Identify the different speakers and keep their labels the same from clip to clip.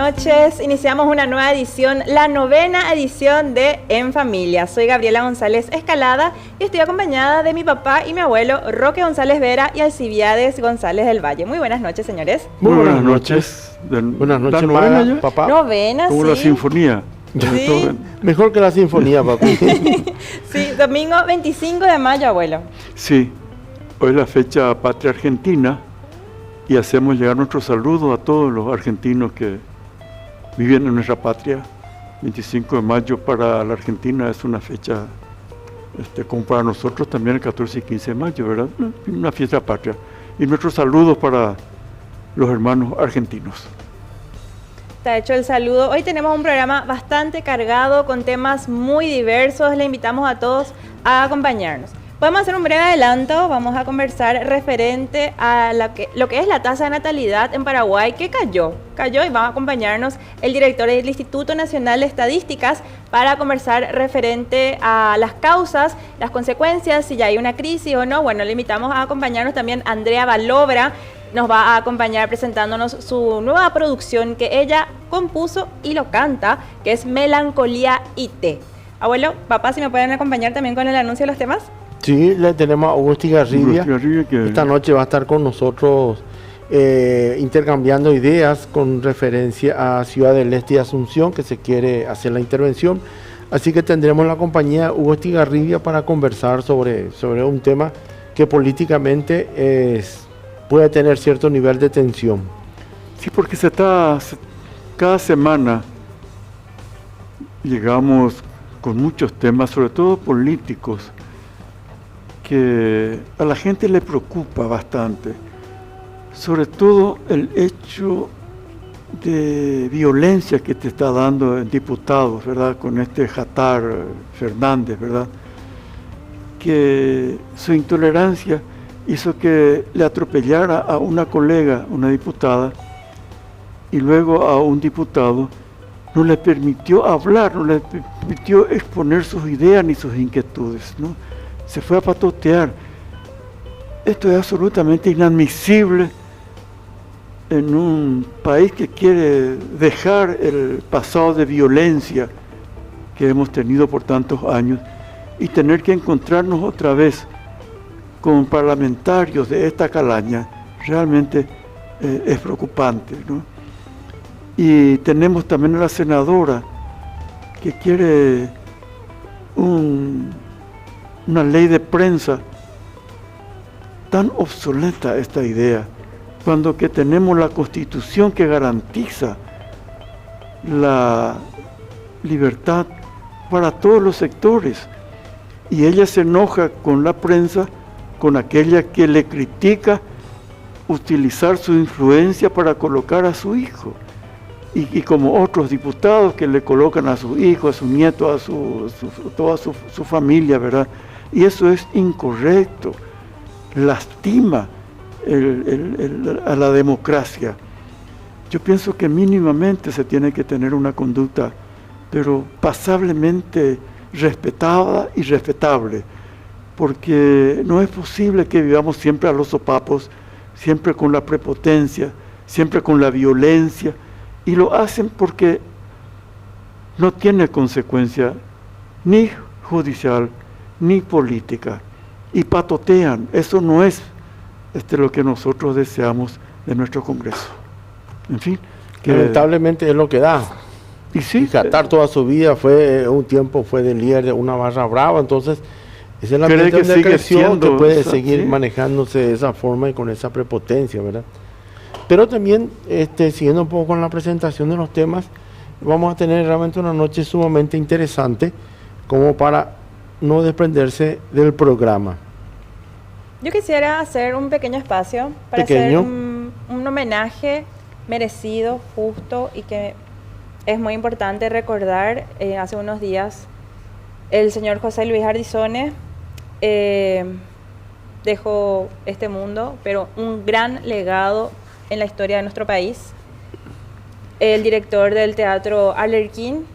Speaker 1: noches. Iniciamos una nueva edición, la 9ª edición de En Familia. Soy Gabriela González Escalada y estoy acompañada de mi papá y mi abuelo, Roque González Vera y Alcibiades González del Valle. Muy buenas noches, señores.
Speaker 2: Muy buenas noches.
Speaker 3: Buenas noches,
Speaker 2: novena ya,
Speaker 3: papá.
Speaker 1: Novena,
Speaker 2: como
Speaker 1: sí.
Speaker 2: la sinfonía.
Speaker 1: Sí.
Speaker 3: Mejor que la sinfonía, papá.
Speaker 1: Sí, domingo 25 de mayo, abuelo.
Speaker 2: Sí, hoy es la fecha patria argentina y hacemos llegar nuestro saludo a todos los argentinos que viven en nuestra patria. 25 de mayo para la Argentina es una fecha, como para nosotros también el 14 y 15 de mayo, ¿verdad? Una fiesta patria. Y nuestros saludos para los hermanos argentinos.
Speaker 1: Está hecho el saludo. Hoy tenemos un programa bastante cargado con temas muy diversos. Le invitamos a todos a acompañarnos. Podemos hacer un breve adelanto. Vamos a conversar referente a lo que es la tasa de natalidad en Paraguay, que cayó y va a acompañarnos el director del Instituto Nacional de Estadísticas para conversar referente a las causas, las consecuencias, si ya hay una crisis o no. Bueno, le invitamos a acompañarnos también Andrea Balobra. Nos va a acompañar presentándonos su nueva producción que ella compuso y lo canta, que es Melancolía y Té. Abuelo, papá, si me pueden acompañar también con el anuncio de los temas.
Speaker 3: Sí, le tenemos a Hugo Estigarribia.
Speaker 2: Que
Speaker 3: Esta noche va a estar con nosotros intercambiando ideas con referencia a Ciudad del Este y Asunción, que se quiere hacer la intervención. Así que tendremos la compañía de Hugo Estigarribia para conversar sobre un tema que políticamente puede tener cierto nivel de tensión.
Speaker 2: Sí, porque cada semana llegamos con muchos temas, sobre todo políticos, que a la gente le preocupa bastante, sobre todo el hecho de violencia que te está dando el diputado, ¿verdad? Con Jatar Fernández, ¿verdad? Que su intolerancia hizo que le atropellara a una colega, una diputada, y luego a un diputado no le permitió hablar, no le permitió exponer sus ideas ni sus inquietudes, ¿no? Se fue a patotear. Esto es absolutamente inadmisible en un país que quiere dejar el pasado de violencia que hemos tenido por tantos años y tener que encontrarnos otra vez con parlamentarios de esta calaña. Realmente es preocupante, ¿no? Y tenemos también a la senadora que quiere una ley de prensa. Tan obsoleta esta idea, cuando que tenemos la Constitución que garantiza la libertad para todos los sectores, y ella se enoja con la prensa, con aquella que le critica utilizar su influencia para colocar a su hijo, y como otros diputados que le colocan a su hijo, a su nieto, a toda su familia, ¿verdad? Y eso es incorrecto, lastima a la democracia. Yo pienso que mínimamente se tiene que tener una conducta, pero pasablemente respetada y respetable, porque no es posible que vivamos siempre a los sopapos, siempre con la prepotencia, siempre con la violencia, y lo hacen porque no tiene consecuencia ni judicial ni política, y patotean. Eso no es lo que nosotros deseamos de nuestro Congreso. En fin,
Speaker 3: lamentablemente es lo que da.
Speaker 2: Y sí,
Speaker 3: Jatar toda su vida un tiempo fue de líder de una barra brava, entonces es el ambiente donde creció, que puede seguir manejándose de esa forma y con esa prepotencia, ¿verdad? Pero también, siguiendo un poco con la presentación de los temas, vamos a tener realmente una noche sumamente interesante, como para no desprenderse del programa.
Speaker 1: Yo quisiera hacer un pequeño espacio para hacer un homenaje merecido, justo, y que es muy importante recordar. Hace unos días el señor José Luis Ardizone dejó este mundo, pero un gran legado en la historia de nuestro país. El director del Teatro Arlequín,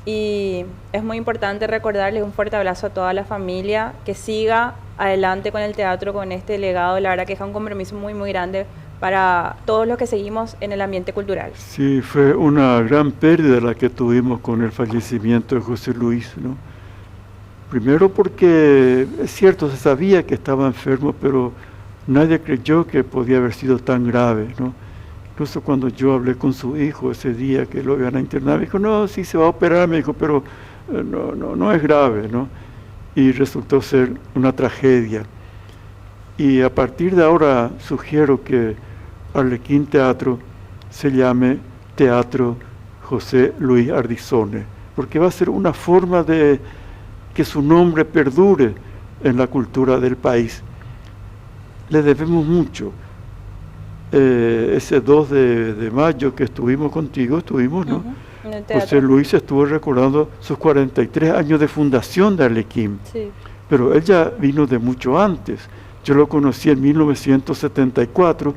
Speaker 1: y es muy importante recordarles. Un fuerte abrazo a toda la familia, que siga adelante con el teatro, con este legado. La verdad que es un compromiso muy muy grande para todos los que seguimos en el ambiente cultural.
Speaker 2: Sí, fue una gran pérdida la que tuvimos con el fallecimiento de José Luis, ¿no? Primero porque es cierto, se sabía que estaba enfermo, pero nadie creyó que podía haber sido tan grave, ¿no? Incluso cuando yo hablé con su hijo ese día que lo iban a internar, me dijo, no, sí se va a operar, me dijo, pero no es grave, ¿no? Y resultó ser una tragedia. Y a partir de ahora sugiero que Arlequín Teatro se llame Teatro José Luis Ardizone, porque va a ser una forma de que su nombre perdure en la cultura del país. Le debemos mucho. Ese 2 de mayo que estuvimos contigo, ¿no? José Luis estuvo recordando sus 43 años de fundación de Arlequín, sí. Pero él ya vino de mucho antes. Yo lo conocí en 1974,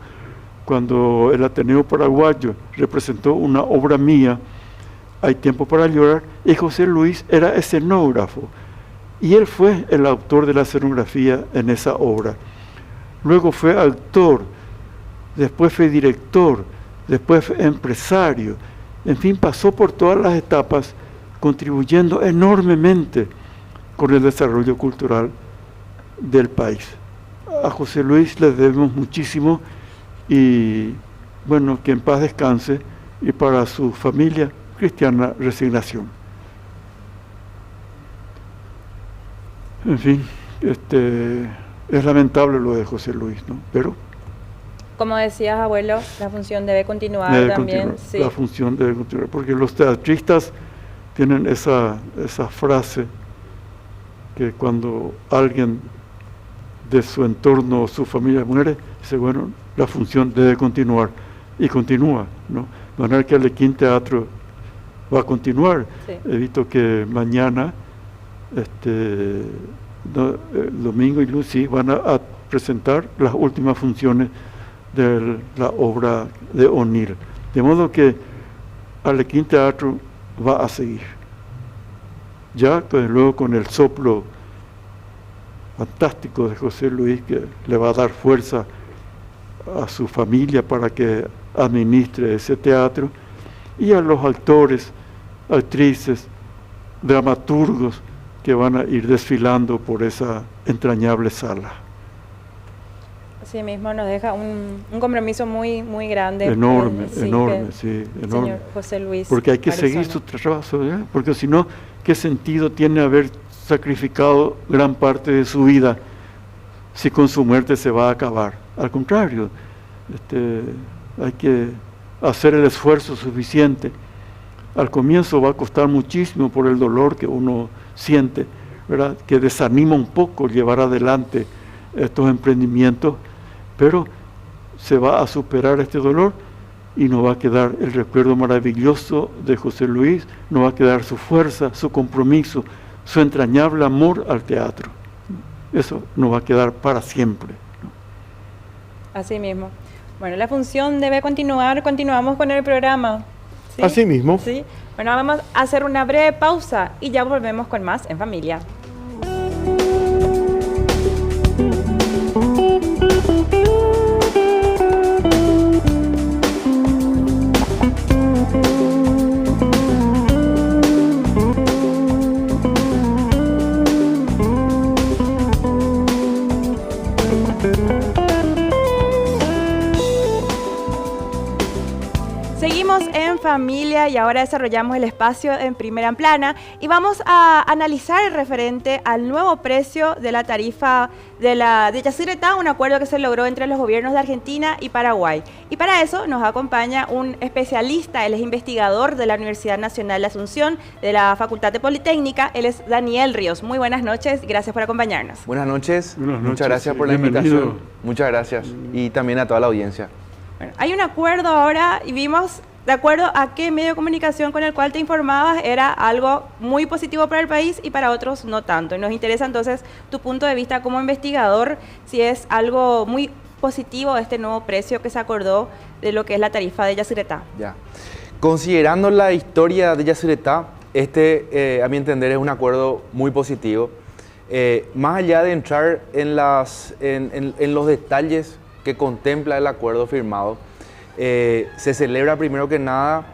Speaker 2: cuando el Ateneo Paraguayo representó una obra mía, Hay tiempo para llorar, y José Luis era escenógrafo, y él fue el autor de la escenografía en esa obra. Luego fue actor, después fue director, después fue empresario, en fin, pasó por todas las etapas, contribuyendo enormemente con el desarrollo cultural del país. A José Luis le debemos muchísimo y, bueno, que en paz descanse, y para su familia, cristiana resignación. En fin, es lamentable lo de José Luis, ¿no? Pero
Speaker 1: como decías, abuelo, la función debe continuar también.
Speaker 2: Continuar, sí. La función debe continuar, porque los teatristas tienen esa frase que cuando alguien de su entorno o su familia muere, dice, bueno, la función debe continuar, y continúa, ¿no? De manera que Arlequín Teatro va a continuar. Sí. He visto que mañana, Domingo y Lucy van a presentar las últimas funciones de la obra de O'Neill. De modo que Arlequín Teatro va a seguir. Ya, pues, luego con el soplo fantástico de José Luis, que le va a dar fuerza a su familia para que administre ese teatro, y a los actores, actrices, dramaturgos que van a ir desfilando por esa entrañable sala.
Speaker 1: Así mismo nos deja un compromiso muy, muy grande.
Speaker 2: Enorme, enorme.
Speaker 1: Señor José Luis.
Speaker 2: Porque hay que seguir su trabajo, ¿eh? Porque si no, ¿qué sentido tiene haber sacrificado gran parte de su vida si con su muerte se va a acabar? Al contrario, hay que hacer el esfuerzo suficiente. Al comienzo va a costar muchísimo por el dolor que uno siente, ¿verdad? Que desanima un poco llevar adelante estos emprendimientos, pero se va a superar este dolor y nos va a quedar el recuerdo maravilloso de José Luis, nos va a quedar su fuerza, su compromiso, su entrañable amor al teatro. Eso nos va a quedar para siempre, ¿no?
Speaker 1: Así mismo. Bueno, la función debe continuar, continuamos con el programa. ¿Sí?
Speaker 3: Así mismo.
Speaker 1: Sí. Bueno, vamos a hacer una breve pausa y ya volvemos con más en familia. En familia, y ahora desarrollamos el espacio en Primera Plana y vamos a analizar el referente al nuevo precio de la tarifa de Yacyretá, un acuerdo que se logró entre los gobiernos de Argentina y Paraguay. Y para eso nos acompaña un especialista, él es investigador de la Universidad Nacional de Asunción, de la Facultad de Politécnica, él es Daniel Ríos. Muy buenas noches, gracias por acompañarnos.
Speaker 4: Buenas noches, muchas gracias por la invitación. Muchas gracias, y también a toda la audiencia.
Speaker 1: Bueno, hay un acuerdo ahora y vimos, de acuerdo a qué medio de comunicación con el cual te informabas, era algo muy positivo para el país y para otros no tanto. Y nos interesa entonces tu punto de vista como investigador, si es algo muy positivo este nuevo precio que se acordó de lo que es la tarifa de Yacyretá. Ya.
Speaker 4: Considerando la historia de Yacyretá, a mi entender, es un acuerdo muy positivo. Más allá de entrar en los detalles que contempla el acuerdo firmado, se celebra primero que nada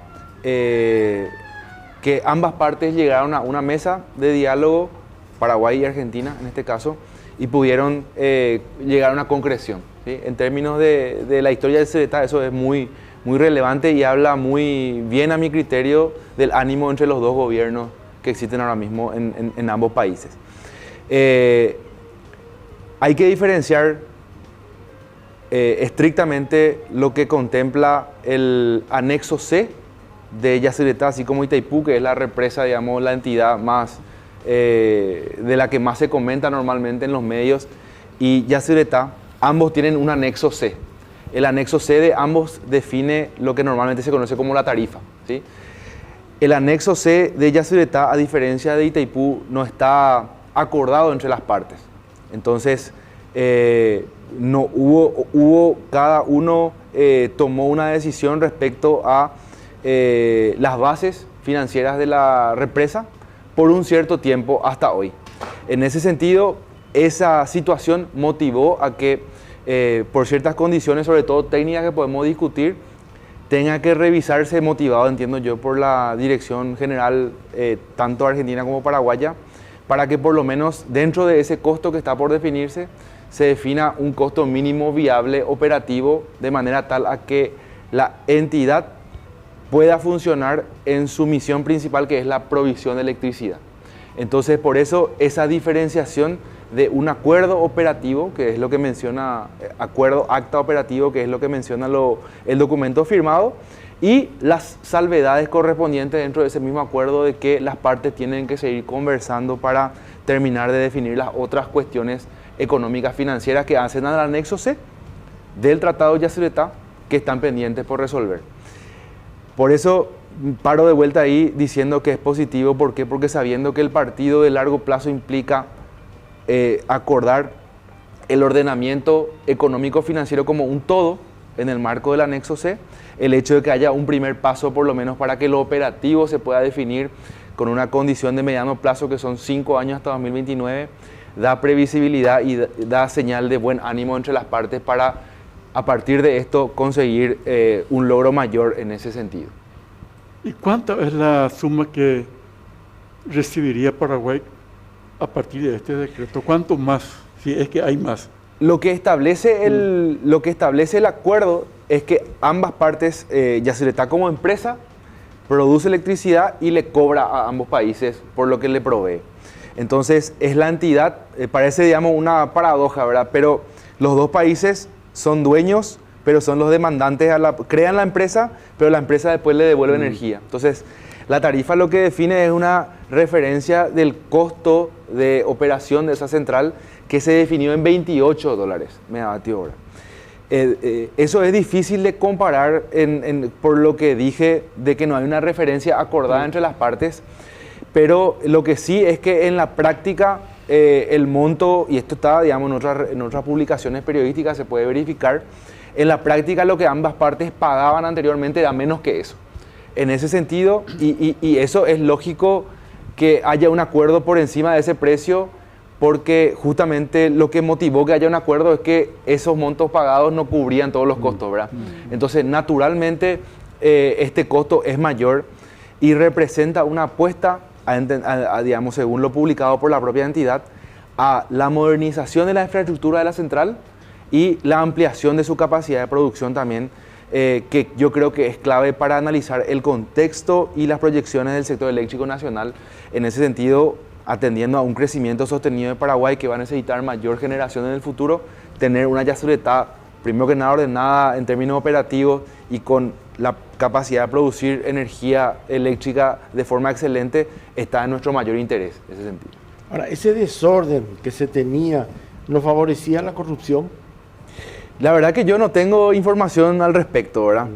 Speaker 4: que ambas partes llegaron a una mesa de diálogo, Paraguay y Argentina en este caso, y pudieron llegar a una concreción, ¿sí? En términos de la historia del CEDETA, eso es muy relevante y habla muy bien a mi criterio del ánimo entre los dos gobiernos que existen ahora mismo en ambos países. Hay que diferenciar estrictamente lo que contempla el anexo C de Yacyretá, así como Itaipú, que es la represa, digamos, la entidad más de la que más se comenta normalmente en los medios, y Yacyretá. Ambos tienen un anexo C. El anexo C de ambos define lo que normalmente se conoce como la tarifa, ¿sí? El anexo C de Yacyretá, a diferencia de Itaipú, no está acordado entre las partes. Entonces, no hubo cada uno tomó una decisión respecto a las bases financieras de la represa por un cierto tiempo hasta hoy. En ese sentido, esa situación motivó a que por ciertas condiciones, sobre todo técnicas que podemos discutir, tenga que revisarse, motivado, entiendo yo, por la dirección general, tanto argentina como paraguaya, para que por lo menos dentro de ese costo que está por definirse, se defina un costo mínimo viable operativo, de manera tal a que la entidad pueda funcionar en su misión principal, que es la provisión de electricidad. Entonces, por eso esa diferenciación de un acuerdo operativo, que es lo que menciona, acta operativo, que es lo que menciona el documento firmado, y las salvedades correspondientes dentro de ese mismo acuerdo de que las partes tienen que seguir conversando para terminar de definir las otras cuestiones económicas financieras que hacen al anexo C del Tratado de Yacyretá, que están pendientes por resolver. Por eso paro de vuelta ahí diciendo que es positivo. ¿Por qué? Porque sabiendo que el partido de largo plazo implica acordar el ordenamiento económico financiero como un todo en el marco del anexo C, el hecho de que haya un primer paso por lo menos para que lo operativo se pueda definir con una condición de mediano plazo, que son 5 años hasta 2029, da previsibilidad y da señal de buen ánimo entre las partes para, a partir de esto, conseguir un logro mayor en ese sentido.
Speaker 2: ¿Y cuánta es la suma que recibiría Paraguay a partir de este decreto? ¿Cuánto más? Si es que hay más.
Speaker 4: Lo que establece el acuerdo es que ambas partes, Yacyretá como empresa, produce electricidad y le cobra a ambos países por lo que le provee. Entonces, es la entidad, parece, digamos, una paradoja, ¿verdad? Pero los dos países son dueños, pero son los demandantes, crean la empresa, pero la empresa después le devuelve energía. Entonces, la tarifa lo que define es una referencia del costo de operación de esa central, que se definió en $28 megavatio hora. Eso es difícil de comparar por lo que dije de que no hay una referencia acordada entre las partes, pero lo que sí es que en la práctica el monto, y esto está, digamos, en otras publicaciones periodísticas, se puede verificar, en la práctica lo que ambas partes pagaban anteriormente era menos que eso. En ese sentido, y eso es lógico que haya un acuerdo por encima de ese precio, porque justamente lo que motivó que haya un acuerdo es que esos montos pagados no cubrían todos los costos, ¿verdad? Entonces, naturalmente, este costo es mayor y representa una apuesta, digamos, según lo publicado por la propia entidad, a la modernización de la infraestructura de la central y la ampliación de su capacidad de producción también, que yo creo que es clave para analizar el contexto y las proyecciones del sector eléctrico nacional. En ese sentido, atendiendo a un crecimiento sostenido de Paraguay que va a necesitar mayor generación en el futuro, tener una Yacyretá, primero que nada, ordenada en términos operativos y con la capacidad de producir energía eléctrica de forma excelente, está en nuestro mayor interés en ese sentido.
Speaker 3: Ahora, ese desorden que se tenía, ¿no favorecía la corrupción?
Speaker 4: La verdad que yo no tengo información al respecto, ¿verdad?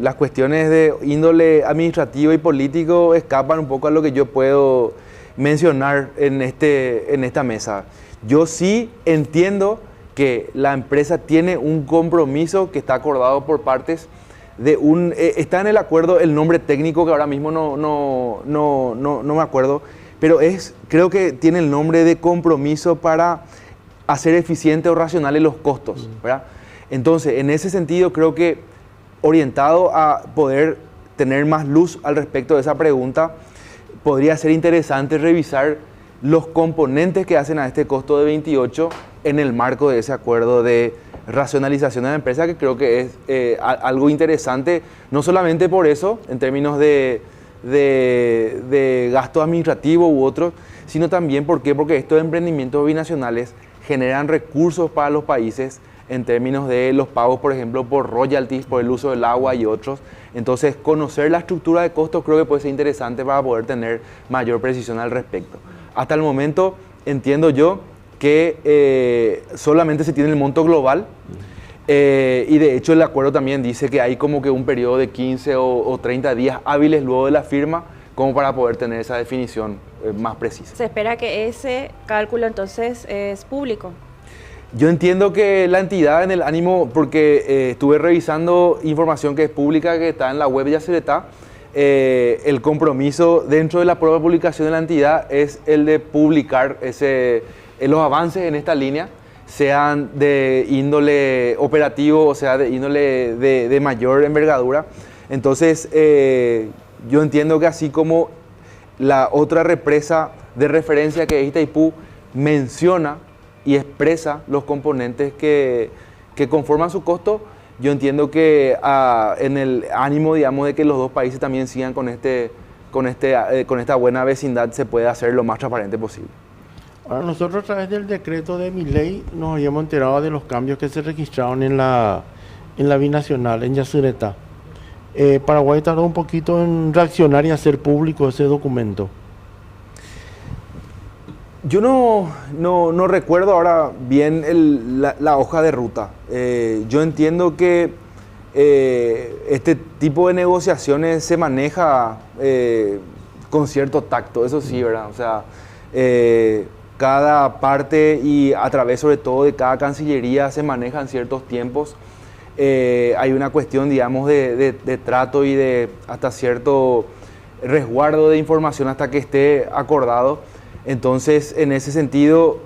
Speaker 4: Las cuestiones de índole administrativo y político escapan un poco a lo que yo puedo mencionar en esta mesa. Yo sí entiendo que la empresa tiene un compromiso que está acordado por partes está en el acuerdo el nombre técnico que ahora mismo no me acuerdo, pero creo que tiene el nombre de compromiso para hacer eficientes o racionales los costos, ¿verdad? Entonces, en ese sentido, creo que orientado a poder tener más luz al respecto de esa pregunta, podría ser interesante revisar los componentes que hacen a este costo de 28 en el marco de ese acuerdo de racionalización de la empresa, que creo que es algo interesante, no solamente por eso, en términos de gasto administrativo u otros, sino también porque estos emprendimientos binacionales generan recursos para los países en términos de los pagos, por ejemplo, por royalties, por el uso del agua y otros. Entonces, conocer la estructura de costos creo que puede ser interesante para poder tener mayor precisión al respecto. Hasta el momento entiendo yo que solamente se tiene el monto global y de hecho el acuerdo también dice que hay como que un periodo de 15 o 30 días hábiles luego de la firma como para poder tener esa definición más precisa.
Speaker 1: Se espera que ese cálculo entonces es público.
Speaker 4: Yo entiendo que la entidad en el ánimo, porque estuve revisando información que es pública, que está en la web de Yacyretá, el compromiso dentro de la propia publicación de la entidad es el de publicar los avances en esta línea, sean de índole operativo o sea de índole de mayor envergadura. Entonces, yo entiendo que así como la otra represa de referencia que es Itaipú menciona y expresa los componentes que conforman su costo, yo entiendo que en el ánimo, digamos, de que los dos países también sigan con esta buena vecindad, se puede hacer lo más transparente posible.
Speaker 3: Ahora, nosotros a través del decreto de Milei nos habíamos enterado de los cambios que se registraron en la binacional, en Yacyretá. Paraguay tardó un poquito en reaccionar y hacer público ese documento.
Speaker 4: Yo no recuerdo ahora bien la hoja de ruta. Yo entiendo que este tipo de negociaciones se maneja con cierto tacto, eso sí, ¿verdad? O sea, cada parte y a través sobre todo de cada cancillería se manejan ciertos tiempos. Hay una cuestión, digamos, de trato y de hasta cierto resguardo de información hasta que esté acordado. Entonces, en ese sentido,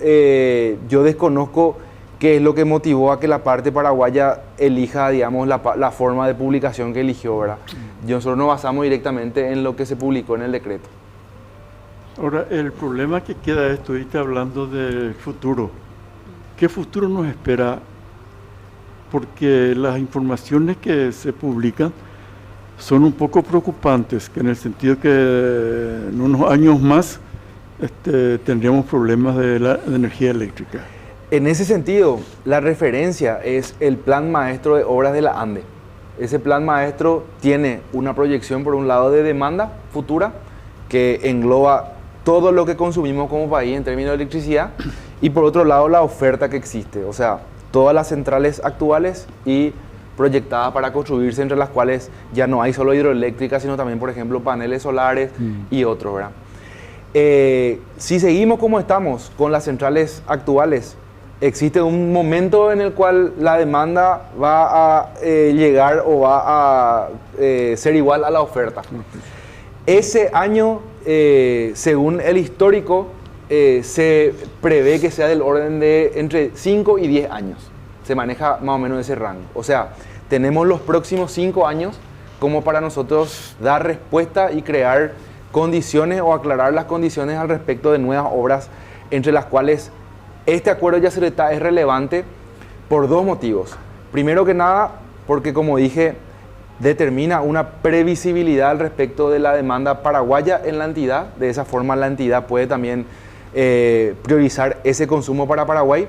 Speaker 4: yo desconozco qué es lo que motivó a que la parte paraguaya elija, digamos, la forma de publicación que eligió, ¿verdad? Nosotros nos basamos directamente en lo que se publicó en el decreto.
Speaker 2: Ahora, el problema que queda es, estuviste hablando del futuro. ¿Qué futuro nos espera? Porque las informaciones que se publican son un poco preocupantes, que en el sentido que en unos años más tendríamos problemas de energía eléctrica.
Speaker 4: En ese sentido, la referencia es el Plan Maestro de Obras de la ANDE. Ese Plan Maestro tiene una proyección, por un lado, de demanda futura, que engloba todo lo que consumimos como país en términos de electricidad, y por otro lado, la oferta que existe, o sea, todas las centrales actuales y proyectadas para construirse, entre las cuales ya no hay solo hidroeléctricas, sino también, por ejemplo, paneles solares y otros, ¿verdad? Si seguimos como estamos con las centrales actuales, existe un momento en el cual la demanda va a llegar o va a ser igual a la oferta. Ese año, según el histórico, se prevé que sea del orden de entre 5 y 10 años. Se maneja más o menos ese rango. O sea, tenemos los próximos 5 años como para nosotros dar respuesta y crear condiciones o aclarar las condiciones al respecto de nuevas obras, entre las cuales este acuerdo de Yacyretá es relevante por dos motivos. Primero que nada, porque como dije, determina una previsibilidad al respecto de la demanda paraguaya en la entidad. De esa forma la entidad puede también priorizar ese consumo para Paraguay.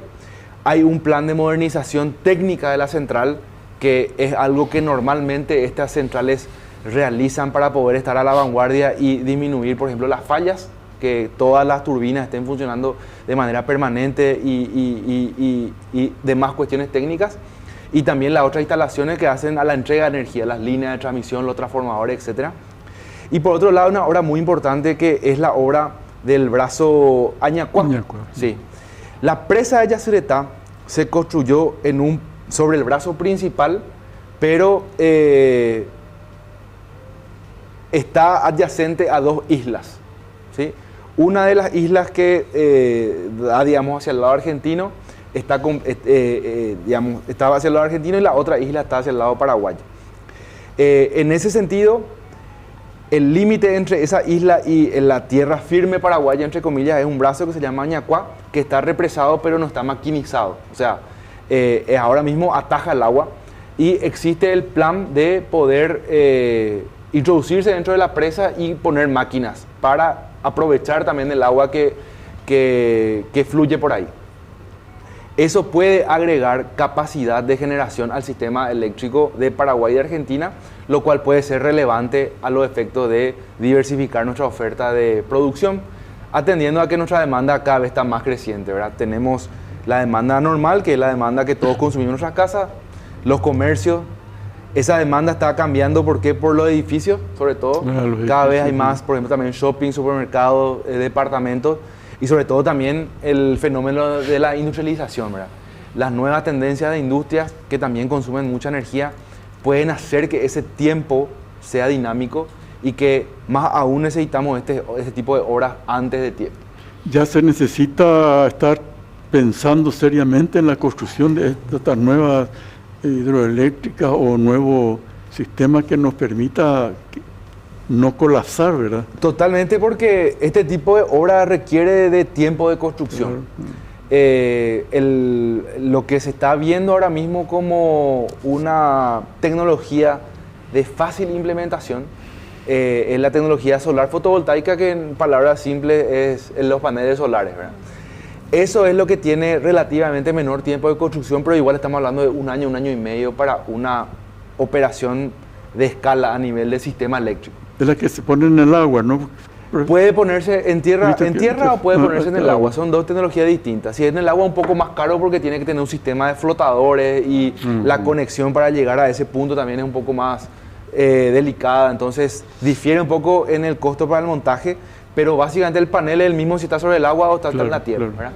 Speaker 4: Hay un plan de modernización técnica de la central, que es algo que normalmente estas centrales realizan para poder estar a la vanguardia y disminuir, por ejemplo, las fallas, que todas las turbinas estén funcionando de manera permanente y demás cuestiones técnicas. Y también las otras instalaciones que hacen a la entrega de energía, las líneas de transmisión, los transformadores, etc. Y por otro lado, una obra muy importante que es la obra del brazo Añacuá. Sí. La presa de Yacyretá se construyó sobre el brazo principal, pero está adyacente a dos islas, ¿sí? Una de las islas que da, digamos, hacia el lado argentino estaba hacia el lado argentino y la otra isla está hacia el lado paraguayo. En ese sentido, el límite entre esa isla y la tierra firme paraguaya, entre comillas, es un brazo que se llama Ñacuá, que está represado pero no está maquinizado. O sea, ahora mismo ataja el agua y existe el plan de poder introducirse dentro de la presa y poner máquinas para aprovechar también el agua que fluye por ahí. Eso puede agregar capacidad de generación al sistema eléctrico de Paraguay y de Argentina, lo cual puede ser relevante a los efectos de diversificar nuestra oferta de producción, atendiendo a que nuestra demanda cada vez está más creciente, ¿verdad? Tenemos la demanda normal, que es la demanda que todos consumimos en nuestras casas, los comercios. Esa demanda está cambiando, ¿por qué? Por los edificios, sobre todo. Cada vez hay más, por ejemplo, también shopping, supermercados, departamentos. Y sobre todo también el fenómeno de la industrialización, ¿verdad? Las nuevas tendencias de industrias que también consumen mucha energía pueden hacer que ese tiempo sea dinámico y que más aún necesitamos este tipo de horas antes de tiempo.
Speaker 2: Ya se necesita estar pensando seriamente en la construcción de estas nuevas hidroeléctricas o nuevo sistema que nos permita no colapsar, ¿verdad?
Speaker 4: Totalmente, porque este tipo de obra requiere de tiempo de construcción. Lo que se está viendo ahora mismo como una tecnología de fácil implementación es la tecnología solar fotovoltaica, que en palabras simples es los paneles solares, ¿verdad? Eso es lo que tiene relativamente menor tiempo de construcción, pero igual estamos hablando de un año y medio para una operación de escala a nivel de sistema eléctrico.
Speaker 2: De la que se pone en el agua, ¿no?
Speaker 4: Puede ponerse en tierra o puede ponerse en el agua. Son dos tecnologías distintas. Si es en el agua, un poco más caro porque tiene que tener un sistema de flotadores y la conexión para llegar a ese punto también es un poco más delicada. Entonces, difiere un poco en el costo para el montaje, pero básicamente el panel es el mismo si está sobre el agua o está en la tierra, ¿verdad?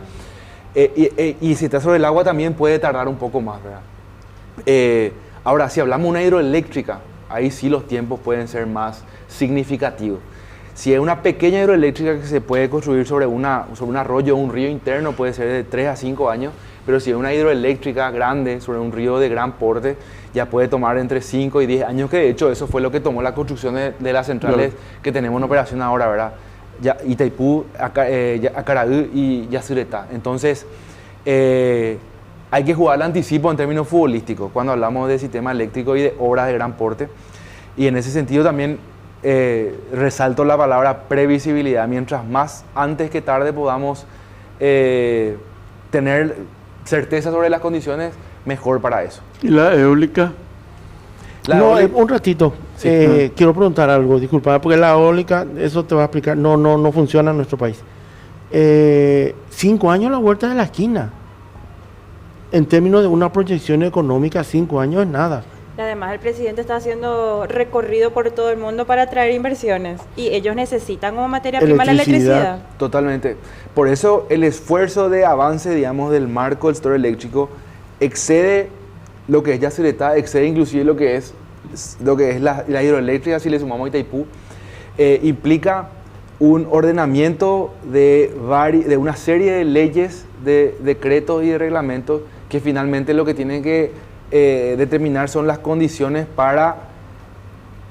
Speaker 4: Y si está sobre el agua también puede tardar un poco más, ¿verdad? Ahora, si hablamos de una hidroeléctrica, ahí sí los tiempos pueden ser más significativos. Si es una pequeña hidroeléctrica que se puede construir sobre un arroyo o un río interno, puede ser de 3 a 5 años, pero si es una hidroeléctrica grande sobre un río de gran porte, ya puede tomar entre 5 y 10 años, que de hecho eso fue lo que tomó la construcción de las centrales que tenemos en operación ahora, ¿verdad? Itaipú, Acaraú y Yacyretá. Entonces, hay que jugar al anticipo en términos futbolísticos cuando hablamos de sistema eléctrico y de obras de gran porte. Y en ese sentido también resalto la palabra previsibilidad. Mientras más antes que tarde podamos tener certeza sobre las condiciones, mejor para eso.
Speaker 2: ¿Y la eólica?
Speaker 3: Un ratito. Sí. Quiero preguntar algo, disculpa, porque la eólica, eso te va a explicar, no funciona en nuestro país. 5 años la vuelta de la esquina. En términos de una proyección económica, 5 años es nada.
Speaker 1: Y además el presidente está haciendo recorrido por todo el mundo para atraer inversiones y ellos necesitan como materia prima la electricidad.
Speaker 4: Totalmente. Por eso el esfuerzo de avance, digamos, del marco del sector eléctrico excede lo que es Yacyretá, excede inclusive lo que es la hidroeléctrica, si le sumamos a Itaipú. Implica un ordenamiento de una serie de leyes, de decretos y de reglamentos que finalmente lo que tienen que determinar son las condiciones para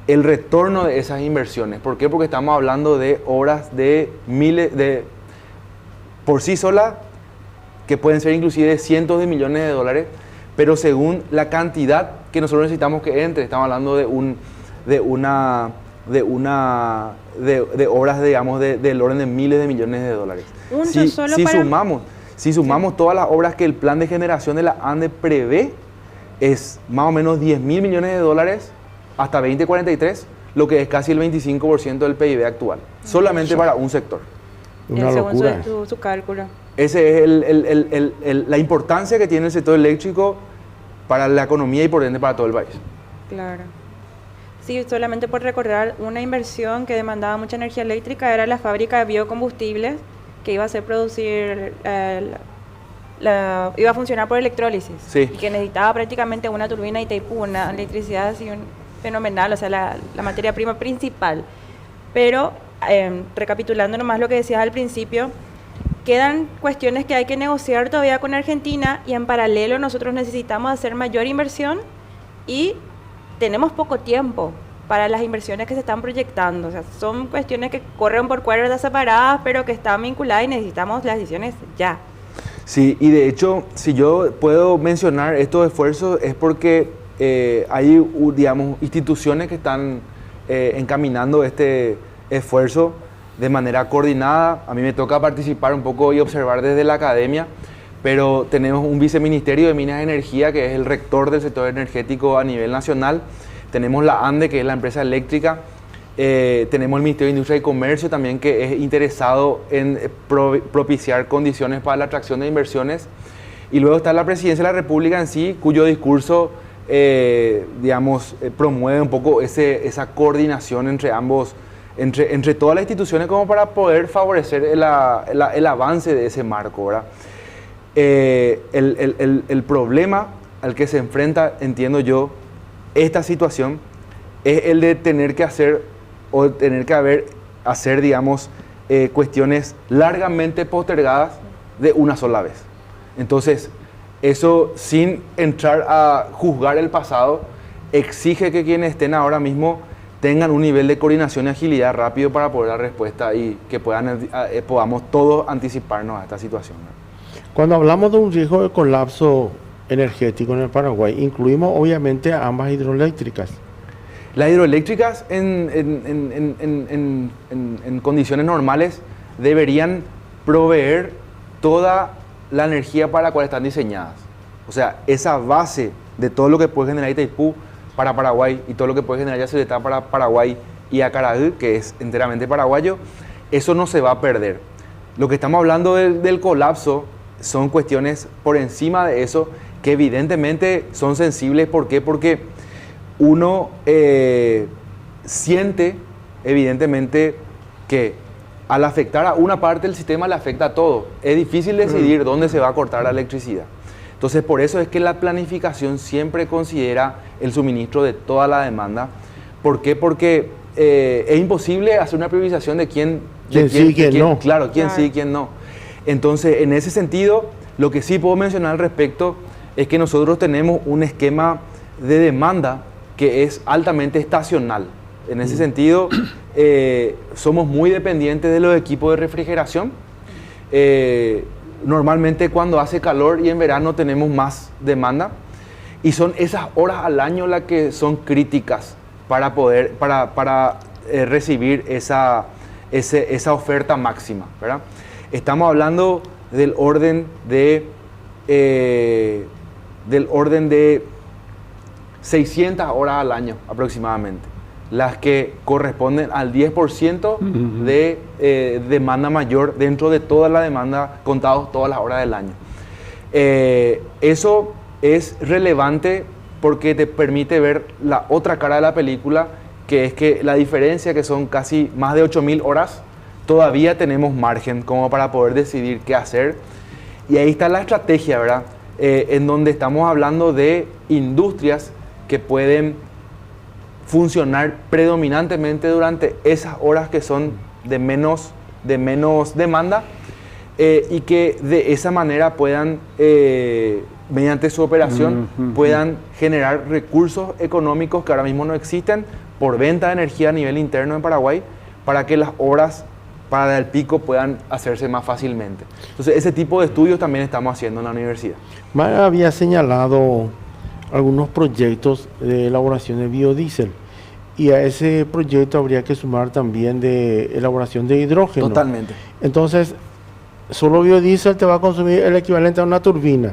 Speaker 4: el retorno de esas inversiones. ¿Por qué? Porque estamos hablando de obras de miles por sí solas, que pueden ser inclusive de cientos de millones de dólares, pero según la cantidad que nosotros necesitamos que entre, estamos hablando de obras, digamos, del orden de miles de millones de dólares. Si sumamos todas las obras que el plan de generación de la ANDE prevé, es más o menos 10.000 millones de dólares hasta 2043, lo que es casi el 25% del PIB actual, solamente para un sector.
Speaker 3: Una locura.
Speaker 1: Según su cálculo.
Speaker 4: Ese es la importancia que tiene el sector eléctrico para la economía y por ende para todo el país.
Speaker 1: Claro. Sí, solamente por recordar, una inversión que demandaba mucha energía eléctrica era la fábrica de biocombustibles que iba a hacer producir, iba a funcionar por electrólisis.
Speaker 4: Sí.
Speaker 1: Y que necesitaba prácticamente una turbina Itaipú, una electricidad así fenomenal, o sea, la materia prima principal. Pero, recapitulando nomás lo que decías al principio, quedan cuestiones que hay que negociar todavía con Argentina y en paralelo nosotros necesitamos hacer mayor inversión y tenemos poco tiempo para las inversiones que se están proyectando. O sea, son cuestiones que corren por cuerdas separadas, pero que están vinculadas y necesitamos las decisiones ya.
Speaker 4: Sí, y de hecho, si yo puedo mencionar estos esfuerzos es porque hay, digamos, instituciones que están encaminando este esfuerzo de manera coordinada. A mí me toca participar un poco y observar desde la academia, pero tenemos un viceministerio de Minas y Energía que es el rector del sector energético a nivel nacional. Tenemos la ANDE, que es la empresa eléctrica. Tenemos el Ministerio de Industria y Comercio también, que es interesado en propiciar condiciones para la atracción de inversiones. Y luego está la Presidencia de la República en sí, cuyo discurso, promueve un poco esa coordinación entre ambos, entre todas las instituciones, como para poder favorecer el avance de ese marco, ¿verdad? El problema al que se enfrenta, entiendo yo, esta situación es el de tener que hacer, digamos, cuestiones largamente postergadas de una sola vez. Entonces, eso, sin entrar a juzgar el pasado, exige que quienes estén ahora mismo tengan un nivel de coordinación y agilidad rápido para poder dar respuesta y que podamos todos anticiparnos a esta situación, ¿no?
Speaker 3: Cuando hablamos de un riesgo de colapso energético en el Paraguay, incluimos obviamente a ambas hidroeléctricas.
Speaker 4: Las hidroeléctricas en condiciones normales deberían proveer toda la energía para la cual están diseñadas. O sea, esa base de todo lo que puede generar Itaipú para Paraguay y todo lo que puede generar Yacyretá para Paraguay y Acaraí, que es enteramente paraguayo, eso no se va a perder. Lo que estamos hablando del colapso son cuestiones por encima de eso que evidentemente son sensibles. ¿Por qué? Porque uno siente evidentemente que al afectar a una parte del sistema le afecta a todo. Es difícil decidir dónde se va a cortar la electricidad. Entonces, por eso es que la planificación siempre considera el suministro de toda la demanda. ¿Por qué? Porque es imposible hacer una priorización de quién sí y quién no. Claro, quién sí y quién no. Entonces, en ese sentido, lo que sí puedo mencionar al respecto es que nosotros tenemos un esquema de demanda que es altamente estacional. En ese sentido, somos muy dependientes de los equipos de refrigeración. Normalmente cuando hace calor y en verano tenemos más demanda y son esas horas al año las que son críticas para recibir esa oferta máxima, ¿verdad? Estamos hablando del orden de 600 horas al año aproximadamente, las que corresponden al 10% de demanda mayor dentro de toda la demanda, contados todas las horas del año. Eso es relevante porque te permite ver la otra cara de la película, que es que la diferencia, que son casi más de 8.000 horas, todavía tenemos margen como para poder decidir qué hacer. Y ahí está la estrategia, ¿verdad? En donde estamos hablando de industrias que pueden funcionar predominantemente durante esas horas que son de menos demanda, y que de esa manera puedan, mediante su operación, puedan generar recursos económicos que ahora mismo no existen por venta de energía a nivel interno en Paraguay, para que las horas para el pico puedan hacerse más fácilmente. Entonces, ese tipo de estudios también estamos haciendo en la universidad.
Speaker 3: Mara había señalado algunos proyectos de elaboración de biodiesel, y a ese proyecto habría que sumar también de elaboración de hidrógeno.
Speaker 4: Totalmente.
Speaker 3: Entonces, solo biodiesel te va a consumir el equivalente a una turbina.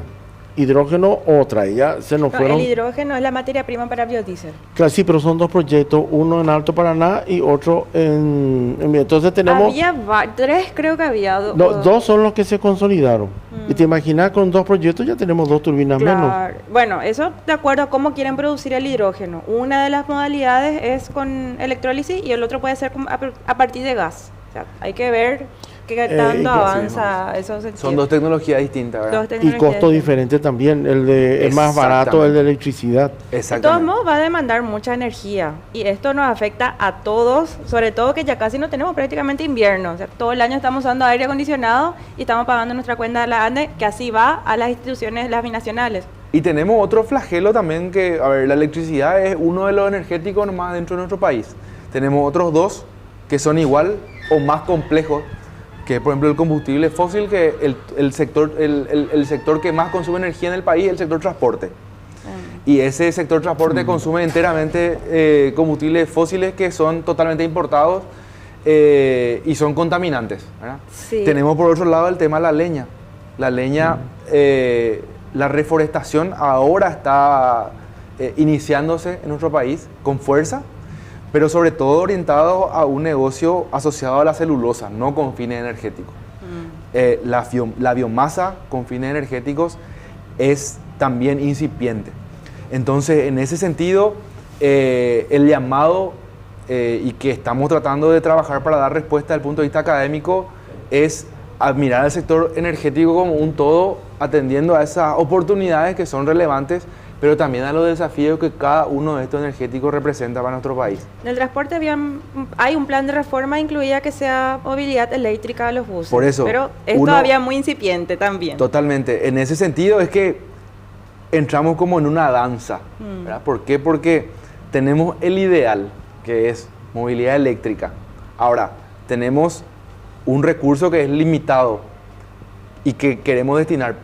Speaker 3: Hidrógeno, otra, y ya se nos fueron.
Speaker 1: El hidrógeno es la materia prima para biodiesel.
Speaker 3: Claro, sí, pero son dos proyectos, uno en Alto Paraná y otro en entonces tenemos.
Speaker 1: Había tres, creo que había.
Speaker 3: Dos son los que se consolidaron. Y te imaginas, con dos proyectos ya tenemos dos turbinas menos.
Speaker 1: Bueno, eso de acuerdo a cómo quieren producir el hidrógeno. Una de las modalidades es con electrólisis y el otro puede ser a partir de gas. O sea, hay que ver. ¿Qué tanto avanza eso?
Speaker 4: Son dos tecnologías distintas, ¿verdad?
Speaker 3: Y costos diferentes también. Es más barato el de electricidad.
Speaker 1: De todos modos va a demandar mucha energía y esto nos afecta a todos, sobre todo que ya casi no tenemos prácticamente invierno. O sea, todo el año estamos usando aire acondicionado y estamos pagando nuestra cuenta de la ANDE, que así va a las instituciones, las binacionales.
Speaker 4: Y tenemos otro flagelo también que, a ver, la electricidad es uno de los energéticos nomás dentro de nuestro país. Tenemos otros dos que son igual o más complejos, que por ejemplo el combustible fósil, que el sector que más consume energía en el país es el sector transporte. Y ese sector transporte consume enteramente combustibles fósiles que son totalmente importados y son contaminantes, ¿verdad?
Speaker 1: Sí.
Speaker 4: Tenemos por otro lado el tema de la leña. La leña, la reforestación ahora está iniciándose en nuestro país con fuerza, pero sobre todo orientado a un negocio asociado a la celulosa, no con fines energéticos. La biomasa con fines energéticos es también incipiente. Entonces, en ese sentido, el llamado y que estamos tratando de trabajar para dar respuesta desde el punto de vista académico es admirar al sector energético como un todo, atendiendo a esas oportunidades que son relevantes, pero también a los desafíos que cada uno de estos energéticos representa para nuestro país.
Speaker 1: En el transporte hay un plan de reforma incluida que sea movilidad eléctrica a los buses.
Speaker 4: Por eso,
Speaker 1: pero es todavía muy incipiente también.
Speaker 4: Totalmente. En ese sentido es que entramos como en una danza, ¿verdad? ¿Por qué? Porque tenemos el ideal, que es movilidad eléctrica. Ahora, tenemos un recurso que es limitado y que queremos destinar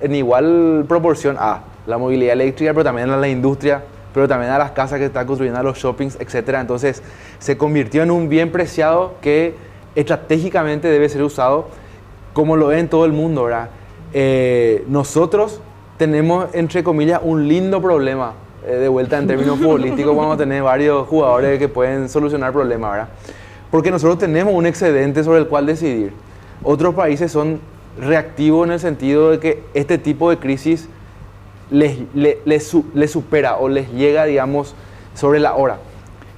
Speaker 4: en igual proporción a la movilidad eléctrica, pero también a la industria, pero también a las casas que están construyendo, a los shoppings, etc. Entonces, se convirtió en un bien preciado que estratégicamente debe ser usado, como lo es en todo el mundo, ¿verdad? Nosotros tenemos, entre comillas, un lindo problema, de vuelta en términos futbolísticos, vamos a tener varios jugadores que pueden solucionar problemas, ¿verdad? Porque nosotros tenemos un excedente sobre el cual decidir. Otros países son reactivos en el sentido de que este tipo de crisis les supera o les llega, digamos, sobre la hora.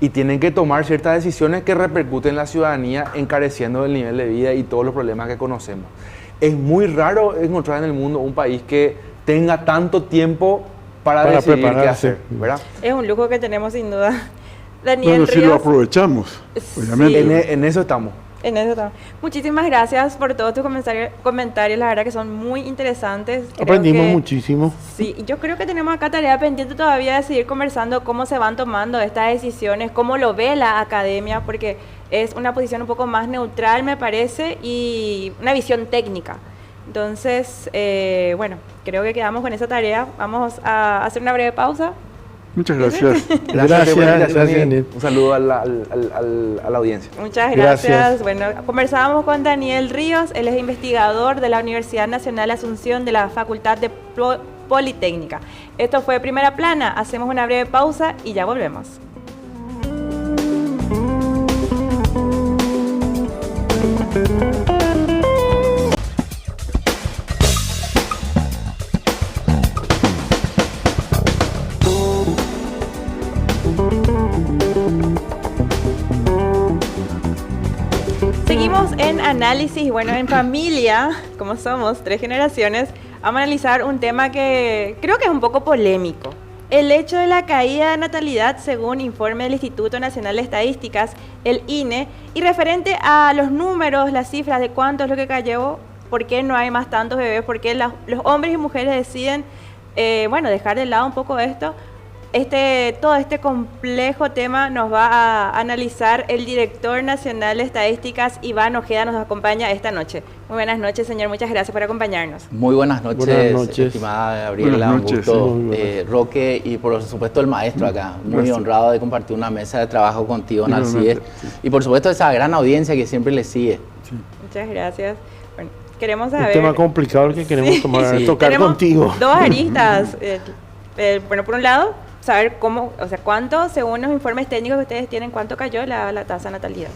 Speaker 4: Y tienen que tomar ciertas decisiones que repercuten en la ciudadanía, encareciendo el nivel de vida y todos los problemas que conocemos. Es muy raro encontrar en el mundo un país que tenga tanto tiempo para decidir qué hacer, ¿verdad? Es
Speaker 1: un lujo que tenemos sin duda. Daniel
Speaker 2: Ríos, si lo aprovechamos, obviamente.
Speaker 4: Sí. En eso estamos.
Speaker 1: Muchísimas gracias por todos tus comentarios, la verdad que son muy interesantes.
Speaker 3: Aprendimos muchísimo.
Speaker 1: Sí, yo creo que tenemos acá tarea pendiente todavía de seguir conversando cómo se van tomando estas decisiones, cómo lo ve la academia, porque es una posición un poco más neutral, me parece, y una visión técnica. Entonces, bueno, creo que quedamos con esa tarea. Vamos a hacer una breve pausa.
Speaker 2: Muchas gracias.
Speaker 4: Gracias. Un saludo a la audiencia.
Speaker 1: Muchas gracias. Bueno, conversábamos con Daniel Ríos, él es investigador de la Universidad Nacional Asunción de la Facultad de Politécnica. Esto fue Primera Plana, hacemos una breve pausa y ya volvemos. Seguimos en análisis, bueno, en familia, como somos 3 generaciones, vamos a analizar un tema que creo que es un poco polémico. El hecho de la caída de natalidad según informe del Instituto Nacional de Estadísticas, el INE, y referente a los números, las cifras de cuánto es lo que cayó, por qué no hay más tantos bebés, por qué los hombres y mujeres deciden, dejar de lado un poco esto. Todo este complejo tema nos va a analizar el director nacional de estadísticas, Iván Ojeda, nos acompaña esta noche. Muy buenas noches, señor, muchas gracias por acompañarnos.
Speaker 5: Muy buenas noches, estimada Gabriela, un gusto, Roque, y por supuesto el maestro acá, muy honrado de compartir una mesa de trabajo contigo, Narcides, y por supuesto esa gran audiencia que siempre le sigue.
Speaker 1: Sí. Muchas gracias. Bueno, queremos saber...
Speaker 3: Un tema complicado que queremos tocar
Speaker 1: tenemos
Speaker 3: contigo.
Speaker 1: 2 aristas. Por un lado, saber cuánto, según los informes técnicos que ustedes tienen, cuánto cayó la tasa de natalidad.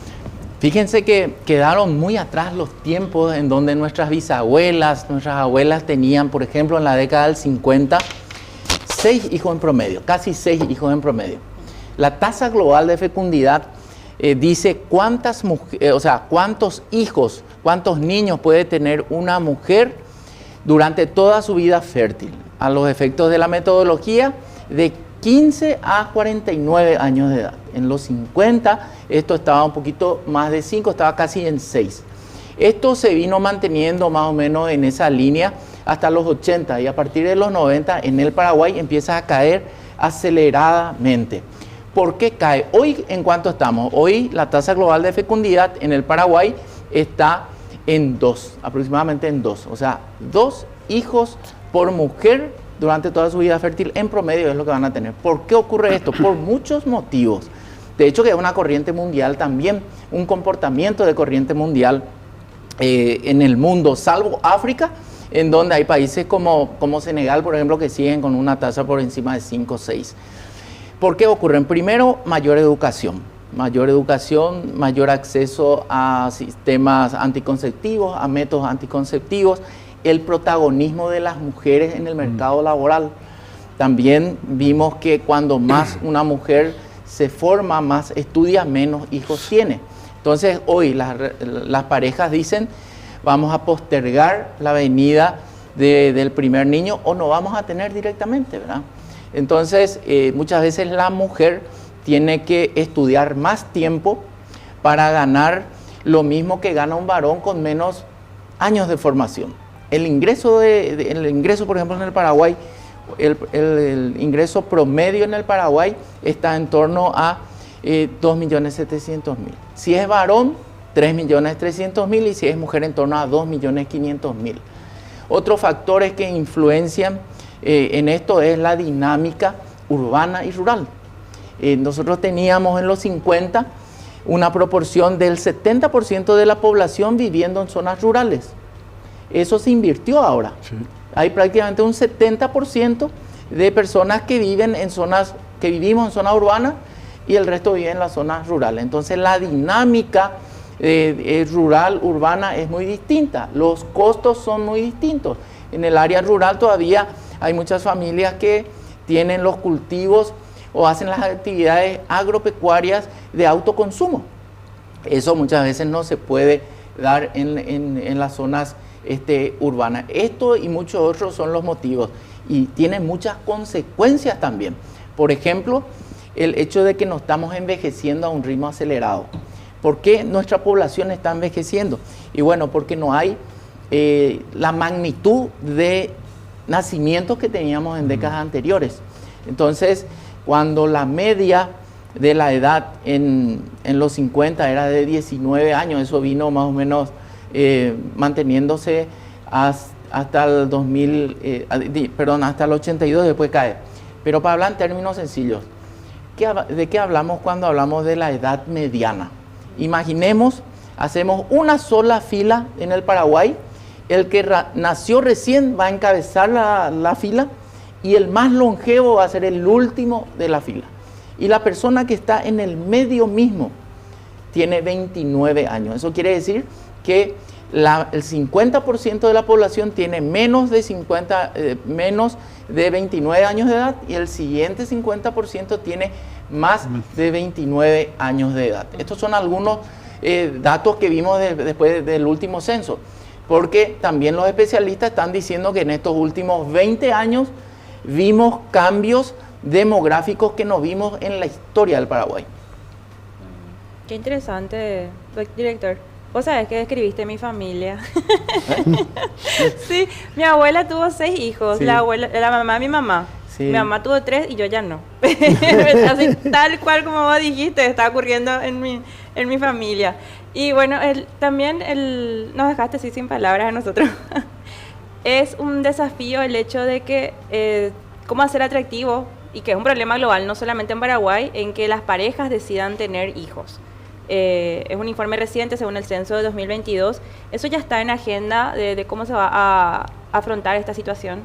Speaker 5: Fíjense que quedaron muy atrás los tiempos en donde nuestras abuelas tenían, por ejemplo, en la década del 50, 6 hijos en promedio, casi 6 hijos en promedio. La tasa global de fecundidad dice cuántos hijos, cuántos niños puede tener una mujer durante toda su vida fértil. A los efectos de la metodología, de 15 a 49 años de edad. En los 50, esto estaba un poquito más de 5, estaba casi en 6. Esto se vino manteniendo más o menos en esa línea hasta los 80, y a partir de los 90 en el Paraguay empieza a caer aceleradamente. ¿Por qué cae? Hoy, ¿en cuánto estamos? Hoy la tasa global de fecundidad en el Paraguay está en 2, aproximadamente en 2. O sea, 2 hijos por mujer durante toda su vida fértil en promedio es lo que van a tener. ¿Por qué ocurre esto? Por muchos motivos. De hecho, que es una corriente mundial también, un comportamiento de corriente mundial en el mundo, salvo África, en donde hay países como Senegal, por ejemplo, que siguen con una tasa por encima de 5 o 6. ¿Por qué ocurren? Primero, mayor educación, mayor acceso a sistemas anticonceptivos, a métodos anticonceptivos, el protagonismo de las mujeres en el mercado laboral. También vimos que cuando más una mujer se forma, más estudia, menos hijos tiene. Entonces hoy las parejas dicen, vamos a postergar la venida del primer niño o no vamos a tener directamente, ¿verdad? Entonces muchas veces la mujer tiene que estudiar más tiempo para ganar lo mismo que gana un varón con menos años de formación. El ingreso, por ejemplo, en el Paraguay, el ingreso promedio en el Paraguay está en torno a 2.700.000. Si es varón, 3.300.000, y si es mujer, en torno a 2.500.000. Otros factores que influencian en esto es la dinámica urbana y rural. Nosotros teníamos en los 50 una proporción del 70% de la población viviendo en zonas rurales. Eso se invirtió ahora. Sí. Hay prácticamente un 70% de personas que viven en zonas, que vivimos en zonas urbanas, y el resto vive en las zonas rurales. Entonces la dinámica rural, urbana es muy distinta. Los costos son muy distintos. En el área rural todavía hay muchas familias que tienen los cultivos o hacen las actividades agropecuarias de autoconsumo. Eso muchas veces no se puede dar en las zonas urbanas. Esto y muchos otros son los motivos, y tiene muchas consecuencias también. Por ejemplo, el hecho de que nos estamos envejeciendo a un ritmo acelerado. ¿Por qué nuestra población está envejeciendo? Y bueno, porque no hay la magnitud de nacimientos que teníamos en décadas anteriores. Entonces, cuando la media de la edad en los 50 era de 19 años, eso vino más o menos manteniéndose hasta el hasta el 82, después cae. Pero para hablar en términos sencillos, ¿de qué hablamos cuando hablamos de la edad mediana? Imaginemos, hacemos una sola fila en el Paraguay, el que nació recién va a encabezar la fila, y el más longevo va a ser el último de la fila. Y la persona que está en el medio mismo tiene 29 años. Eso quiere decir que el 50% de la población tiene menos de 29 años de edad, y el siguiente 50% tiene más de 29 años de edad. Estos son algunos datos que vimos después del último censo, porque también los especialistas están diciendo que en estos últimos 20 años vimos cambios demográficos que no vimos en la historia del Paraguay.
Speaker 1: Qué interesante, director. Vos sabés que describiste mi familia. Sí, mi abuela tuvo 6 hijos, sí. La mamá de mi mamá. Sí. Mi mamá tuvo 3 y yo ya no. Así, tal cual como vos dijiste, está ocurriendo en mi familia. Y bueno, también nos dejaste así sin palabras a nosotros. Es un desafío el hecho de que cómo hacer atractivo, y que es un problema global, no solamente en Paraguay, en que las parejas decidan tener hijos. Es un informe reciente, según el censo de 2022. ¿Eso ya está en agenda de cómo se va a afrontar esta situación?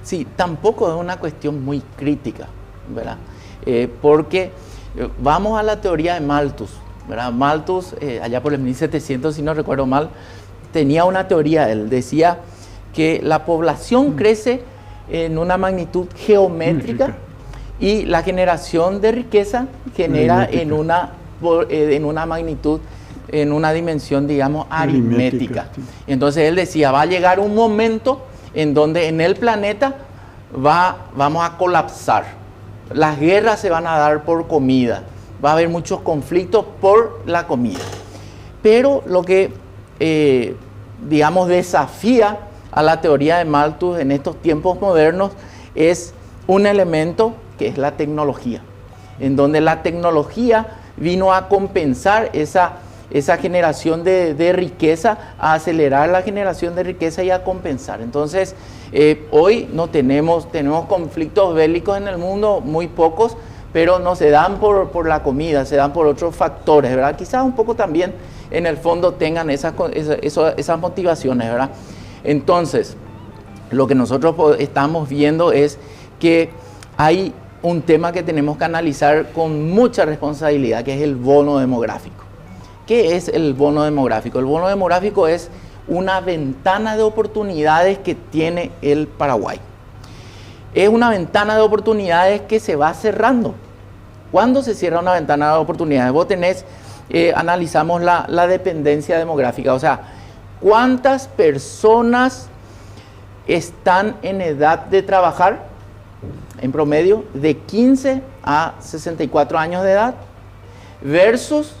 Speaker 5: Sí, tampoco es una cuestión muy crítica, ¿verdad? Porque vamos a la teoría de Malthus, ¿verdad? Malthus, allá por el 1700, si no recuerdo mal, tenía una teoría. Él decía que la población crece en una magnitud geométrica y la generación de riqueza genera en una en una magnitud, en una dimensión, digamos, aritmética. Sí. Entonces él decía, va a llegar un momento en donde en el planeta vamos a colapsar. Las guerras se van a dar por comida. Va a haber muchos conflictos por la comida. Pero lo que, digamos, desafía a la teoría de Malthus en estos tiempos modernos es un elemento que es la tecnología, en donde la tecnología vino a compensar esa generación de riqueza, a acelerar la generación de riqueza y a compensar. Entonces, hoy no tenemos conflictos bélicos en el mundo, muy pocos, pero no se dan por la comida, se dan por otros factores, ¿verdad? Quizás un poco también en el fondo tengan esas motivaciones, ¿verdad? Entonces, lo que nosotros estamos viendo es que hay un tema que tenemos que analizar con mucha responsabilidad, que es el bono demográfico. ¿Qué es el bono demográfico? El bono demográfico es una ventana de oportunidades que tiene el Paraguay. Es una ventana de oportunidades que se va cerrando. ¿Cuándo se cierra una ventana de oportunidades? Vos tenés, analizamos la dependencia demográfica, o sea, ¿cuántas personas están en edad de trabajar? En promedio, de 15 a 64 años de edad, versus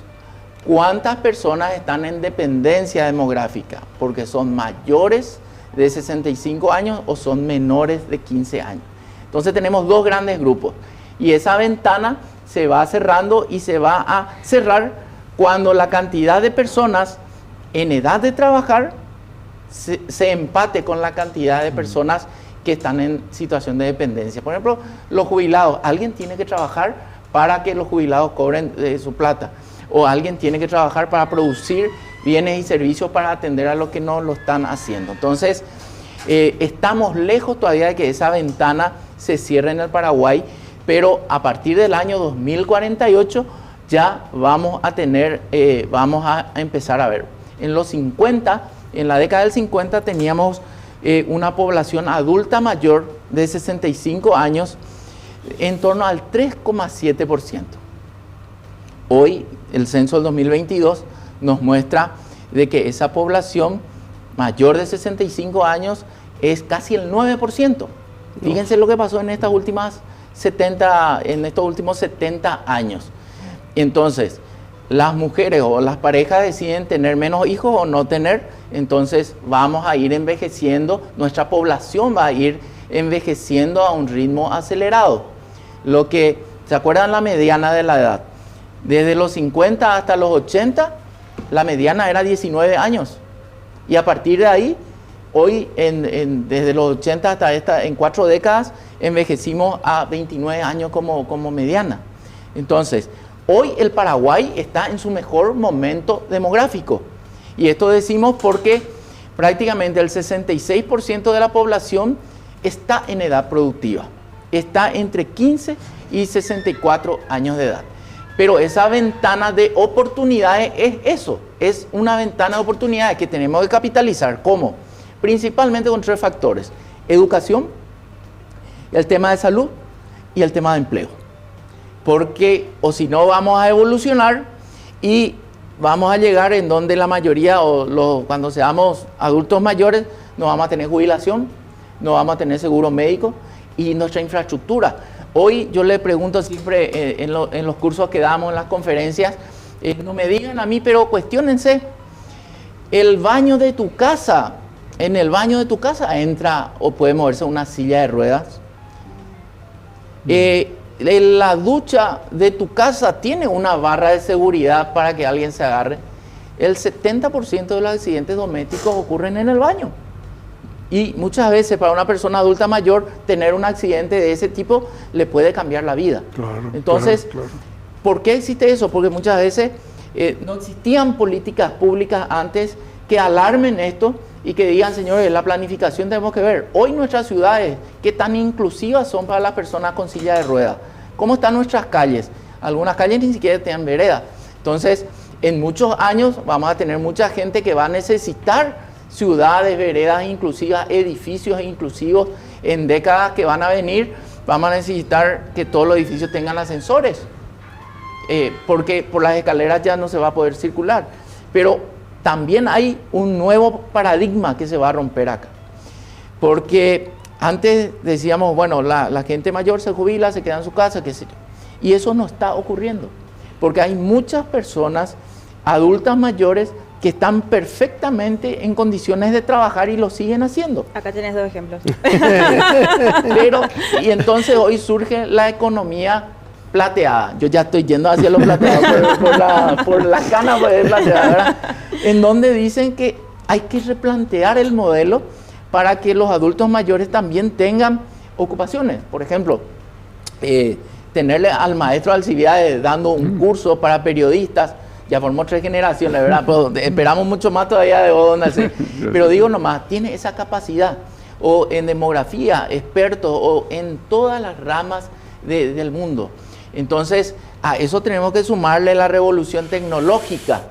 Speaker 5: cuántas personas están en dependencia demográfica, porque son mayores de 65 años o son menores de 15 años. Entonces tenemos dos grandes grupos y esa ventana se va cerrando y se va a cerrar cuando la cantidad de personas en edad de trabajar se empate con la cantidad de personas que están en situación de dependencia. Por ejemplo, los jubilados. Alguien tiene que trabajar para que los jubilados cobren su plata. O alguien tiene que trabajar para producir bienes y servicios para atender a los que no lo están haciendo. Entonces, estamos lejos todavía de que esa ventana se cierre en el Paraguay, pero a partir del año 2048 ya vamos a empezar a ver. En los 50, en la década del 50 teníamos una población adulta mayor de 65 años en torno al 3,7%. Hoy el censo del 2022 nos muestra de que esa población mayor de 65 años es casi el 9%. Fíjense lo que pasó en estos últimos 70 años. Entonces, las mujeres o las parejas deciden tener menos hijos o no tener, entonces vamos a ir envejeciendo, nuestra población va a ir envejeciendo a un ritmo acelerado. ¿Se acuerdan la mediana de la edad? Desde los 50 hasta los 80, la mediana era 19 años. Y a partir de ahí, hoy, desde los 80 hasta en 4 décadas, envejecimos a 29 años como mediana. Entonces, hoy el Paraguay está en su mejor momento demográfico. Y esto decimos porque prácticamente el 66% de la población está en edad productiva. Está entre 15 y 64 años de edad. Pero esa ventana de oportunidades es eso. Es una ventana de oportunidades que tenemos que capitalizar. ¿Cómo? Principalmente con 3 factores. Educación, el tema de salud y el tema de empleo. Porque o si no vamos a evolucionar y vamos a llegar en donde la mayoría cuando seamos adultos mayores no vamos a tener jubilación, no vamos a tener seguro médico y nuestra infraestructura. Hoy yo le pregunto siempre en los cursos que damos, en las conferencias, no me digan a mí, pero cuestiónense, el baño de tu casa, en el baño de tu casa entra o puede moverse una silla de ruedas. La ducha de tu casa tiene una barra de seguridad para que alguien se agarre. El 70% de los accidentes domésticos ocurren en el baño. Y muchas veces para una persona adulta mayor tener un accidente de ese tipo le puede cambiar la vida. Claro, entonces, claro. ¿Por qué existe eso? Porque muchas veces no existían políticas públicas antes que alarmen esto y que digan, señores, la planificación tenemos que ver. Hoy nuestras ciudades, ¿qué tan inclusivas son para las personas con silla de ruedas? ¿Cómo están nuestras calles? Algunas calles ni siquiera tienen vereda. Entonces, en muchos años vamos a tener mucha gente que va a necesitar ciudades, veredas inclusivas, edificios inclusivos. En décadas que van a venir, vamos a necesitar que todos los edificios tengan ascensores. porque por las escaleras ya no se va a poder circular. Pero también hay un nuevo paradigma que se va a romper acá. Porque antes decíamos, bueno, la gente mayor se jubila, se queda en su casa, qué sé yo. Y eso no está ocurriendo. Porque hay muchas personas adultas mayores que están perfectamente en condiciones de trabajar y lo siguen haciendo.
Speaker 1: Acá tienes 2 ejemplos.
Speaker 5: Y entonces hoy surge la economía plateada. Yo ya estoy yendo hacia lo plateado por la cana plateada, ¿verdad? En donde dicen que hay que replantear el modelo para que los adultos mayores también tengan ocupaciones. Por ejemplo, tenerle al maestro Alcibiades dando un curso para periodistas. Ya formó 3 generaciones, ¿verdad? Pero esperamos mucho más todavía de vos, don Alcides. Pero digo nomás, tiene esa capacidad. O en demografía, experto, o en todas las ramas del mundo. Entonces, a eso tenemos que sumarle la revolución tecnológica.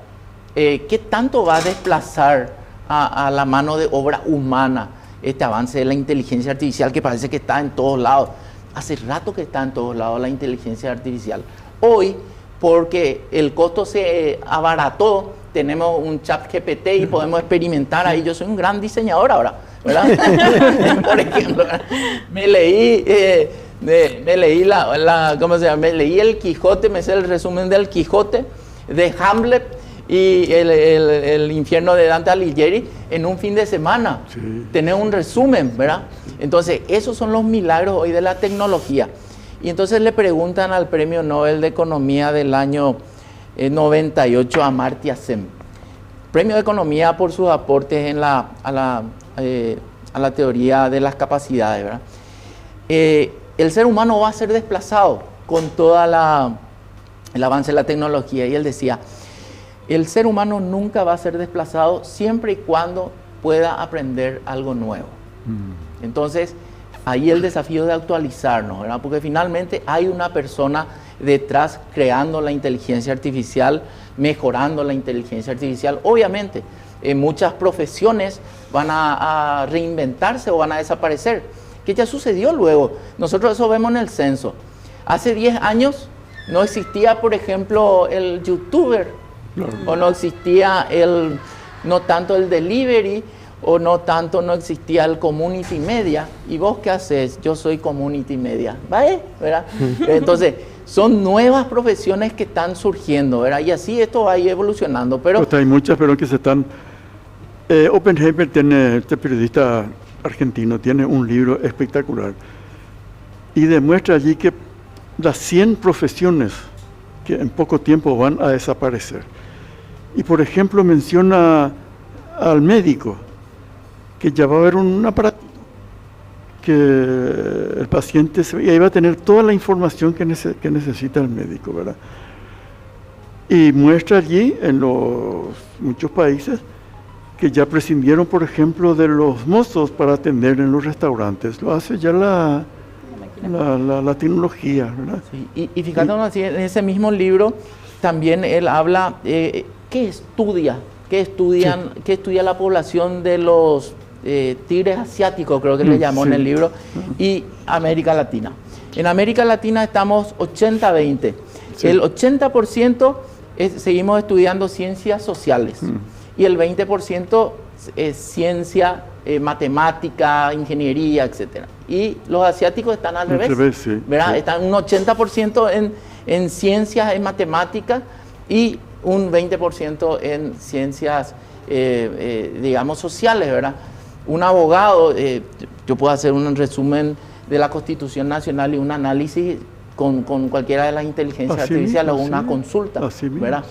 Speaker 5: ¿Qué tanto va a desplazar a la mano de obra humana este avance de la inteligencia artificial que parece que está en todos lados? Hace rato que está en todos lados la inteligencia artificial. Hoy, porque el costo se abarató, tenemos un ChatGPT y podemos experimentar ahí. Yo soy un gran diseñador ahora, ¿verdad? Por ejemplo, me leí ¿cómo se llama? Me leí el Quijote, me sé el resumen del Quijote, de Hamlet y el infierno de Dante Alighieri en un fin de semana. Sí. Tener un resumen, ¿verdad? Entonces, esos son los milagros hoy de la tecnología. Y entonces le preguntan al Premio Nobel de Economía del año 98 a Amartya Sen. Premio de Economía por sus aportes a la teoría de las capacidades, ¿verdad? El ser humano va a ser desplazado con todo el avance de la tecnología. Y él decía, el ser humano nunca va a ser desplazado siempre y cuando pueda aprender algo nuevo. Entonces, ahí el desafío de actualizarnos, ¿verdad? Porque finalmente hay una persona detrás creando la inteligencia artificial, mejorando la inteligencia artificial. Obviamente, muchas profesiones van a reinventarse o van a desaparecer, que ya sucedió luego. Nosotros eso vemos en el censo. Hace 10 años no existía, por ejemplo, el youtuber, o no existía no tanto el delivery, o no existía el community media. ¿Y vos qué haces? Yo soy community media, ¿vale? ¿Verdad? Entonces, son nuevas profesiones que están surgiendo, ¿verdad? Y así esto va a ir evolucionando. Pero
Speaker 2: hay muchas, pero que se están... Oppenheimer tiene, este periodista argentino, tiene un libro espectacular y demuestra allí que las 100 profesiones que en poco tiempo van a desaparecer. Y por ejemplo menciona al médico, que ya va a haber un aparato que el paciente ahí va a tener toda la información que necesita el médico, ¿verdad? Y muestra allí en muchos países que ya prescindieron, por ejemplo, de los mozos para atender en los restaurantes. Lo hace ya la tecnología, ¿verdad?
Speaker 5: Sí. Y fíjate, en ese mismo libro también él habla, ¿qué estudia la población de los tigres asiáticos, creo que le llamó en el libro, y América Latina? En América Latina estamos 80-20. Sí. El 80% seguimos estudiando ciencias sociales. Y el 20% es ciencia, matemática, ingeniería, etc. Y los asiáticos están al revés, sí, ¿verdad? Sí. Están un 80% en ciencias, en matemáticas, y un 20% en ciencias, digamos, sociales, ¿verdad? Un abogado, yo puedo hacer un resumen de la Constitución Nacional y un análisis con cualquiera de las inteligencias artificiales o una consulta, ¿verdad?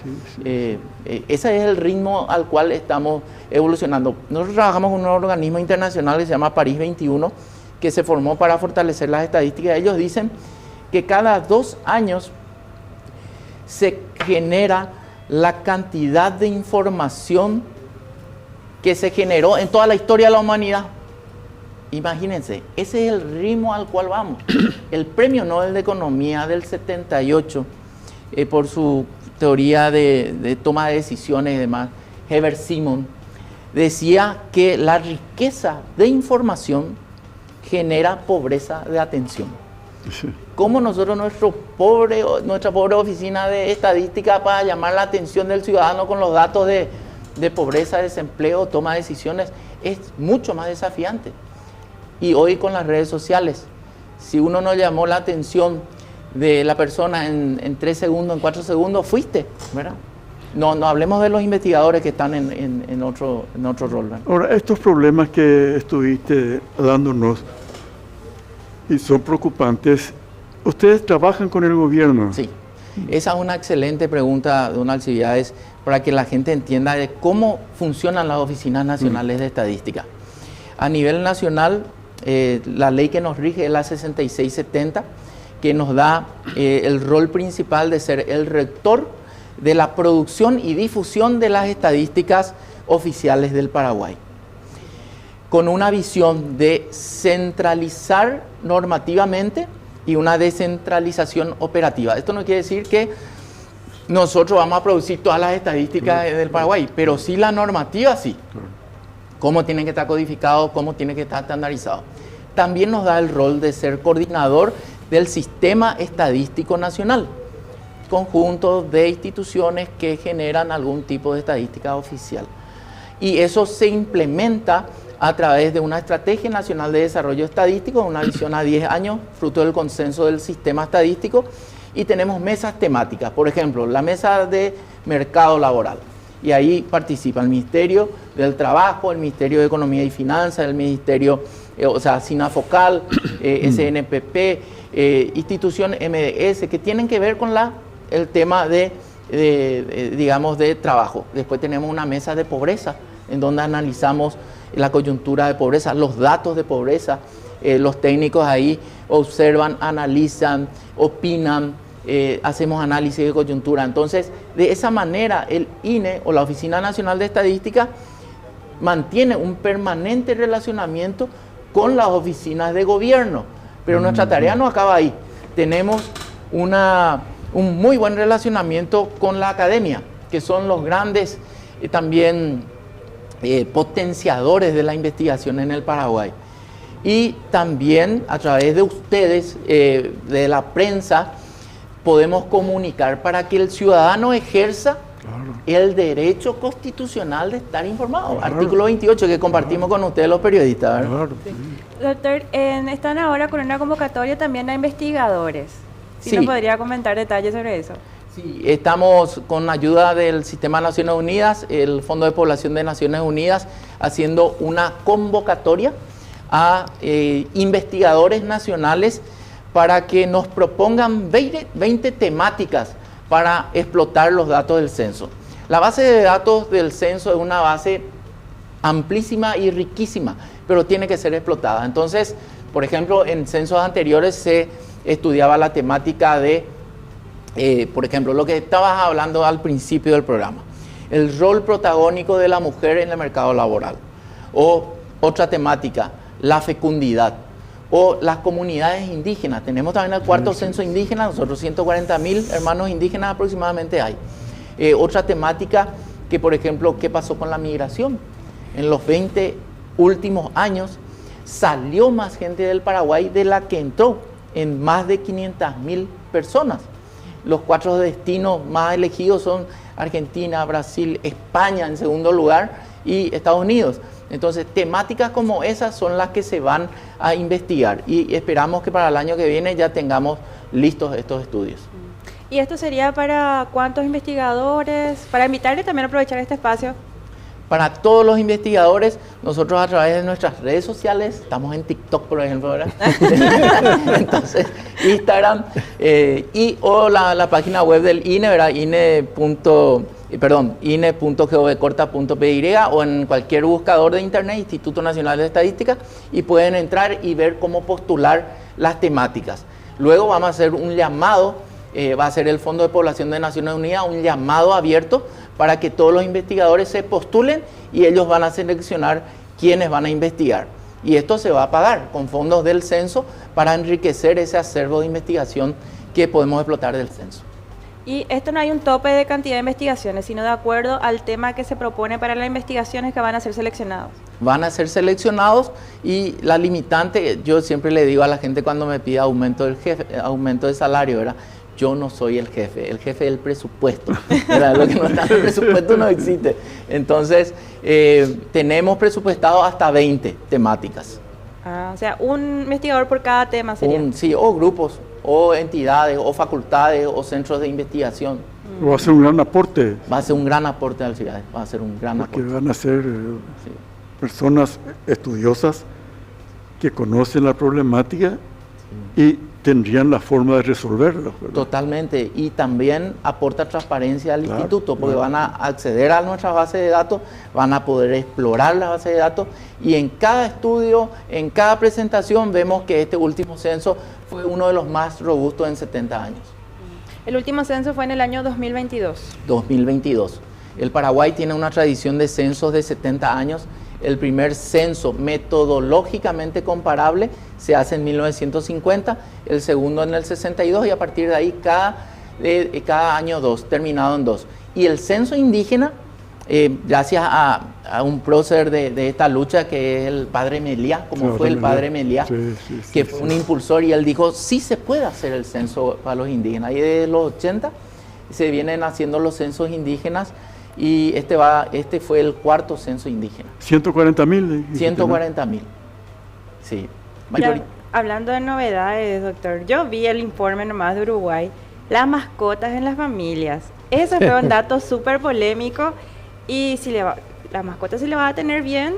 Speaker 5: Ese es el ritmo al cual estamos evolucionando. Nosotros trabajamos con un organismo internacional que se llama París 21, que se formó para fortalecer las estadísticas. Ellos dicen que cada 2 años se genera la cantidad de información que se generó en toda la historia de la humanidad. Imagínense, ese es el ritmo al cual vamos. El Premio Nobel de Economía del 78, por su teoría de toma de decisiones y demás, Herbert Simon, decía que la riqueza de información genera pobreza de atención. Sí. ¿Cómo nosotros, nuestra pobre oficina de estadística, para llamar la atención del ciudadano con los datos de pobreza, desempleo, toma de decisiones, es mucho más desafiante? Y hoy con las redes sociales, si uno no llamó la atención de la persona en 3 segundos, en 4 segundos, fuiste, ¿verdad? No hablemos de los investigadores que están en otro rol, ¿verdad?
Speaker 2: Ahora, estos problemas que estuviste dándonos y son preocupantes, ¿ustedes trabajan con el gobierno?
Speaker 5: Sí, esa es una excelente pregunta, don Alcibiades, para que la gente entienda de cómo funcionan las oficinas nacionales de estadística. A nivel nacional, la ley que nos rige es la 6670, que nos da el rol principal de ser el rector de la producción y difusión de las estadísticas oficiales del Paraguay, con una visión de centralizar normativamente y una descentralización operativa. Esto no quiere decir que nosotros vamos a producir todas las estadísticas del Paraguay, pero sí la normativa, sí. Cómo tiene que estar codificado, cómo tiene que estar estandarizado. También nos da el rol de ser coordinador del Sistema Estadístico Nacional, conjunto de instituciones que generan algún tipo de estadística oficial. Y eso se implementa a través de una Estrategia Nacional de Desarrollo Estadístico, una visión a 10 años, fruto del consenso del sistema estadístico, y tenemos mesas temáticas, por ejemplo, la mesa de mercado laboral, y ahí participa el Ministerio del Trabajo, el Ministerio de Economía y Finanzas, el Ministerio, SINAFOCAL, SNPP, institución MDS, que tienen que ver con el tema de trabajo. Después tenemos una mesa de pobreza, en donde analizamos la coyuntura de pobreza, los datos de pobreza. Los técnicos ahí observan, analizan, opinan, hacemos análisis de coyuntura. Entonces, de esa manera, el INE o la Oficina Nacional de Estadística mantiene un permanente relacionamiento con las oficinas de gobierno. Pero nuestra tarea no acaba ahí. Tenemos un muy buen relacionamiento con la academia, que son los grandes también potenciadores de la investigación en el Paraguay. Y también a través de ustedes, de la prensa, podemos comunicar para que el ciudadano ejerza el derecho constitucional de estar informado. Artículo 28 que compartimos con ustedes los periodistas, ¿verdad?
Speaker 1: Sí. Doctor, están ahora con una convocatoria también a investigadores. ¿Sí nos podría comentar detalles sobre eso?
Speaker 5: Sí, estamos con ayuda del Sistema de Naciones Unidas, el Fondo de Población de Naciones Unidas, haciendo una convocatoria a investigadores nacionales para que nos propongan 20 temáticas para explotar los datos del censo. La base de datos del censo es una base amplísima y riquísima, pero tiene que ser explotada. Entonces, por ejemplo, en censos anteriores se estudiaba la temática de, por ejemplo, lo que estabas hablando al principio del programa, el rol protagónico de la mujer en el mercado laboral. O otra temática, la fecundidad. O las comunidades indígenas. Tenemos también el cuarto censo indígena, nosotros 140.000 hermanos indígenas aproximadamente hay. Otra temática que, por ejemplo, ¿qué pasó con la migración? En los 20 últimos años salió más gente del Paraguay de la que entró, en más de 500.000 personas. Los 4 destinos más elegidos son Argentina, Brasil, España en segundo lugar y Estados Unidos. Entonces, temáticas como esas son las que se van a investigar y esperamos que para el año que viene ya tengamos listos estos estudios.
Speaker 1: ¿Y esto sería para cuántos investigadores? Para invitarles también a aprovechar este espacio.
Speaker 5: Para todos los investigadores, nosotros a través de nuestras redes sociales, estamos en TikTok, por ejemplo, ¿verdad? Entonces, Instagram o la página web del INE, ¿verdad? ine.govcorta.py o en cualquier buscador de internet, Instituto Nacional de Estadística, y pueden entrar y ver cómo postular las temáticas. Luego vamos a hacer un llamado, va a ser el Fondo de Población de Naciones Unidas, un llamado abierto para que todos los investigadores se postulen y ellos van a seleccionar quiénes van a investigar. Y esto se va a pagar con fondos del censo para enriquecer ese acervo de investigación que podemos explotar del censo.
Speaker 1: Y esto no hay un tope de cantidad de investigaciones, sino de acuerdo al tema que se propone para las investigaciones que van a ser seleccionados.
Speaker 5: Van a ser seleccionados y la limitante, yo siempre le digo a la gente cuando me pide aumento de salario, ¿verdad? Yo no soy el jefe es el presupuesto, ¿verdad? Lo que no está en el presupuesto no existe. Entonces, tenemos presupuestado hasta 20 temáticas.
Speaker 1: O sea, un investigador por cada tema sería.
Speaker 5: Sí, o grupos, o entidades, o facultades, o centros de investigación.
Speaker 2: Va a ser un gran aporte.
Speaker 5: Va a ser un gran aporte al CIADE, va a ser un gran aporte.
Speaker 2: Porque van a ser personas estudiosas que conocen la problemática y tendrían la forma de resolverlo, ¿verdad?
Speaker 5: Totalmente, y también aporta transparencia al instituto, porque van a acceder a nuestra base de datos, van a poder explorar la base de datos, y en cada estudio, en cada presentación, vemos que este último censo fue uno de los más robustos en 70 años.
Speaker 1: El último censo fue en el año 2022.
Speaker 5: 2022. El Paraguay tiene una tradición de censos de 70 años. El primer censo metodológicamente comparable se hace en 1950, el segundo en el 62 y a partir de ahí cada año 2, terminado en 2. Y el censo indígena, gracias a un prócer de esta lucha que es el padre Meliá, como fue el padre Meliá, que fue un impulsor, y él dijo, sí se puede hacer el censo para los indígenas. Y desde los 80 se vienen haciendo los censos indígenas. Y este fue el cuarto censo indígena.
Speaker 2: 140.000.
Speaker 5: 140.000. Sí.
Speaker 1: Hablando de novedades, doctor, yo vi el informe nomás de Uruguay, las mascotas en las familias. Ese fue un dato súper polémico y la mascota si le va a tener bien,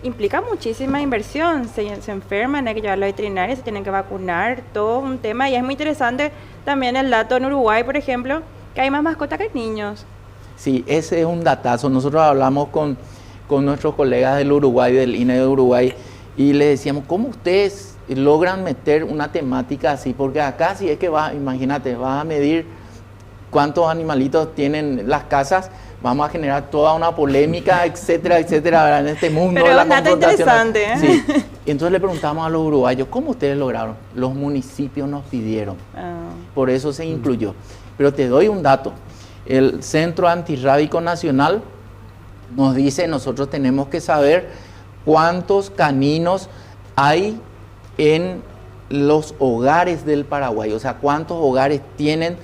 Speaker 1: implica muchísima inversión. Se enferman, hay que llevarlo a veterinaria, se tienen que vacunar, todo un tema. Y es muy interesante también el dato en Uruguay, por ejemplo, que hay más mascotas que niños.
Speaker 5: Sí, ese es un datazo. Nosotros hablamos con nuestros colegas del Uruguay, del INE de Uruguay, y les decíamos, ¿cómo ustedes logran meter una temática así? Porque acá si es que imagínate, vas a medir cuántos animalitos tienen las casas, vamos a generar toda una polémica, etcétera, etcétera, ¿verdad? En este mundo de la confrontación.
Speaker 1: Interesante, ¿eh?
Speaker 5: Sí. Entonces le preguntamos a los uruguayos, ¿cómo ustedes lograron? Los municipios nos pidieron. Por eso se incluyó. Pero te doy un dato. El Centro Antirrábico Nacional nos dice, nosotros tenemos que saber cuántos caninos hay en los hogares del Paraguay, o sea, cuántos hogares tienen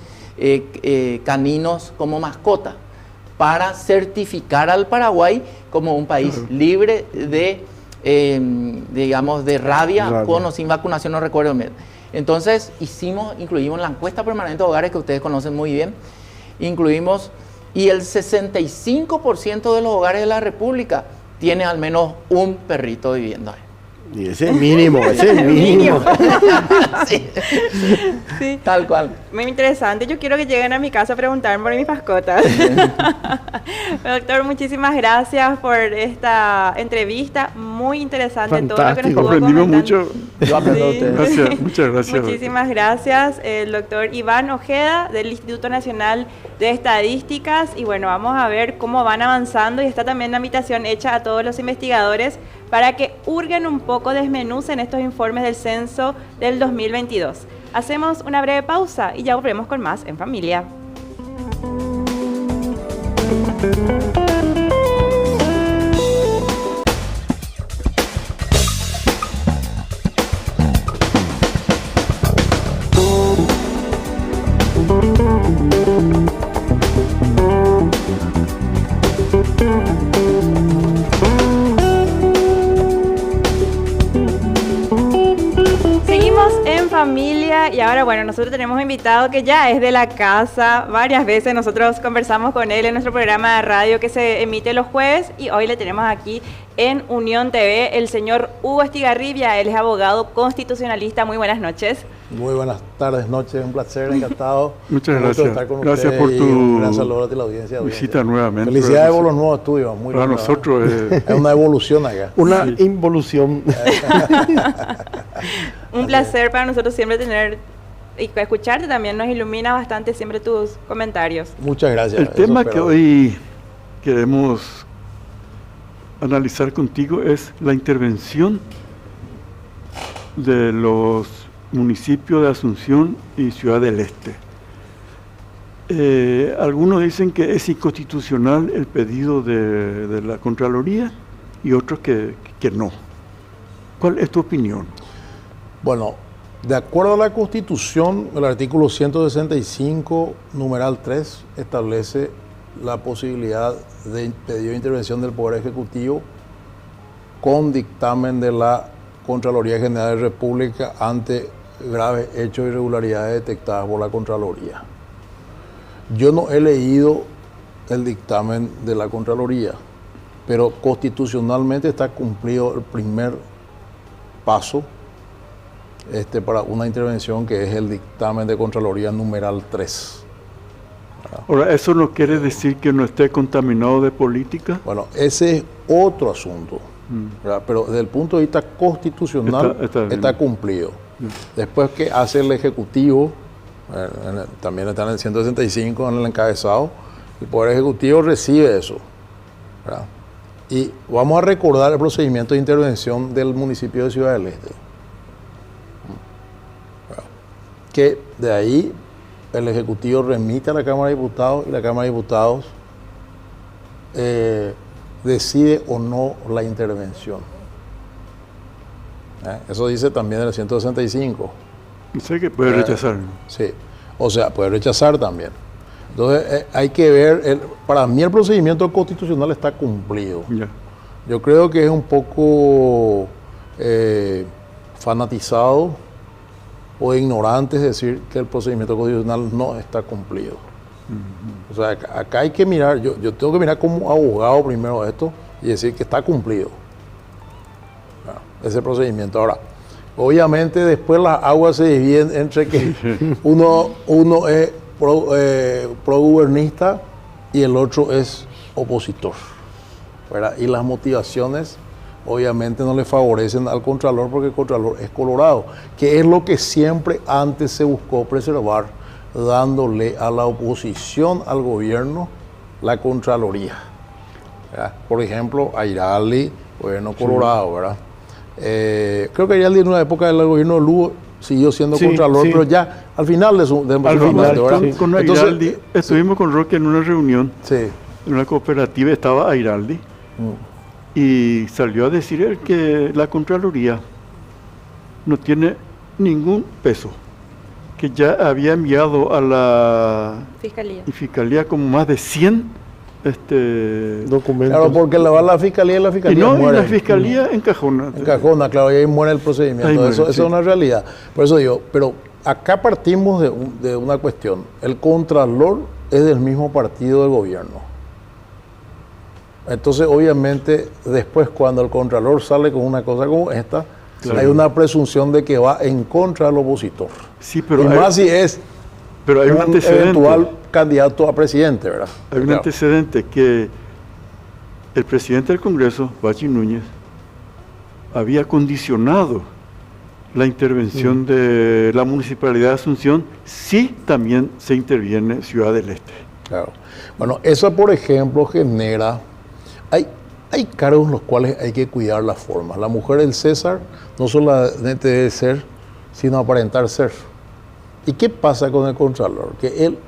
Speaker 5: caninos como mascota, para certificar al Paraguay como un país libre de, digamos, de rabia, con o sin vacunación, no recuerdo bien. Entonces, incluimos la encuesta permanente de hogares que ustedes conocen muy bien, incluimos, y el 65% de los hogares de la República tiene al menos un perrito viviendo ahí.
Speaker 3: Y ese es mínimo,
Speaker 5: Sí. Sí. Tal cual.
Speaker 1: Muy interesante. Yo quiero que lleguen a mi casa a preguntarme por mis mascotas. Doctor, muchísimas gracias por esta entrevista. Muy interesante.
Speaker 3: Fantástico.
Speaker 1: Todo lo que nos estuvo
Speaker 2: Aprendimos
Speaker 1: comentando.
Speaker 2: mucho.
Speaker 5: Yo aprendo de ustedes.
Speaker 2: Gracias, muchas gracias.
Speaker 1: Muchísimas gracias, el doctor Iván Ojeda del Instituto Nacional de Estadísticas. Y bueno, vamos a ver cómo van avanzando, y está también la invitación hecha a todos los investigadores para que hurguen un poco, desmenucen estos informes del censo del 2022. Hacemos una breve pausa y ya volvemos con más En Familia. Familia, y ahora bueno, nosotros tenemos un invitado que ya es de la casa. Varias veces nosotros conversamos con él en nuestro programa de radio que se emite los jueves, y hoy le tenemos aquí en Unión TV el señor Hugo Estigarribia. Él es abogado constitucionalista. Muy buenas noches.
Speaker 6: Muy buenas tardes, noches, un placer, encantado.
Speaker 2: Muchas gracias.
Speaker 6: Estar con
Speaker 2: gracias por tu
Speaker 6: un gran saludo a la audiencia.
Speaker 2: Visita nuevamente.
Speaker 6: Felicidades por los nuevos estudios. Muy
Speaker 2: para
Speaker 6: lindo,
Speaker 2: nosotros
Speaker 6: es una evolución acá.
Speaker 3: Una involución.
Speaker 1: Un placer para nosotros siempre tener y escucharte. También nos ilumina bastante siempre tus comentarios.
Speaker 6: Muchas gracias.
Speaker 2: El tema que hoy queremos analizar contigo es la intervención de los municipios de Asunción y Ciudad del Este. Algunos dicen que es inconstitucional el pedido de la Contraloría y otros que no. ¿Cuál es tu opinión?
Speaker 6: Bueno, de acuerdo a la Constitución, el artículo 165, numeral 3, establece la posibilidad de pedido de intervención del Poder Ejecutivo con dictamen de la Contraloría General de la República ante graves hechos de irregularidades detectadas por la Contraloría. Yo no he leído el dictamen de la Contraloría, pero constitucionalmente está cumplido el primer paso para una intervención que es el dictamen de Contraloría numeral 3.
Speaker 2: Ahora, ¿eso no quiere decir que no esté contaminado de política?
Speaker 6: Bueno, ese es otro asunto, pero desde el punto de vista constitucional está cumplido. Después que hace el Ejecutivo, también está en el 165 en el encabezado, el Poder Ejecutivo recibe eso, ¿verdad? Y vamos a recordar el procedimiento de intervención del municipio de Ciudad del Este, ¿verdad? Que de ahí el Ejecutivo remite a la Cámara de Diputados y la Cámara de Diputados decide o no la intervención. Eso dice también el 165.
Speaker 2: Sé que puede rechazar.
Speaker 6: Sí, o sea, puede rechazar también. Entonces hay que ver, para mí el procedimiento constitucional está cumplido.
Speaker 2: Ya.
Speaker 6: Yo creo que es un poco fanatizado o ignorante, es decir, que el procedimiento constitucional no está cumplido. O sea, acá hay que mirar, yo tengo que mirar como abogado primero esto y decir que está cumplido ese procedimiento. Ahora, obviamente después las aguas se dividen entre que uno es pro-gubernista y el otro es opositor, ¿verdad? Y las motivaciones obviamente no le favorecen al Contralor porque el Contralor es colorado, que es lo que siempre antes se buscó preservar, dándole a la oposición al gobierno la Contraloría, ¿verdad? Por ejemplo, a Iraldi, gobierno colorado, ¿verdad? Creo que Iraldi en una época del gobierno de Lugo siguió siendo Contralor, pero ya al final de su mandato, ¿verdad?
Speaker 2: Con Iraldi, estuvimos con Roque en una reunión, en una cooperativa, estaba a Iraldi, y salió a decir él que la Contraloría no tiene ningún peso, que ya había enviado a la Fiscalía como más de 100 documentos.
Speaker 6: Claro, porque la va a la Fiscalía y la Fiscalía muere.
Speaker 2: Y la Fiscalía encajona.
Speaker 6: Encajona, claro, y ahí muere el procedimiento. Eso es una realidad. Por eso digo, pero acá partimos de una cuestión. El Contralor es del mismo partido del gobierno. Entonces, obviamente, después cuando el Contralor sale con una cosa como esta, hay una presunción de que va en contra del opositor.
Speaker 2: Sí, pero
Speaker 6: y más si es
Speaker 2: un
Speaker 6: eventual candidato a presidente, ¿verdad?
Speaker 2: Hay un antecedente que el presidente del Congreso, Bachi Núñez, había condicionado la intervención de la Municipalidad de Asunción si también se interviene Ciudad del Este.
Speaker 6: Claro. Bueno, eso, por ejemplo, genera... Hay cargos en los cuales hay que cuidar las formas. La mujer del César no solamente debe ser, sino aparentar ser. ¿Y qué pasa con el Contralor? Que él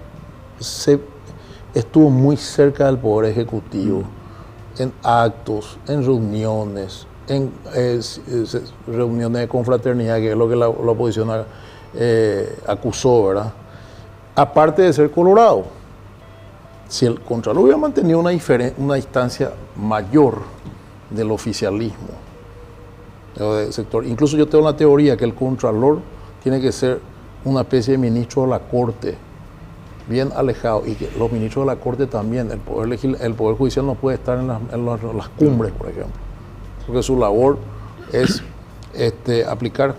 Speaker 6: estuvo muy cerca del Poder Ejecutivo, en actos, en reuniones, en reuniones de confraternidad, que es lo que la oposición acusó, ¿verdad? Aparte de ser colorado. Si el Contralor hubiera mantenido una distancia mayor del oficialismo, del sector, incluso yo tengo la teoría que el Contralor tiene que ser una especie de ministro de la Corte, bien alejado, y que los ministros de la Corte también, el Poder Judicial no puede estar en las cumbres, por ejemplo, porque su labor es aplicar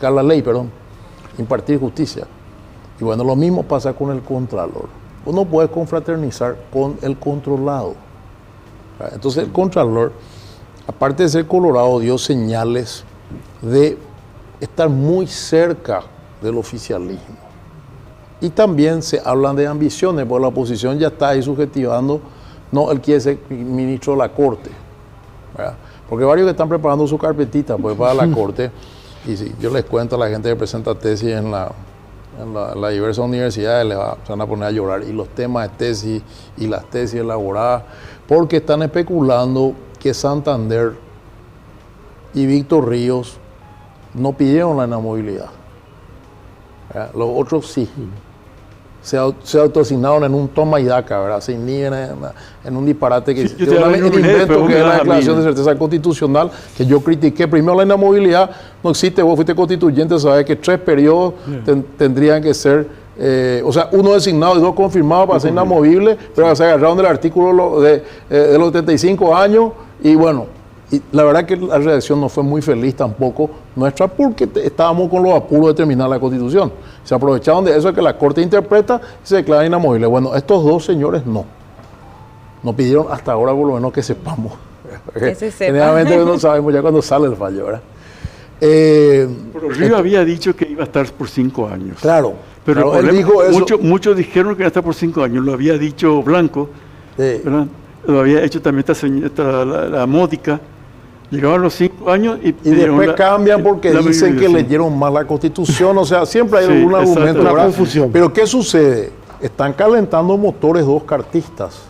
Speaker 6: la ley, impartir justicia. Y bueno, lo mismo pasa con el Contralor. Uno puede confraternizar con el controlado. Entonces el Contralor, aparte de ser colorado, dio señales de estar muy cerca del oficialismo. Y también se hablan de ambiciones, porque la oposición ya está ahí subjetivando, no, él quiere ser ministro de la Corte, ¿verdad? Porque varios que están preparando su carpetita pues, para la Corte, y si yo les cuento a la gente que presenta tesis en la en las diversas universidades se van a poner a llorar. Y los temas de tesis y las tesis elaboradas, porque están especulando que Santander y Víctor Ríos no pidieron la inamovilidad. Los otros sí. Se autoasignaron en un toma y daca, ¿verdad? Se inhiben en un disparate que invento que es la declaración de certeza constitucional, que yo critiqué. Primero, la inamovilidad no existe. Vos fuiste constituyente, sabés que 3 periodos tendrían que ser, o sea, 1 designado y 2 confirmados para ser inamovible, pero se agarraron del artículo de los 75 años y bueno. Y la verdad que la redacción no fue muy feliz tampoco nuestra, porque estábamos con los apuros de terminar la Constitución. Se aprovecharon de eso, de que la Corte interpreta y se declara inamovible. Bueno, estos 2 señores no pidieron hasta ahora, por lo menos que sepamos. Generalmente no sabemos ya cuando sale el fallo, ¿verdad?
Speaker 2: Pero Río había dicho que iba a estar por 5 años.
Speaker 6: Claro.
Speaker 2: Pero claro, él dijo eso. Muchos dijeron que iba a estar por 5 años. Lo había dicho Blanco, ¿verdad? Lo había hecho también la Módica. Llegaban los 5 años y
Speaker 6: después cambian porque dicen que leyeron mal la Constitución. O sea, siempre hay algún argumento, una confusión. Pero ¿qué sucede? Están calentando motores 2 cartistas,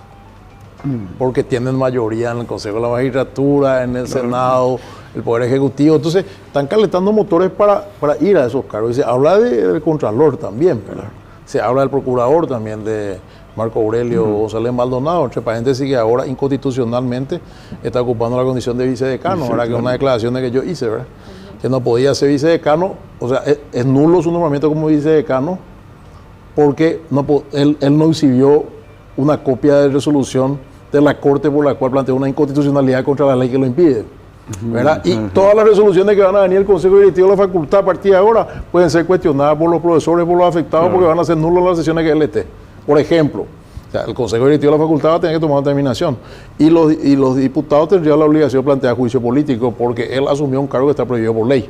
Speaker 6: porque tienen mayoría en el Consejo de la Magistratura, en el Senado, el Poder Ejecutivo. Entonces, están calentando motores para ir a esos cargos. Y se habla del Contralor también, ¿verdad? Se habla del Procurador también, de Marco Aurelio González Maldonado, entre paréntesis, que ahora inconstitucionalmente está ocupando la condición de vicedecano, ¿verdad? Que es una declaración que yo hice, ¿verdad? Que no podía ser vicedecano, o sea, es nulo su nombramiento como vicedecano, porque él no exhibió una copia de resolución de la Corte por la cual planteó una inconstitucionalidad contra la ley que lo impide, ¿verdad? Y todas las resoluciones que van a venir del Consejo Directivo de la Facultad a partir de ahora pueden ser cuestionadas por los profesores, por los afectados, porque van a ser nulos las sesiones que él esté. Por ejemplo, o sea, el Consejo Directivo de la Facultad va a tener que tomar una determinación y los diputados tendrían la obligación de plantear juicio político porque él asumió un cargo que está prohibido por ley,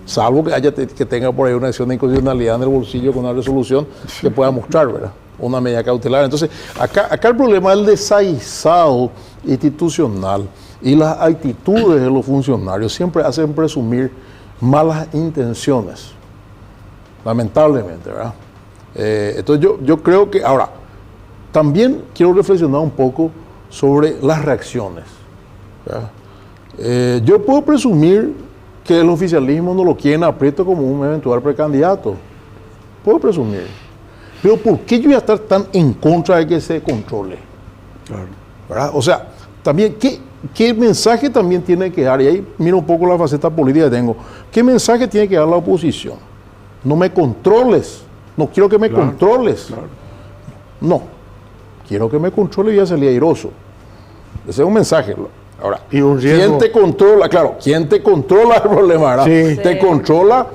Speaker 6: salvo que tenga por ahí una acción de inconstitucionalidad en el bolsillo con una resolución que pueda mostrar, ¿verdad? Una medida cautelar. Entonces, acá el problema es el desaguisado institucional y las actitudes de los funcionarios siempre hacen presumir malas intenciones, lamentablemente, ¿verdad? Entonces yo creo que, ahora, también quiero reflexionar un poco sobre las reacciones, ¿verdad? Yo puedo presumir que el oficialismo no lo quieren aprieto como un eventual precandidato, puedo presumir, pero ¿por qué yo voy a estar tan en contra de que se controle? Claro. ¿Verdad? O sea, también, ¿qué mensaje también tiene que dar? Y ahí miro un poco la faceta política que tengo. ¿Qué mensaje tiene que dar la oposición? No me controles. No quiero que me controles. Claro. No. Quiero que me controle y voy a salir airoso. Ese es un mensaje. Ahora, y un riesgo. ¿Quién te controla? Claro, ¿quién te controla el problema? ¿Verdad? Sí. Te controla.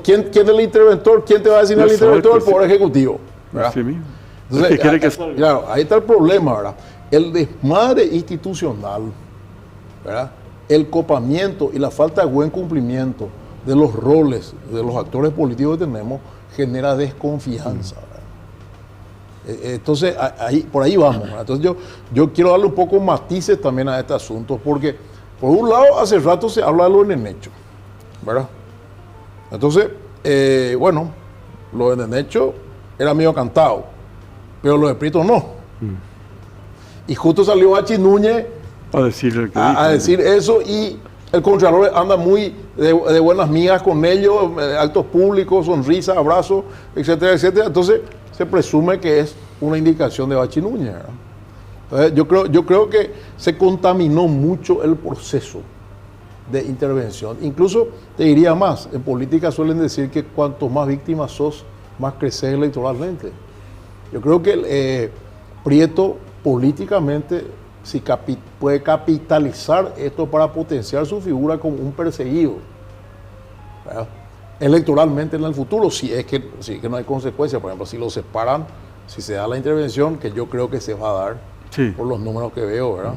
Speaker 6: ¿Quién es el interventor? ¿Quién te va a decir el interventor? El Poder Ejecutivo. ¿Verdad? Sí mismo. Entonces, claro, ahí está el problema, ¿verdad? El desmadre institucional, ¿verdad? El copamiento y la falta de buen cumplimiento de los roles de los actores políticos que tenemos genera desconfianza, ¿verdad? Entonces, por ahí vamos, ¿verdad? Entonces yo quiero darle un poco matices también a este asunto, porque por un lado hace rato se habla de lo Nenecho, ¿verdad? Entonces, bueno, lo de Nenecho era medio cantado, pero lo de Prieto no. Y justo salió Bachi Núñez a decir eso, y el Contralor anda muy de buenas migas con ellos, actos públicos, sonrisas, abrazos, etcétera, etcétera. Entonces se presume que es una indicación de Bachi Núñez, ¿verdad? Entonces, yo creo que se contaminó mucho el proceso de intervención. Incluso te diría más, en política suelen decir que cuanto más víctimas sos, más creces electoralmente. Yo creo que Prieto políticamente puede capitalizar esto para potenciar su figura como un perseguido, ¿verdad? Electoralmente en el futuro, si es que no hay consecuencias. Por ejemplo, si lo separan, si se da la intervención, que yo creo que se va a dar, sí, por los números que veo, ¿verdad?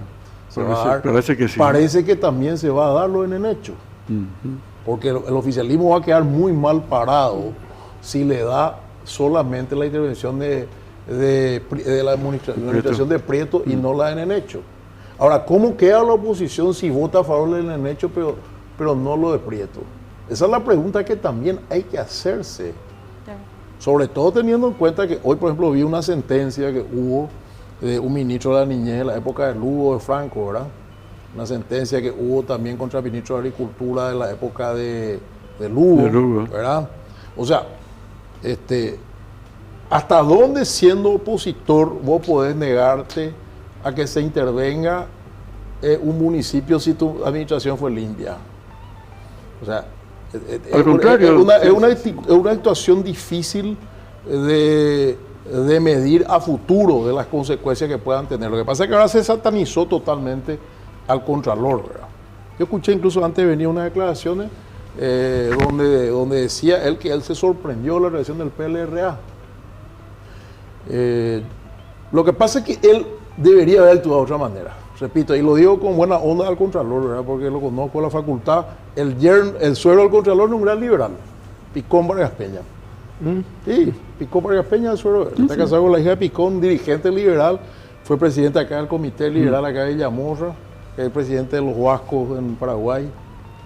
Speaker 6: Parece que sí. Parece que también se va a dar lo en el hecho, porque el oficialismo va a quedar muy mal parado si le da solamente la intervención de la administración de Prieto y no la de Nenecho. Ahora, ¿cómo queda la oposición si vota a favor de Nenecho pero no lo de Prieto? Esa es la pregunta que también hay que hacerse. Sobre todo teniendo en cuenta que hoy, por ejemplo, vi una sentencia que hubo de un ministro de la niñez en la época de Lugo, de Franco, ¿verdad? Una sentencia que hubo también contra el ministro de Agricultura de la época de Lugo, ¿verdad? O sea, ¿hasta dónde siendo opositor vos podés negarte a que se intervenga un municipio si tu administración fue limpia? O sea,
Speaker 2: al contrario,
Speaker 6: es una actuación difícil de medir a futuro de las consecuencias que puedan tener. Lo que pasa es que ahora se satanizó totalmente al Contralor, ¿verdad? Yo escuché incluso antes de venir unas declaraciones donde decía él que él se sorprendió de la reacción del PLRA. Lo que pasa es que él debería haber actuado de otra manera. Repito, y lo digo con buena onda al Contralor, ¿verdad? Porque lo conozco en la facultad. El suegro del Contralor es un gran liberal, Picón Vargas Peña. Sí, Picón Vargas Peña es el suegro. Está casado con la hija de Picón, dirigente liberal, fue presidente acá del Comité Liberal acá de Villamorra, que es el presidente de los Huascos en Paraguay.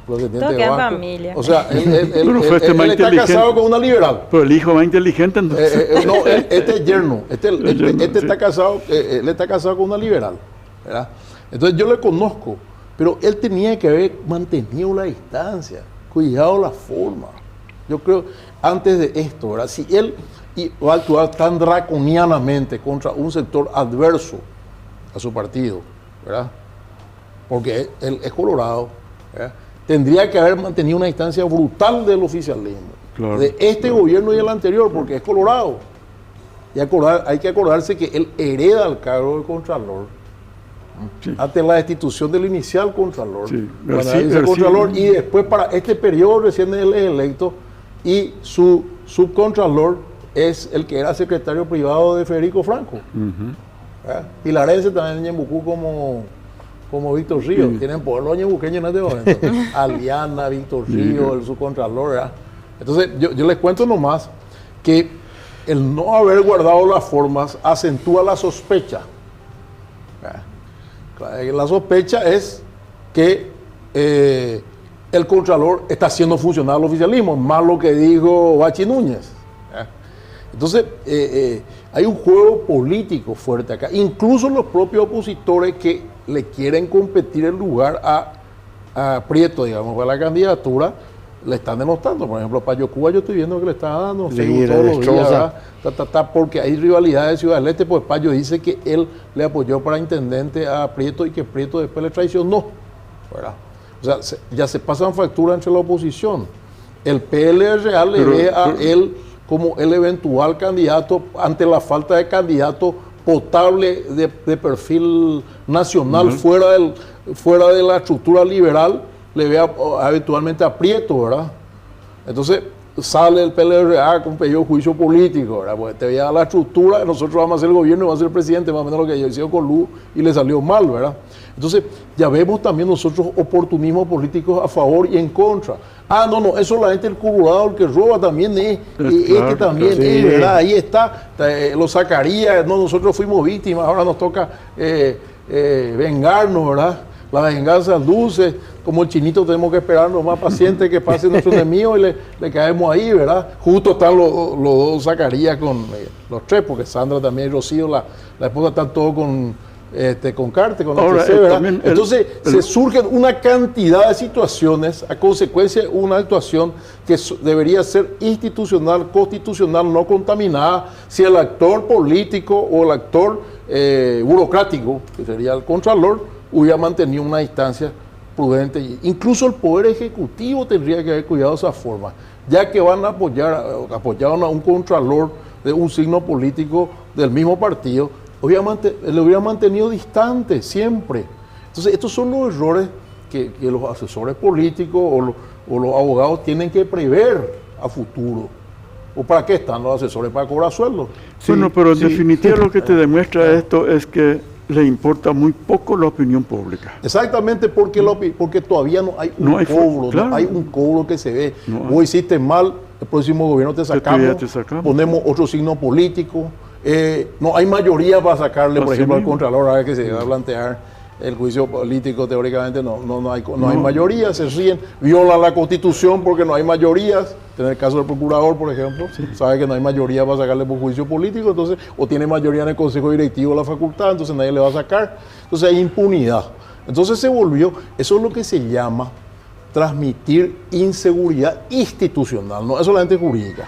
Speaker 1: Todo queda familia.
Speaker 6: O sea, él está casado con una liberal.
Speaker 2: Pero el hijo más inteligente, entonces.
Speaker 6: No, este es yerno. Este está casado, él está casado con una liberal, ¿verdad? Entonces yo le conozco, pero él tenía que haber mantenido la distancia, cuidado la forma. Yo creo, antes de esto, ¿verdad? Si él va a actuar tan draconianamente contra un sector adverso a su partido, ¿verdad? Porque él es colorado, ¿verdad? Tendría que haber mantenido una distancia brutal del oficialismo, claro, de este gobierno y el anterior, porque es colorado. Y hay que acordarse que él hereda el cargo de Contralor, sí, ante la destitución del inicial Contralor, sí, Contralor, y después para este periodo recién él es electo, y su subcontralor es el que era secretario privado de Federico Franco. Pilarense también en Ñembucú como Víctor Río. Tienen poder los ñembuqueños en este momento. Aliana, Víctor Río, el subcontralor, ¿verdad? Entonces, yo les cuento nomás que el no haber guardado las formas acentúa la sospecha. La sospecha es que el Contralor está haciendo funcionar el oficialismo, más lo que dijo Bachi Núñez. Entonces, hay un juego político fuerte acá. Incluso los propios opositores que le quieren competir el lugar a Prieto, digamos, para la candidatura, le están denostando. Por ejemplo, Payo Cuba yo estoy viendo que le está dando Facebook todos los días, porque hay rivalidades de Ciudad del Este, pues Payo dice que él le apoyó para intendente a Prieto y que Prieto después le traicionó, ¿verdad? O sea, ya se pasan facturas entre la oposición. El PLRA le ve a él como el eventual candidato ante la falta de candidato potable de perfil nacional fuera de la estructura liberal, le ve eventualmente a Prieto, ¿verdad? Entonces sale el PLRA con pedido de juicio político, ¿verdad? Porque te veía la estructura, nosotros vamos a hacer el gobierno y vamos a ser el presidente, más o menos lo que yo hice con Lu y le salió mal, ¿verdad? Entonces ya vemos también nosotros oportunismo políticos a favor y en contra. No, eso la gente el curulado, el que roba también es, claro, también claro, es, ¿verdad? Ahí está, lo sacaría, nosotros fuimos víctimas, ahora nos toca vengarnos, ¿verdad? La venganza dulce, como el chinito tenemos que esperarnos más pacientes que pase nuestro enemigo y le caemos ahí, ¿verdad? Justo están los dos Zacarías con los tres, porque Sandra también y Rocío, la esposa, están todos con Carte, con la TC, ¿verdad? Entonces se surgen una cantidad de situaciones a consecuencia de una actuación que debería ser institucional, constitucional, no contaminada, si el actor político o el actor burocrático, que sería el Contralor, hubiera mantenido una distancia prudente. Incluso el Poder Ejecutivo tendría que haber cuidado de esa forma, ya que van a apoyaron a un Contralor de un signo político del mismo partido, le hubiera mantenido distante siempre. Entonces, estos son los errores que los asesores políticos o los abogados tienen que prever a futuro. ¿O para qué están los asesores? Para cobrar sueldos.
Speaker 2: Sí, bueno, pero en definitiva lo que te demuestra esto es que le importa muy poco la opinión pública.
Speaker 6: Exactamente, porque todavía no hay un cobro, claro, no hay un cobro que se ve. Vos hiciste mal, el próximo gobierno te sacamos, ponemos otro signo político. No hay mayoría para sacarle, por ejemplo, al Contralor, ahora que se va a plantear el juicio político teóricamente no hay mayoría, se ríen, violan la Constitución porque no hay mayorías. En el caso del procurador, por ejemplo, sabe que no hay mayoría para sacarle por juicio político, entonces, o tiene mayoría en el Consejo Directivo de la facultad, entonces nadie le va a sacar. Entonces hay impunidad. Entonces se volvió, eso es lo que se llama transmitir inseguridad institucional, no es solamente jurídica,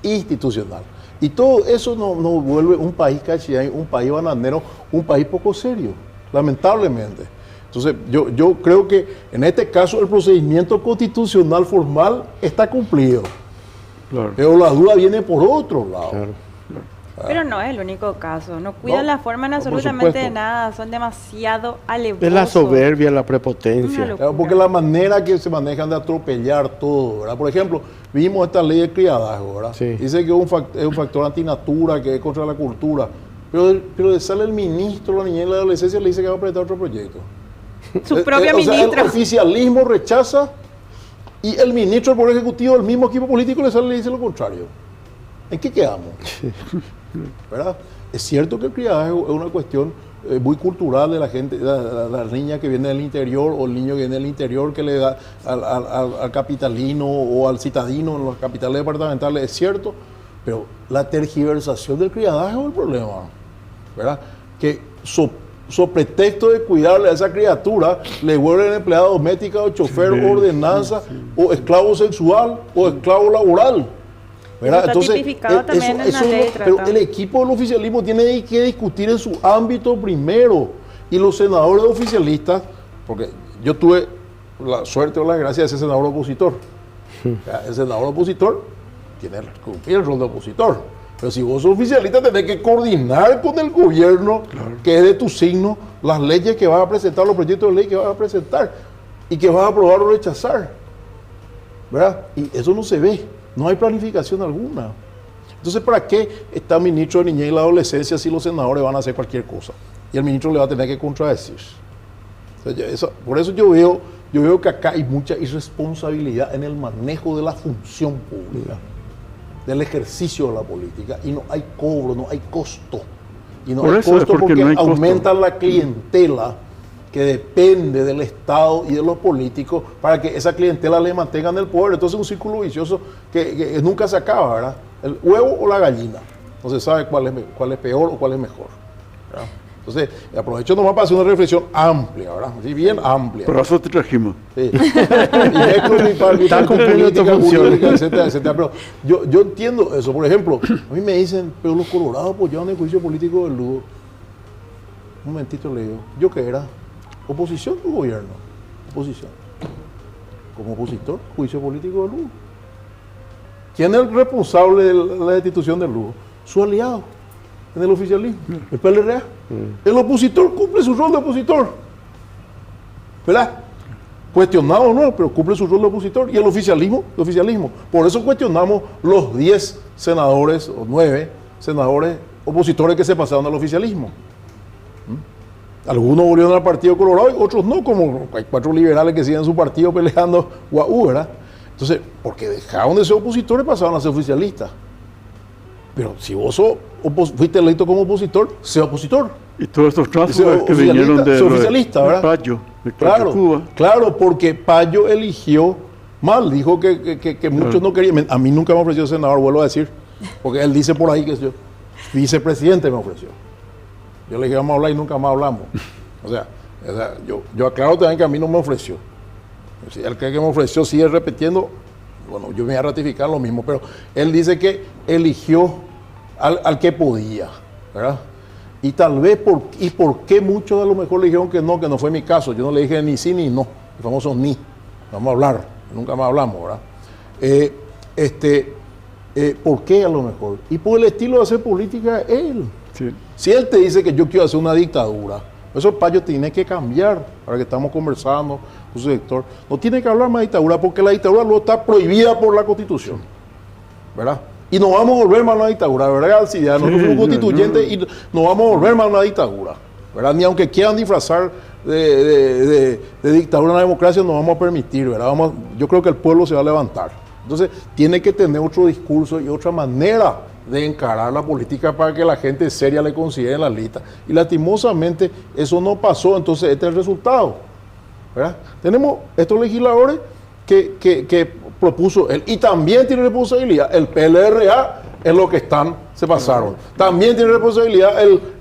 Speaker 6: institucional. Y todo eso nos vuelve un país cachillán, un país bananero, un país poco serio, lamentablemente. Entonces, yo creo que en este caso el procedimiento constitucional formal está cumplido. Claro. Pero la duda viene por otro lado.
Speaker 3: Claro.
Speaker 1: Pero no es el único caso. No cuidan la forma en absolutamente de nada. Son demasiado alevosos.
Speaker 3: Es la soberbia, la prepotencia.
Speaker 6: Claro, porque la manera que se manejan de atropellar todo, ¿verdad? Por ejemplo, vimos esta ley de criadazgo, ¿verdad? Sí. Dice que es un factor antinatura, que es contra la cultura. Pero sale el ministro, la niñez y la adolescencia, le dice que va a presentar otro proyecto.
Speaker 1: Su propio ministro.
Speaker 6: O sea, el oficialismo rechaza y el ministro del Poder Ejecutivo del mismo equipo político le sale y le dice lo contrario. ¿En qué quedamos? ¿Verdad? Es cierto que el criadazgo es una cuestión muy cultural de la gente, la niña que viene del interior o el niño que viene del interior que le da al capitalino o al citadino en las capitales departamentales, es cierto, pero la tergiversación del criadazgo es el problema, ¿verdad? Que so pretexto de cuidarle a esa criatura, le vuelven empleada doméstica o chofer o ordenanza o esclavo sexual o esclavo laboral. ¿Verdad?
Speaker 1: Está tipificado también en la ley de
Speaker 6: pero el equipo del oficialismo tiene que discutir en su ámbito primero. Y los senadores oficialistas, porque yo tuve la suerte o la gracia de ser senador opositor. El senador opositor tiene el rol de opositor. Pero si vos sos oficialista, tenés que coordinar con el gobierno, que es de tu signo, las leyes que vas a presentar, los proyectos de ley que vas a presentar y que vas a aprobar o rechazar. ¿Verdad? Y eso no se ve. No hay planificación alguna. Entonces, ¿para qué está el ministro de Niñez y la Adolescencia si los senadores van a hacer cualquier cosa? Y el ministro le va a tener que contradecir. Por eso yo veo que acá hay mucha irresponsabilidad en el manejo de la función pública, del ejercicio de la política, y no hay cobro, no hay costo. Y no hay costo porque aumenta la clientela que depende del Estado y de los políticos para que esa clientela le mantengan el poder. Entonces es un círculo vicioso que nunca se acaba, ¿verdad? El huevo o la gallina. No se sabe cuál es peor o cuál es mejor, ¿verdad? Entonces, aprovecho nomás para hacer una reflexión amplia, ¿verdad? Sí, bien amplia.
Speaker 2: Por eso te trajimos.
Speaker 6: Sí. Están cumpliendo tu función, etcétera. Pero yo entiendo eso. Por ejemplo, a mí me dicen, pero los colorados apoyaron el juicio político del Lugo. Un momentito le digo, ¿yo qué era? ¿Oposición o gobierno? Oposición. Como opositor, juicio político del Lugo. ¿Quién es el responsable de la destitución del Lugo? Su aliado en el oficialismo, el PLRA. El opositor cumple su rol de opositor, ¿verdad? Cuestionado o no, pero cumple su rol de opositor. Y el oficialismo. Por eso cuestionamos los 10 senadores o 9 senadores opositores que se pasaron al oficialismo. Algunos volvieron al Partido Colorado y otros no, como hay 4 liberales que siguen su partido peleando guau, ¿verdad? Entonces, porque dejaron de ser opositores, pasaron a ser oficialistas. Pero si vos fuiste electo como opositor, sea opositor.
Speaker 2: Y todos estos tránsfugas que vinieron de
Speaker 6: oficialista, ¿verdad?
Speaker 2: Payo,
Speaker 6: Cuba. Claro, porque Payo eligió mal, dijo que muchos no querían. A mí nunca me ofreció senador, vuelvo a decir, porque él dice por ahí que yo, vicepresidente me ofreció. Yo le dije, vamos a hablar y nunca más hablamos. O sea yo aclaro también que a mí no me ofreció. Si el que me ofreció sigue repitiendo, bueno, yo me voy a ratificar lo mismo, pero él dice que eligió al que podía, ¿verdad? Y tal vez, ¿por qué muchos a lo mejor le dijeron que no fue mi caso? Yo no le dije ni sí ni no, el famoso ni. Vamos a hablar, nunca más hablamos, ¿verdad? ¿Por qué a lo mejor? Y por el estilo de hacer política él. Sí. Si él te dice que yo quiero hacer una dictadura, eso Payo tiene que cambiar, para que estamos conversando con su sector. No tiene que hablar más de dictadura, porque la dictadura no está prohibida por la Constitución, ¿verdad? Y no vamos a volver más a una dictadura, ¿verdad? Si ya nosotros somos constituyentes y no vamos a volver más a una dictadura, ¿verdad? Ni aunque quieran disfrazar de dictadura en la democracia, no vamos a permitir, ¿verdad? Yo creo que el pueblo se va a levantar. Entonces, tiene que tener otro discurso y otra manera de encarar la política para que la gente seria le considere en la lista. Y lastimosamente eso no pasó, entonces este es el resultado, ¿verdad? Tenemos estos legisladores que propuso él, y también tiene responsabilidad el PLRA en lo que se pasaron. También tiene responsabilidad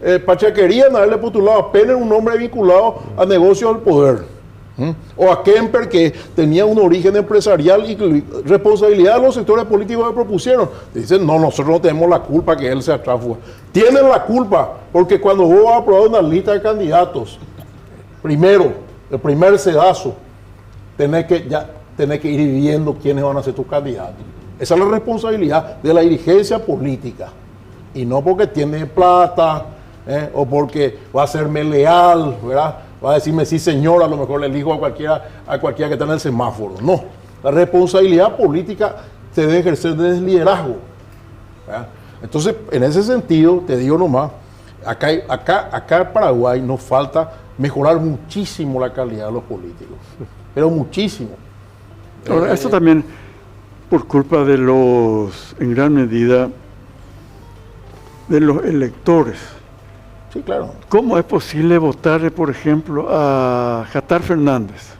Speaker 6: el Pachaquería en haberle postulado apenas un hombre vinculado a negocios del poder. O a Kemper, que tenía un origen empresarial y responsabilidad de los sectores políticos que propusieron. Dicen, no, nosotros no tenemos la culpa que él sea tráfugo. Tienen la culpa, porque cuando vos vas a aprobar una lista de candidatos, primero, el primer sedazo, tenés que ir viendo quiénes van a ser tus candidatos. Esa es la responsabilidad de la dirigencia política. Y no porque tiene plata, o porque va a serme leal, ¿verdad? Va a decirme sí señor, a lo mejor le elijo a cualquiera que está en el semáforo. No, la responsabilidad política se debe ejercer desde el liderazgo, ¿verdad? Entonces, en ese sentido, te digo nomás, acá en Paraguay nos falta mejorar muchísimo la calidad de los políticos, pero muchísimo.
Speaker 2: Ahora, esto también por culpa de en gran medida, de los electores.
Speaker 6: Sí, claro.
Speaker 2: ¿Cómo es posible votarle, por ejemplo, a Jatar Fernández?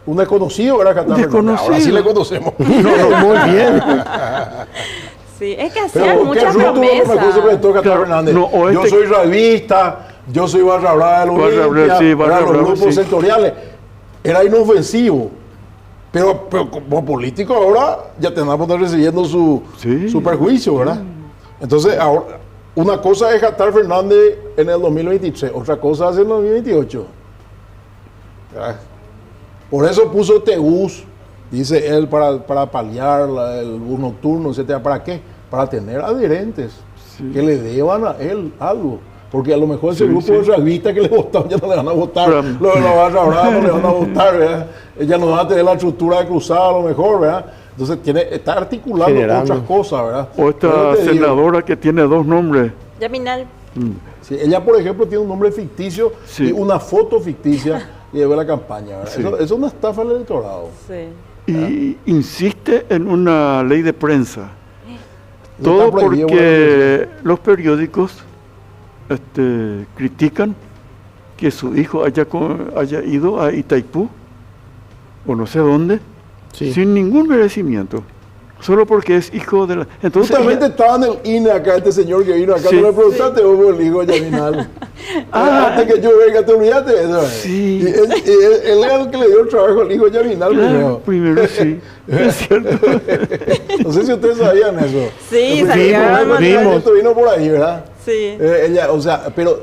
Speaker 6: Un desconocido era Jatar
Speaker 2: Fernández.
Speaker 6: Ahora sí le conocemos.
Speaker 2: No, muy bien.
Speaker 1: Sí, es que hacían muchas promesas.
Speaker 6: Yo soy revista, yo soy barra brava de los grupos sectoriales. Era inofensivo. Pero como político ahora ya tenemos que estar recibiendo su perjuicio, ¿verdad? Entonces, ahora, una cosa es Jatar Fernández en el 2023, otra cosa es en el 2028. ¿Verdad? Por eso puso TEUS, dice él, para paliar el bus nocturno, etcétera. ¿Para qué? Para tener adherentes que le deban a él algo. Porque a lo mejor ese grupo de revistas que le votaron ya no le van a votar. Los de la barra brava no le van a votar, ¿verdad? Ella no va a tener la estructura de cruzada a lo mejor, ¿verdad? Entonces está articulando otras cosas, ¿verdad?
Speaker 2: O esta senadora que tiene dos nombres.
Speaker 1: Yaminal.
Speaker 6: Sí, ella, por ejemplo, tiene un nombre ficticio y una foto ficticia y lleva la campaña, ¿verdad? Eso es una estafa al electorado.
Speaker 1: Sí.
Speaker 2: Y insiste en una ley de prensa. Todo porque los periódicos critican que su hijo haya ido a Itaipú o no sé dónde, sin ningún merecimiento, solo porque es hijo de la... Entonces,
Speaker 6: justamente estaba en el INE acá este señor que vino acá, tú le preguntaste, el hijo de Yaminal. Antes que yo venga, te olvidaste de eso.
Speaker 2: Sí.
Speaker 6: Y él es el que le dio el trabajo al hijo de Yaminal
Speaker 2: primero sí, es cierto.
Speaker 6: No sé si ustedes sabían eso.
Speaker 1: Sí, sabíamos.
Speaker 6: Esto vino por ahí, ¿verdad?
Speaker 1: Sí.
Speaker 6: Ella, o sea, pero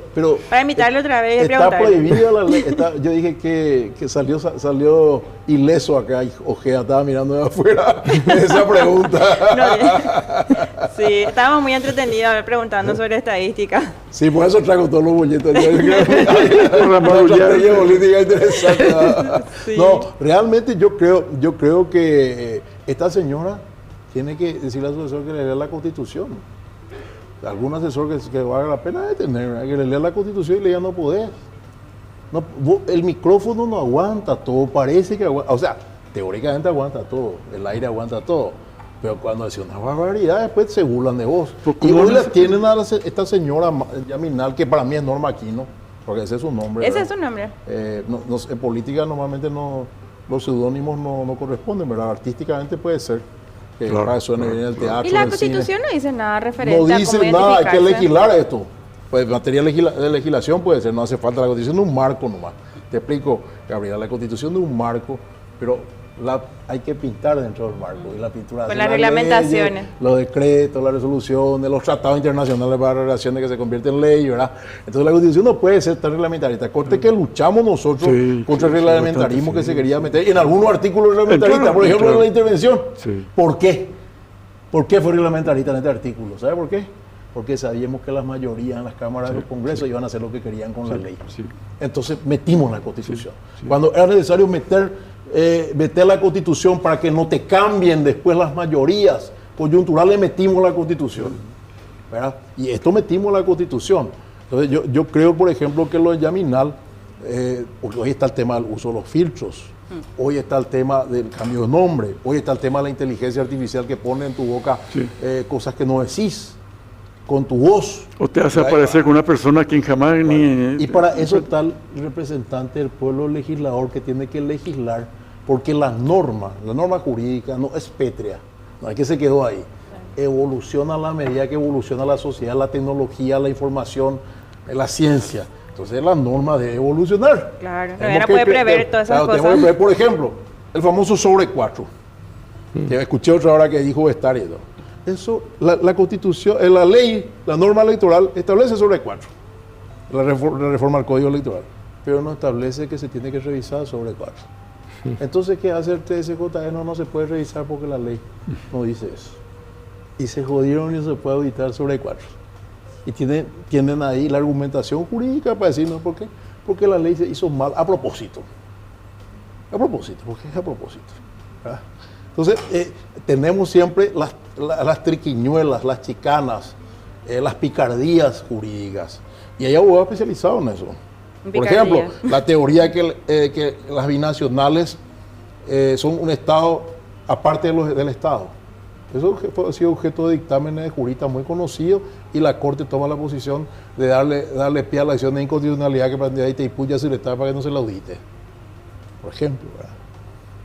Speaker 1: para invitarle otra vez y
Speaker 6: está
Speaker 1: preguntarle.
Speaker 6: Prohibida la ley. Yo dije que salió ileso acá, y Ojea estaba mirando de afuera esa pregunta.
Speaker 1: Sí, estábamos muy entretenidos preguntando sobre estadística.
Speaker 6: Sí, por eso traigo todos los bolletos. Una estrategia política interesante. Sí. No, realmente yo creo que esta señora tiene que decirle a su asesor que le lea la Constitución. Algún asesor que valga la pena de tener, que le lea la Constitución y le diga no podés. No, el micrófono no aguanta todo, parece que aguanta, o sea, teóricamente aguanta todo, el aire aguanta todo, pero cuando hace una barbaridad después se burlan de vos. Y hoy la tienen a esta señora Yaminal, que para mí es Norma Aquino, porque ese es su nombre.
Speaker 1: Ese es su nombre.
Speaker 6: En política normalmente los seudónimos no corresponden, ¿verdad? Artísticamente puede ser. Que suene bien el teatro.
Speaker 1: Y la Constitución no dice nada referente
Speaker 6: a cómo identificarse. No dice nada, hay que legislar esto. Pues materia de legislación puede ser, no hace falta la Constitución de un marco nomás. Te explico, Gabriela, la Constitución de un marco, pero hay que pintar dentro del marco. Y la pintura
Speaker 1: con las reglamentaciones.
Speaker 6: Leyes, los decretos, las resoluciones, los tratados internacionales para relaciones que se convierten en ley, ¿verdad? Entonces la Constitución no puede ser tan reglamentarista. Corte que luchamos nosotros contra el reglamentarismo que se quería meter en algunos artículos reglamentaristas, por ejemplo en la intervención. Sí. ¿Por qué? ¿Por qué fue reglamentarista en este artículo? ¿Sabe por qué? Porque sabíamos que las mayorías en las cámaras de los congresos iban a hacer lo que querían con la ley. Sí. Entonces metimos la Constitución. Cuando era necesario meter la Constitución para que no te cambien después las mayorías coyunturales, metimos la Constitución, ¿verdad? Y esto metimos la Constitución. Entonces yo creo, por ejemplo, que lo de Yaminal, porque hoy está el tema del uso de los filtros, hoy está el tema del cambio de nombre, hoy está el tema de la inteligencia artificial que pone en tu boca cosas que no decís. con tu voz.
Speaker 2: O te hace aparecer con una persona quien jamás ni...
Speaker 6: Y para eso está el representante del pueblo legislador que tiene que legislar, porque la norma jurídica no es pétrea, no es que se quedó ahí. Evoluciona a la medida que evoluciona la sociedad, la tecnología, la información, la ciencia. Entonces la norma debe evolucionar.
Speaker 1: Claro, no puede prever todas esas cosas.
Speaker 6: Por ejemplo, el famoso sobre 4. Que escuché otra hora que dijo Bestari. Eso, la Constitución, la ley, la norma electoral establece sobre 4. La reforma al Código Electoral. Pero no establece que se tiene que revisar sobre 4. Entonces, ¿qué hace el TSJE? No se puede revisar porque la ley no dice eso. Y se jodieron y no se puede auditar sobre 4. Y tienen ahí la argumentación jurídica para decir, ¿no? ¿Por qué? Porque la ley se hizo mal a propósito. A propósito, porque es a propósito. ¿Verdad? Entonces, tenemos siempre las triquiñuelas, las chicanas, las picardías jurídicas. Y hay abogados especializados en eso. Por ejemplo, la teoría que las binacionales son un Estado aparte del Estado. Eso ha sido objeto de dictámenes de juristas muy conocidos y la Corte toma la posición de darle pie a la acción de inconstitucionalidad que plantea Itaipú ya se le está para que no se la audite. Por ejemplo, ¿verdad?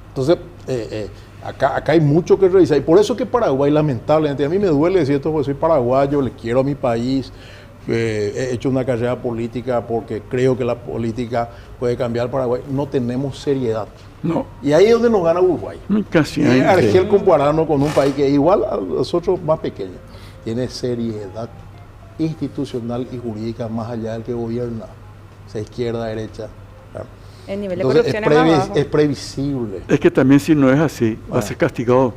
Speaker 6: Entonces, acá hay mucho que revisar. Y por eso que Paraguay, lamentablemente, a mí me duele decir esto porque soy paraguayo, le quiero a mi país, he hecho una carrera política porque creo que la política puede cambiar Paraguay. No tenemos seriedad.
Speaker 2: No.
Speaker 6: Y ahí es donde nos gana Uruguay.
Speaker 2: Casi
Speaker 6: ahí. Argel compararnos con un país que es igual a nosotros más pequeños. Tiene seriedad institucional y jurídica más allá del que gobierna. Sea izquierda, derecha. Claro.
Speaker 1: El nivel de
Speaker 6: Entonces,
Speaker 1: corrupción
Speaker 6: es previsible.
Speaker 2: Es que también si no es así, va a ser castigado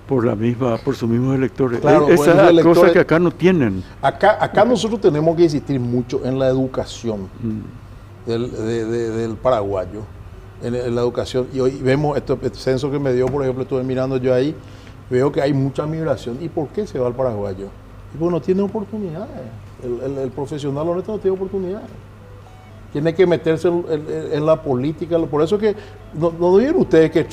Speaker 2: por sus mismos electores.
Speaker 6: Claro,
Speaker 2: esa es la cosa que acá no tienen.
Speaker 6: Acá nosotros tenemos que insistir mucho en la educación del paraguayo. En la educación, y hoy vemos este censo que me dio, por ejemplo, estuve mirando yo ahí, veo que hay mucha migración. ¿Y por qué se va al paraguayo? Y pues no tiene oportunidades. El profesional honesto no tiene oportunidades. Tiene que meterse en la política. Por eso que, ¿no vieron ustedes que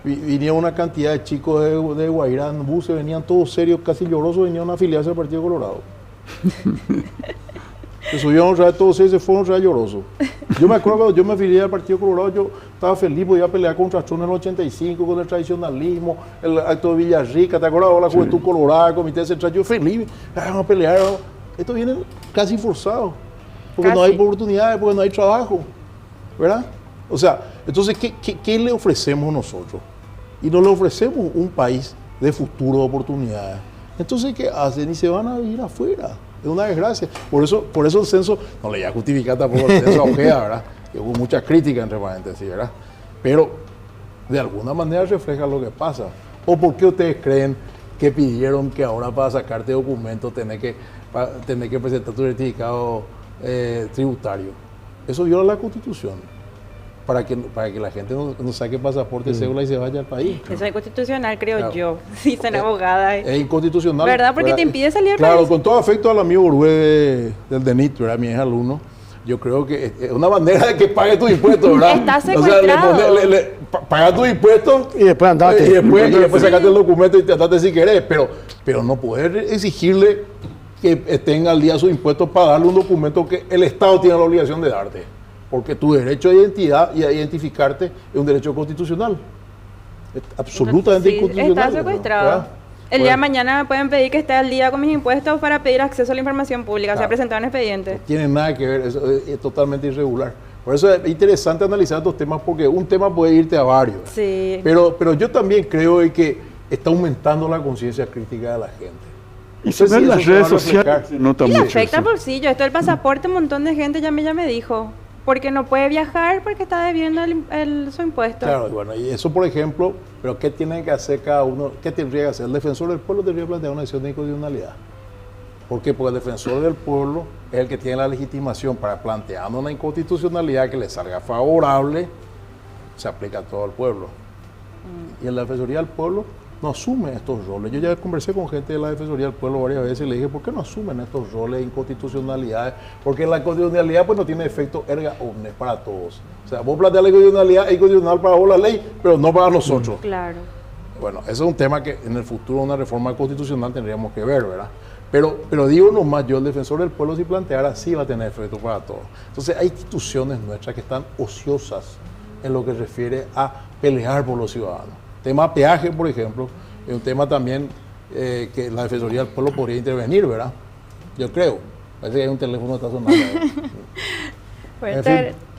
Speaker 6: vinieron una cantidad de chicos de Guairá en buses, venían todos serios, casi llorosos, venían a afiliarse al Partido Colorado? Se subieron otra vez todos ellos, se fueron otra vez llorosos. Yo me acuerdo cuando yo me afilié al Partido Colorado, yo estaba feliz, podía pelear contra Trump en el 85, con el tradicionalismo, el acto de Villarrica, ¿te acuerdas? La Juventud Colorada, el Comité Central, yo feliz, vamos a pelear. Esto viene casi forzado, porque no hay oportunidades, porque no hay trabajo, ¿verdad? O sea, entonces, ¿qué le ofrecemos nosotros? Y no le ofrecemos un país de futuro de oportunidades. Entonces, ¿qué hacen? Y se van a ir afuera. Es una desgracia. Por eso el censo, no le voy a justificar tampoco el censo a Ojeda, ¿verdad? Que hubo muchas críticas, entre paréntesis, ¿verdad? Pero de alguna manera refleja lo que pasa. ¿O por qué ustedes creen que pidieron que ahora para sacarte documentos tenés que presentar tu certificado tributario? Eso viola la Constitución. Para que la gente no saque pasaporte, cédula y se vaya al país.
Speaker 1: Eso es inconstitucional, creo yo. Sí, son abogadas.
Speaker 6: Es inconstitucional.
Speaker 1: ¿Verdad? Porque te impide salir del
Speaker 6: país. Claro, con todo afecto al amigo Uruguay del DENIT, ¿verdad? Mi ex alumno. Yo creo que es una manera de que pague tus impuestos, ¿verdad?
Speaker 1: Está secuestrado.
Speaker 6: O sea, paga tus impuestos
Speaker 3: y después andate.
Speaker 6: Y después sacaste el documento y te andate si querés. Pero no poder exigirle que estén al día sus impuestos para darle un documento que el Estado tiene la obligación de darte. Porque tu derecho a identidad y a identificarte es un derecho constitucional. Es absolutamente inconstitucional.
Speaker 1: Está secuestrado. ¿Verdad? El día de mañana pueden pedir que esté al día con mis impuestos para pedir acceso a la información pública, o sea, presentar un expediente.
Speaker 6: No tiene nada que ver, eso es totalmente irregular. Por eso es interesante analizar estos temas, porque un tema puede irte a varios.
Speaker 1: Sí.
Speaker 6: Pero yo también creo que está aumentando la conciencia crítica de la gente.
Speaker 2: Y se ven las redes sociales, se nota mucho.
Speaker 1: Y afecta al bolsillo. Esto del pasaporte, un montón de gente ya me dijo. Porque no puede viajar porque está debiendo su impuesto.
Speaker 6: Claro, bueno, y eso por ejemplo, pero ¿qué tiene que hacer cada uno? ¿Qué tendría que hacer? El defensor del pueblo debería plantear una acción de inconstitucionalidad. ¿Por qué? Porque el defensor del pueblo es el que tiene la legitimación para planteando una inconstitucionalidad que le salga favorable, se aplica a todo el pueblo. Y en la Defensoría del Pueblo no asume estos roles. Yo ya conversé con gente de la Defensoría del Pueblo varias veces y le dije, ¿por qué no asumen estos roles de inconstitucionalidad? Porque la inconstitucionalidad pues no tiene efecto erga omnes para todos. O sea, vos planteas la inconstitucionalidad, es inconstitucional para vos la ley, pero no para nosotros.
Speaker 1: Claro.
Speaker 6: Bueno, ese es un tema que en el futuro una reforma constitucional tendríamos que ver, ¿verdad? Pero digo nomás, yo el defensor del pueblo, si planteara así, va a tener efecto para todos. Entonces hay instituciones nuestras que están ociosas en lo que refiere a pelear por los ciudadanos. Tema peaje, por ejemplo, es un tema también que la Defensoría del Pueblo podría intervenir, ¿verdad? Yo creo. Parece que hay un teléfono que está sonando.
Speaker 1: Pues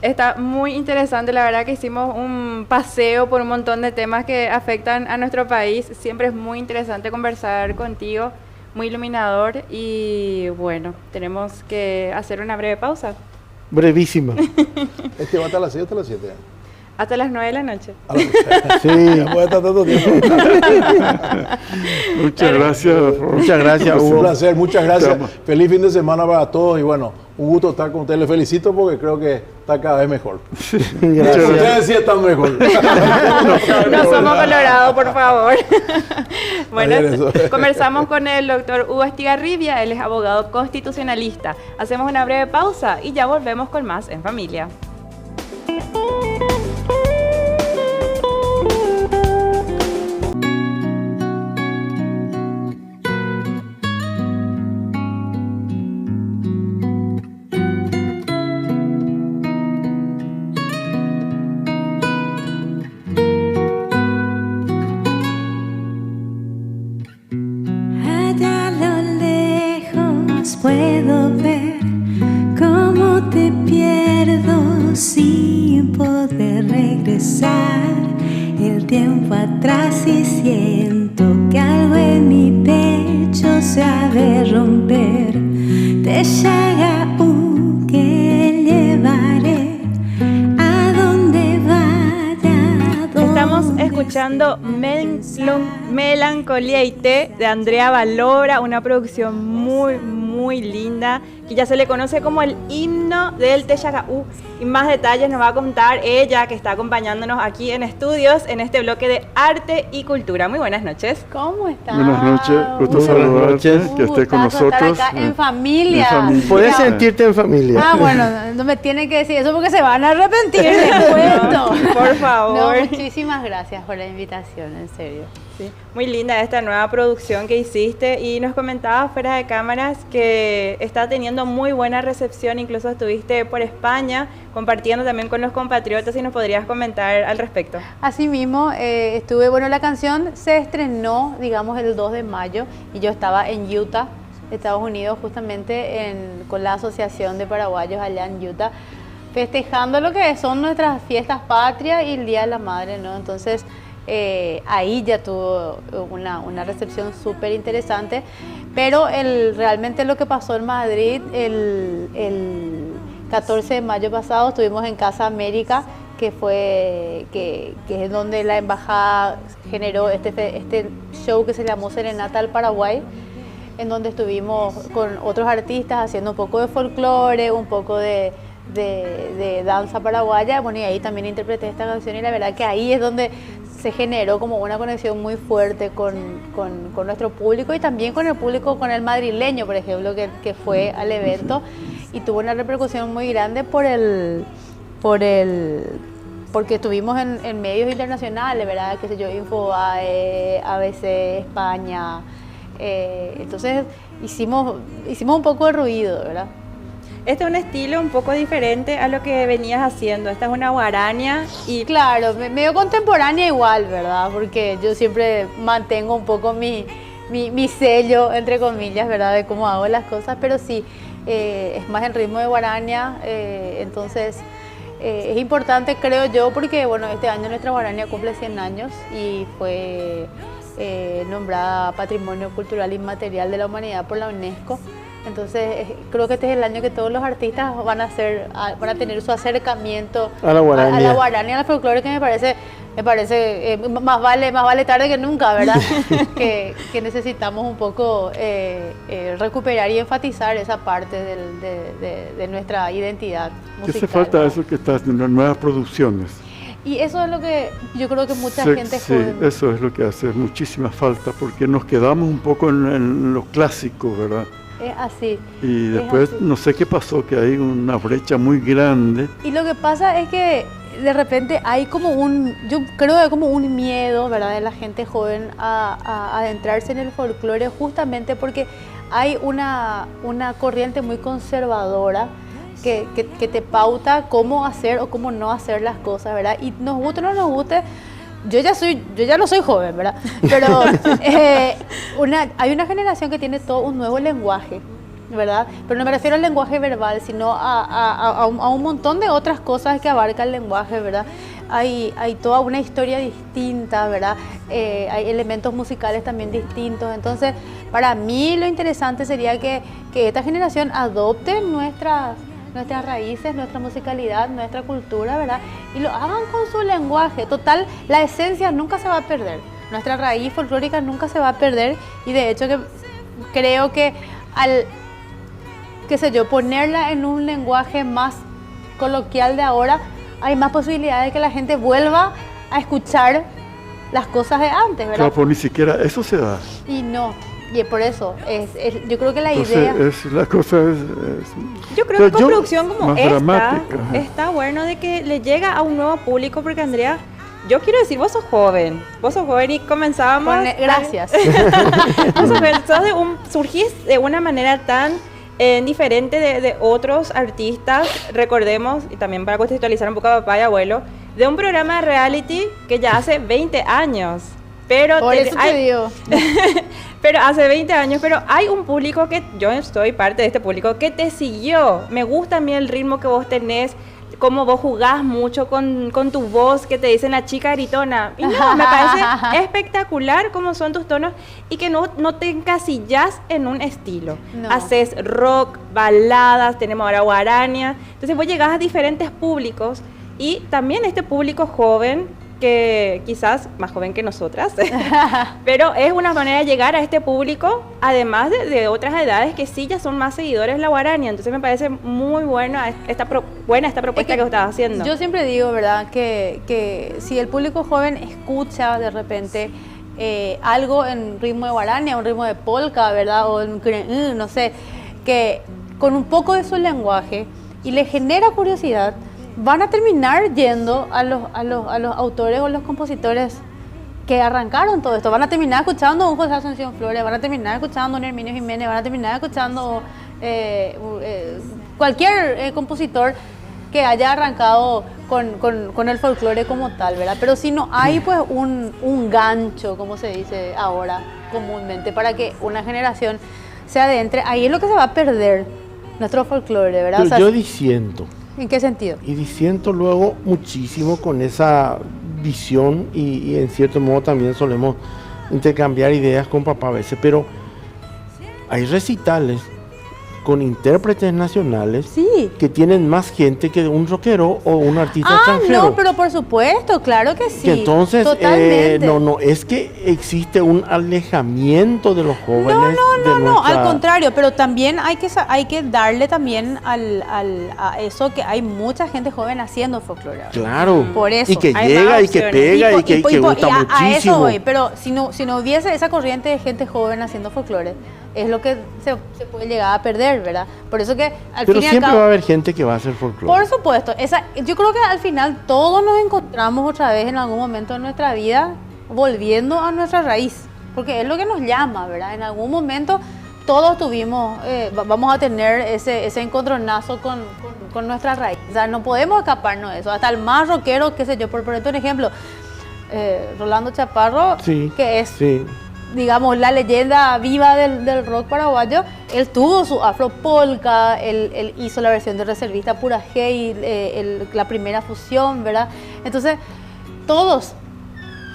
Speaker 1: está muy interesante, la verdad que hicimos un paseo por un montón de temas que afectan a nuestro país. Siempre es muy interesante conversar contigo, muy iluminador y bueno, tenemos que hacer una breve pausa.
Speaker 3: Brevísima.
Speaker 6: ¿Este va hasta las 6 o hasta las 7?
Speaker 1: Hasta las 9 de la noche.
Speaker 3: Sí,
Speaker 6: puede estar tanto tiempo.
Speaker 2: Muchas gracias.
Speaker 3: Muchas gracias, Hugo.
Speaker 6: Un placer, muchas gracias. Feliz fin de semana para todos y bueno, un gusto estar con ustedes. Les felicito porque creo que está cada vez mejor.
Speaker 3: Gracias.
Speaker 6: Ustedes sí están mejor.
Speaker 1: No somos colorados, por favor. Bueno, conversamos con el doctor Hugo Estigarribia, él es abogado constitucionalista. Hacemos una breve pausa y ya volvemos con más En Familia.
Speaker 7: Puedo ver cómo te pierdo sin poder regresar el tiempo atrás y siento que algo en mi pecho se ha de romper. Te llega que llevaré a donde vaya.
Speaker 1: Estamos escuchando Melancolía y Té de Andrea Valora, una producción muy linda, que ya se le conoce como el himno del Tellagaú. Y más detalles nos va a contar ella, que está acompañándonos aquí en estudios, en este bloque de arte y cultura. Muy buenas noches.
Speaker 8: ¿Cómo estás?
Speaker 2: Buenas noches, gusto saludarte, que estés con nosotros.
Speaker 8: Estar acá en familia.
Speaker 3: Puedes sentirte en familia.
Speaker 8: Ah, bueno, no me tienen que decir eso porque se van a arrepentir del cuento.
Speaker 1: Por favor.
Speaker 8: No, muchísimas gracias por la invitación, en serio.
Speaker 1: Sí, muy linda esta nueva producción que hiciste y nos comentabas fuera de cámaras que está teniendo muy buena recepción, incluso estuviste por España compartiendo también con los compatriotas y nos podrías comentar al respecto.
Speaker 8: Así mismo, la canción se estrenó, digamos, el 2 de mayo y yo estaba en Utah, Estados Unidos, justamente con la Asociación de Paraguayos allá en Utah, festejando lo que son nuestras fiestas patrias y el Día de la Madre, ¿no? Entonces, ahí ya tuvo una recepción súper interesante, pero realmente lo que pasó en Madrid el 14 de mayo pasado, estuvimos en Casa América, que es donde la embajada generó este show que se llamó Serenata al Paraguay, en donde estuvimos con otros artistas haciendo un poco de folclore, un poco de danza paraguaya. Bueno, y ahí también interpreté esta canción y la verdad que ahí es donde se generó como una conexión muy fuerte con nuestro público y también con el público, con el madrileño, por ejemplo, que fue al evento y tuvo una repercusión muy grande porque estuvimos en medios internacionales, ¿verdad? Qué sé yo, Infobae, ABC, España. Entonces hicimos un poco de ruido, ¿verdad?
Speaker 1: Este es un estilo un poco diferente a lo que venías haciendo. Esta es una guarania y...
Speaker 8: Claro, medio contemporánea igual, ¿verdad? Porque yo siempre mantengo un poco mi sello, entre comillas, ¿verdad? De cómo hago las cosas, pero sí, es más en ritmo de guarania. Entonces, es importante, creo yo, porque, bueno, este año nuestra guarania cumple 100 años y fue nombrada Patrimonio Cultural Inmaterial de la Humanidad por la UNESCO. Entonces, creo que este es el año que todos los artistas van a tener su acercamiento
Speaker 3: a la guarania,
Speaker 8: al folclore, que me parece más vale tarde que nunca, ¿verdad? que necesitamos un poco recuperar y enfatizar esa parte de nuestra identidad musical.
Speaker 2: ¿Qué hace falta eso que estás en las nuevas producciones?
Speaker 8: Y eso es lo que yo creo que mucha gente joven...
Speaker 2: Sí, eso es lo que hace muchísima falta, porque nos quedamos un poco en lo clásico, ¿verdad?
Speaker 8: Es así.
Speaker 2: Y después no sé qué pasó, que hay una brecha muy grande.
Speaker 8: Y lo que pasa es que de repente hay yo creo que hay como un miedo, ¿verdad?, de la gente joven a adentrarse en el folclore, justamente porque hay una corriente muy conservadora que te pauta cómo hacer o cómo no hacer las cosas, ¿verdad? Y nos guste o no nos guste, yo ya no soy joven, ¿verdad? Pero hay una generación que tiene todo un nuevo lenguaje, ¿verdad? Pero no me refiero al lenguaje verbal, sino a un montón de otras cosas que abarca el lenguaje, ¿verdad? Hay toda una historia distinta, ¿verdad? Hay elementos musicales también distintos. Entonces, para mí lo interesante sería que esta generación adopte nuestras raíces, nuestra musicalidad, nuestra cultura, ¿verdad? Y lo hagan con su lenguaje. Total, la esencia nunca se va a perder. Nuestra raíz folclórica nunca se va a perder. Y de hecho que creo que al, qué sé yo, ponerla en un lenguaje más coloquial de ahora, hay más posibilidades de que la gente vuelva a escuchar las cosas de antes, ¿verdad?
Speaker 2: Claro, pues ni siquiera eso se da.
Speaker 8: Y no. Y por eso, yo creo que la
Speaker 2: Entonces,
Speaker 8: idea...
Speaker 2: la cosa es
Speaker 1: yo creo que con producción como esta,
Speaker 2: dramática.
Speaker 1: Está bueno de que le llega a un nuevo público, porque Andrea, yo quiero decir, vos sos joven y comenzábamos...
Speaker 8: Gracias.
Speaker 1: Vos sos joven, surgís de una manera tan diferente de otros artistas, recordemos, y también para contextualizar un poco a papá y abuelo, de un programa de reality que ya hace 20 años. Pero
Speaker 8: por eso te digo.
Speaker 1: Pero hace 20 años, pero hay un público que, yo soy parte de este público, que te siguió. Me gusta a mí el ritmo que vos tenés, cómo vos jugás mucho con tu voz, que te dicen la chica gritona. Y no, me parece espectacular cómo son tus tonos y que no te encasillas en un estilo. No. Haces rock, baladas, tenemos ahora guarania. Entonces vos llegás a diferentes públicos y también este público joven, que quizás más joven que nosotras, pero es una manera de llegar a este público, además de otras edades que sí ya son más seguidores de la guarania. Entonces me parece muy buena esta propuesta que vos estás haciendo.
Speaker 8: Yo siempre digo, ¿verdad?, que si el público joven escucha de repente algo en ritmo de guarania, un ritmo de polka, ¿verdad?, o en, no sé, que con un poco de su lenguaje y le genera curiosidad, van a terminar yendo a los autores o los compositores que arrancaron todo esto. Van a terminar escuchando a un José Asunción Flores, van a terminar escuchando a un Herminio Jiménez, van a terminar escuchando cualquier compositor que haya arrancado con el folclore como tal, ¿verdad? Pero si no hay pues un gancho, como se dice ahora comúnmente, para que una generación se adentre, ahí es lo que se va a perder nuestro folclore, ¿verdad?
Speaker 3: Yo diciendo.
Speaker 8: ¿En qué sentido?
Speaker 3: Y disiento luego muchísimo con esa visión y en cierto modo también solemos intercambiar ideas con papá a veces, pero hay recitales con intérpretes nacionales que tienen más gente que un rockero o un artista extranjero.
Speaker 8: No, pero por supuesto, claro que sí.
Speaker 3: Que entonces, no es que existe un alejamiento de los jóvenes.
Speaker 8: No, al contrario, pero también hay que darle también a eso que hay mucha gente joven haciendo folclore.
Speaker 3: Claro,
Speaker 8: por eso.
Speaker 3: y que llega y que pega y que gusta muchísimo.
Speaker 8: A eso voy, pero si no hubiese esa corriente de gente joven haciendo folclore, es lo que se puede llegar a perder, ¿verdad? Por eso que al
Speaker 3: pero
Speaker 8: fin y
Speaker 3: siempre
Speaker 8: al cabo,
Speaker 3: va a haber gente que va a hacer folclore.
Speaker 8: Por supuesto, yo creo que al final todos nos encontramos otra vez en algún momento de nuestra vida volviendo a nuestra raíz, porque es lo que nos llama, ¿verdad? En algún momento todos vamos a tener ese encontronazo con nuestra raíz. O sea, no podemos escaparnos de eso. Hasta el más rockero, qué sé yo, por ponerte un ejemplo, Rolando Chaparro, que es... Sí. digamos, la leyenda viva del rock paraguayo, él tuvo su afropolka, él hizo la versión de Reservista Pura G, la primera fusión, ¿verdad? Entonces, todos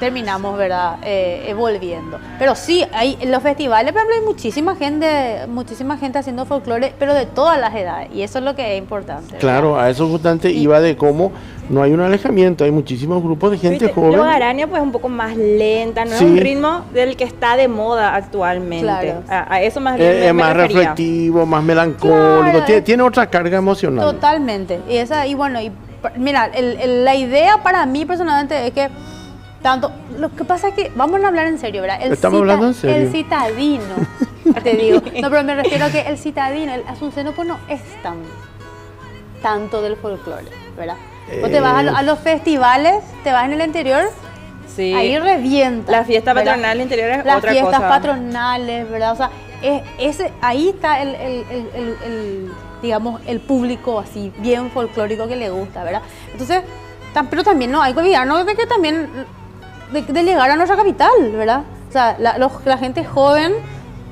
Speaker 8: terminamos, ¿verdad?, volviendo. Pero sí, en los festivales, por ejemplo, hay muchísima gente haciendo folclore, pero de todas las edades, y eso es lo que es importante, ¿verdad?
Speaker 3: Claro, a eso justamente iba de cómo no hay un alejamiento, hay muchísimos grupos de gente joven.
Speaker 1: La guarania pues es un poco más lenta, no es un ritmo del que está de moda actualmente. Claro. A eso más bien
Speaker 3: es más reflectivo, más melancólico, claro, tiene otra carga emocional.
Speaker 8: Totalmente. Y bueno, mira, la idea para mí personalmente es que lo que pasa es que, vamos a hablar en serio, ¿verdad?
Speaker 3: Estamos hablando en serio.
Speaker 8: El citadino, te digo. No, pero me refiero a que el citadino, el asunceno, pues no es tanto del folclore, ¿verdad? Vos te vas a los festivales, te vas en el interior, ahí revienta.
Speaker 1: La fiesta patronal en el interior es otra cosa.
Speaker 8: Las fiestas patronales, ¿verdad? O sea, ahí está digamos, el público así bien folclórico que le gusta, ¿verdad? Entonces, pero también no hay que olvidarnos de que también de llegar a nuestra capital, ¿verdad? O sea, la gente joven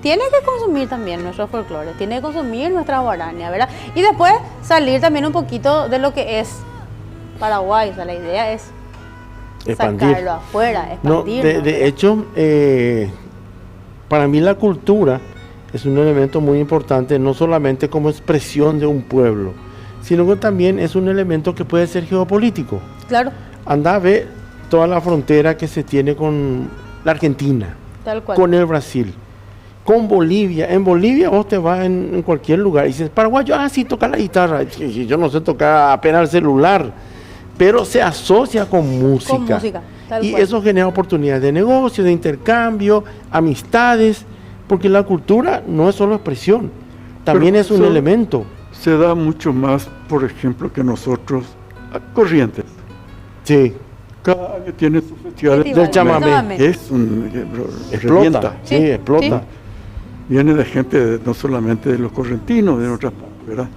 Speaker 8: tiene que consumir también nuestro folclore, tiene que consumir nuestra guarania, ¿verdad? Y después salir también un poquito de lo que es Paraguay, o sea, la idea es
Speaker 3: expandir.
Speaker 8: Sacarlo afuera, expandirlo.
Speaker 3: No, de hecho, para mí la cultura es un elemento muy importante, no solamente como expresión de un pueblo, sino que también es un elemento que puede ser geopolítico.
Speaker 8: Claro.
Speaker 3: Anda a ver toda la frontera que se tiene con la Argentina,
Speaker 8: tal cual,
Speaker 3: con el Brasil, con Bolivia. En Bolivia vos te vas en cualquier lugar y dices, paraguayo, sí, toca la guitarra. Yo no sé tocar apenas el celular, pero se asocia con música.
Speaker 8: Con música, tal
Speaker 3: y
Speaker 8: cual.
Speaker 3: eso genera oportunidades de negocio, de intercambio, amistades, porque la cultura no es solo expresión, también
Speaker 2: pero
Speaker 3: es un elemento.
Speaker 2: Se da mucho más, por ejemplo, que nosotros, Corrientes.
Speaker 3: Sí.
Speaker 2: Cada año tiene su festival
Speaker 3: del chamamé.
Speaker 2: Es un
Speaker 3: explota, sí, explota.
Speaker 2: Sí. Viene de gente, no solamente de los correntinos, de otras partes, ¿verdad?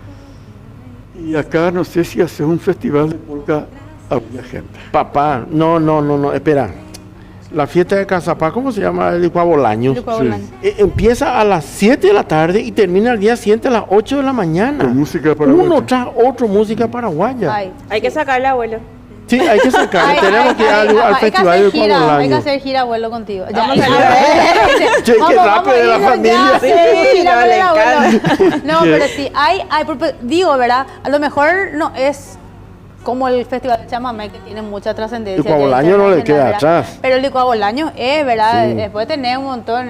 Speaker 2: Y acá no sé si hace un festival de polka, había gente.
Speaker 3: Papá, no, espera. La fiesta de Cazapá, ¿cómo se llama? El licuabolaño. Sí. Empieza a las 7 de la tarde y termina el día siguiente a las 8 de la mañana.
Speaker 2: Con música paraguaya.
Speaker 3: Uno tras otro, música paraguaya.
Speaker 1: Hay que sacarle, abuelo.
Speaker 3: Sí, hay que sacar. Tenemos que ir al festival del licuabolaño.
Speaker 8: Hay que hacer gira, abuelo, contigo.
Speaker 3: Che, qué rápido de la familia.
Speaker 8: No, pero sí, digo, ¿verdad? A lo mejor no es como el Festival de Chamamé, que tiene mucha trascendencia.
Speaker 3: El licuabolaño no le queda atrás.
Speaker 8: Pero el licuabolaño es, ¿verdad? Sí. Puede tener un montón,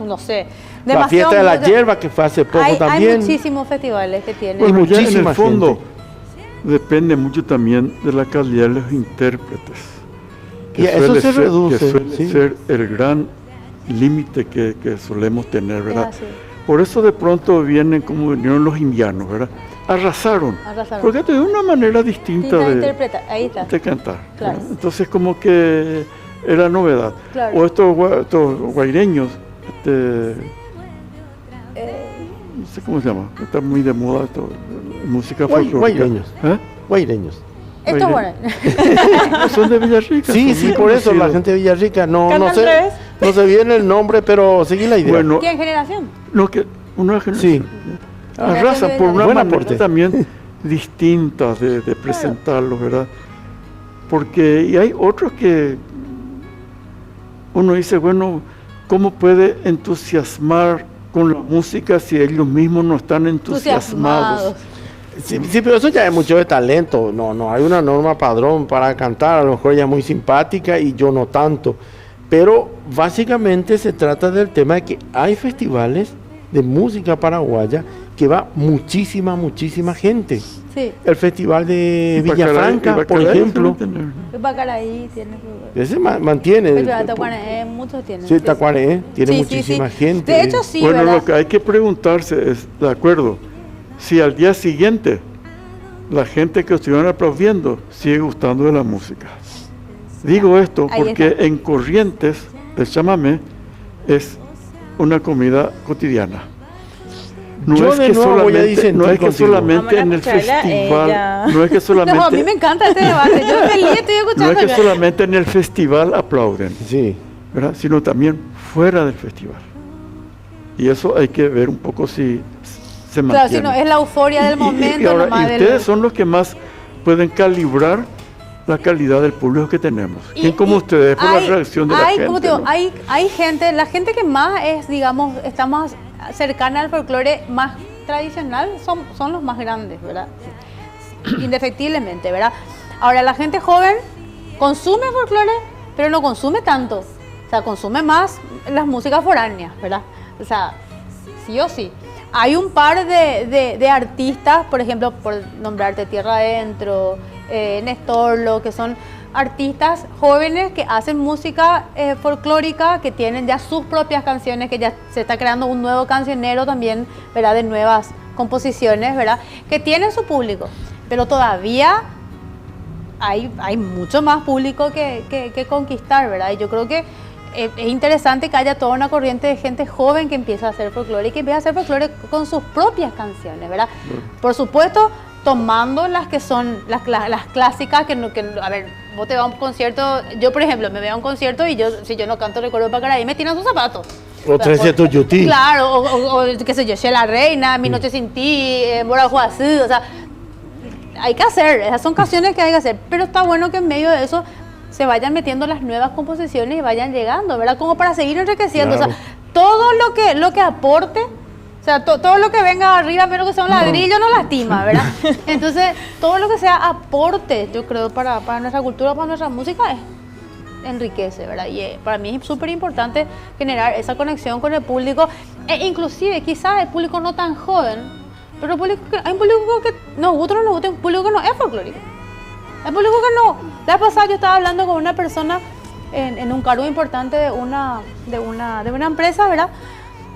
Speaker 8: no sé.
Speaker 3: La fiesta de la hierba, que fue hace poco también.
Speaker 8: Hay muchísimos festivales que tienen.
Speaker 2: Bueno, ya en el fondo depende mucho también de la calidad de los intérpretes.
Speaker 3: Y eso se reduce.
Speaker 2: Que suele ser el gran límite que solemos tener, ¿verdad? Por eso de pronto vienen como vinieron los indianos, ¿verdad? Arrasaron. Porque de una manera distinta de cantar.
Speaker 8: Claro.
Speaker 2: Entonces como que era novedad.
Speaker 8: Claro.
Speaker 2: O estos guaireños, no sé cómo se llama, está muy de moda esto, música folclórica.
Speaker 3: Guaireños. Guaireños.
Speaker 8: Esto bueno.
Speaker 2: Son de Villarrica.
Speaker 3: Sí, por eso la gente de Villarrica no se viene el nombre, pero seguí la idea.
Speaker 2: Bueno,
Speaker 8: ¿Qué generación?
Speaker 2: No, que una generación.
Speaker 3: Sí.
Speaker 2: Arrasa por una manera también distinta de presentarlo, ¿verdad? Porque y hay otros que uno dice, bueno, ¿cómo puede entusiasmar con la música si ellos mismos no están entusiasmados?
Speaker 3: Sí, pero eso ya es mucho de talento. No hay una norma padrón para cantar. A lo mejor ella es muy simpática y yo no tanto. Pero básicamente se trata del tema de que hay festivales de música paraguaya que va muchísima gente.
Speaker 8: Sí.
Speaker 3: El festival de Villafranca, por ejemplo.
Speaker 8: El Bacaraí tiene su...
Speaker 3: Ese mantiene.
Speaker 8: El Tacuané, muchos tienen.
Speaker 3: Sí, Tacuané tiene muchísima gente.
Speaker 8: De hecho, sí,
Speaker 2: bueno,
Speaker 8: ¿verdad?
Speaker 2: Lo que hay que preguntarse es, de acuerdo, si al día siguiente la gente que estuvieron aplaudiendo sigue gustando de la música. Digo esto porque en Corrientes el chamamé es una comida cotidiana. No es que solamente en el festival, no es que solamente.
Speaker 8: No, a mí me encanta este debate. Yo feliz estoy escuchando.
Speaker 2: No es que solamente en el festival aplauden,
Speaker 3: sí,
Speaker 2: ¿verdad? Sino también fuera del festival. Y eso hay que ver un poco si se mantiene.
Speaker 8: Claro, si no es la euforia del momento.
Speaker 2: Y ustedes son los que más pueden calibrar la calidad del público que tenemos. ¿Quién como ustedes por la reacción de la gente?
Speaker 8: Como te digo, hay gente, la gente que más es, digamos, está más cercana al folclore más tradicional, son los más grandes, ¿verdad? Indefectiblemente, ¿verdad? Ahora, la gente joven consume folclore, pero no consume tanto. O sea, consume más las músicas foráneas, ¿verdad? O sea, sí o sí. Hay un par de artistas, por ejemplo, por nombrarte Tierra Adentro, Nestorlo, que son artistas jóvenes que hacen música folclórica, que tienen ya sus propias canciones, que ya se está creando un nuevo cancionero también, ¿verdad? De nuevas composiciones, ¿verdad? Que tienen su público, pero todavía hay mucho más público que conquistar, ¿verdad? Y yo creo que es interesante que haya toda una corriente de gente joven que empieza a hacer folclore y que empieza a hacer folclore con sus propias canciones, ¿verdad? Por supuesto, tomando las que son las clásicas, a ver, vos te vas a un concierto, yo por ejemplo, me voy a un concierto y si yo no canto Recuerdo Pacaraí, me tiran sus zapatos.
Speaker 3: O 300 Yuti.
Speaker 8: Claro, o qué sé yo, She la Reina, Mi Noche Sin Ti, Mora Huazú, o sea, hay que hacer, esas son canciones que hay que hacer, pero está bueno que en medio de eso se vayan metiendo las nuevas composiciones y vayan llegando, ¿verdad? Como para seguir enriqueciendo, claro. O sea, todo lo que aporte, o sea, todo lo que venga arriba, pero que sea un ladrillo, no lastima, ¿verdad? Entonces, todo lo que sea aporte, yo creo, para nuestra cultura, para nuestra música, enriquece, ¿verdad? Y para mí es súper importante generar esa conexión con el público, e inclusive quizás el público no tan joven, pero hay un público que nos gusta o no nos gusta, un público que no es folclórico. El público que no. La vez pasada yo estaba hablando con una persona en un cargo importante de una empresa, ¿verdad?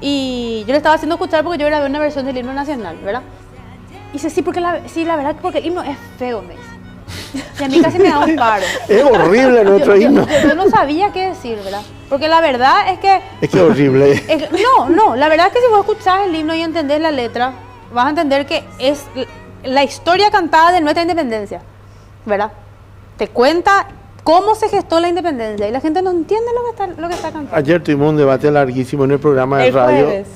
Speaker 8: Y yo le estaba haciendo escuchar porque yo grabé una versión del himno nacional, ¿verdad? Y dice, sí, la verdad porque el himno es feo, me dice. Y a mí casi me da un paro.
Speaker 3: Es horrible nuestro himno.
Speaker 8: Yo no sabía qué decir, ¿verdad? Porque la verdad es que...
Speaker 3: Es que es horrible.
Speaker 8: No, la verdad es que si vos escuchás el himno y entendés la letra, vas a entender que es la historia cantada de nuestra independencia, ¿verdad? Te cuenta cómo se gestó la independencia y la gente no entiende lo que está cantando.
Speaker 3: Ayer tuvimos un debate larguísimo en el programa de radio.
Speaker 1: Jueves.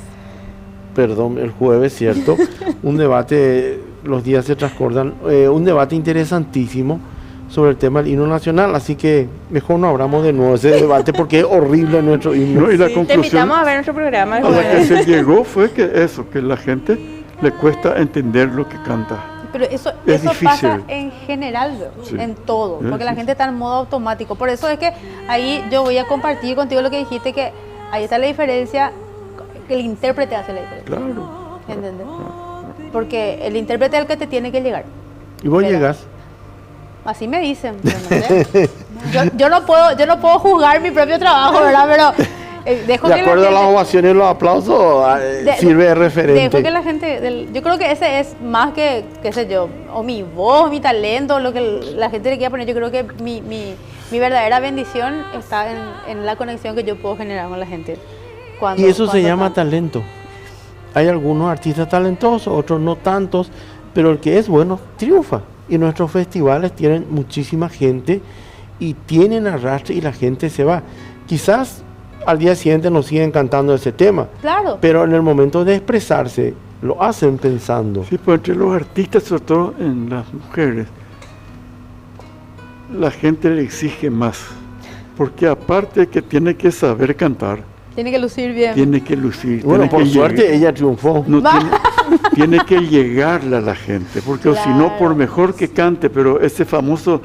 Speaker 3: Perdón, el jueves, ¿cierto? Un debate, los días se transcordan, un debate interesantísimo sobre el tema del himno nacional, así que mejor no abramos de nuevo ese debate porque es horrible nuestro himno.
Speaker 2: No, y la conclusión
Speaker 1: te invitamos a ver nuestro programa.
Speaker 2: A la que se llegó fue que la gente le cuesta entender lo que canta.
Speaker 8: Pero eso pasa en general, sí, en todo, porque la gente está en modo automático. Por eso es que ahí yo voy a compartir contigo lo que dijiste, que ahí está la diferencia, que el intérprete hace la diferencia.
Speaker 2: Claro.
Speaker 8: ¿Entendés? Porque el intérprete es el que te tiene que llegar.
Speaker 3: ¿Y vos llegas?
Speaker 8: Así me dicen, pero no sé. yo no puedo juzgar mi propio trabajo, ¿verdad? Pero dejo
Speaker 3: de
Speaker 8: que
Speaker 3: acuerdo a las ovaciones y los aplausos, sirve de referente.
Speaker 8: Dejo que la gente, yo creo que ese es más que, qué sé yo, o mi voz, mi talento, lo que la gente le quiera poner. Yo creo que mi verdadera bendición está en la conexión que yo puedo generar con la gente.
Speaker 3: Y eso se llama talento. Hay algunos artistas talentosos, otros no tantos, pero el que es bueno triunfa. Y nuestros festivales tienen muchísima gente y tienen arrastre y la gente se va. Quizás al día siguiente nos siguen cantando ese tema.
Speaker 8: Claro.
Speaker 3: Pero en el momento de expresarse, lo hacen pensando.
Speaker 2: Sí, pues entre los artistas, sobre todo en las mujeres, la gente le exige más. Porque aparte de que tiene que saber cantar,
Speaker 8: tiene que lucir bien.
Speaker 2: Tiene que lucir.
Speaker 3: Bueno, por suerte ella triunfó.
Speaker 2: No, tiene que llegarle a la gente, porque claro, si no, por mejor que cante, pero ese famoso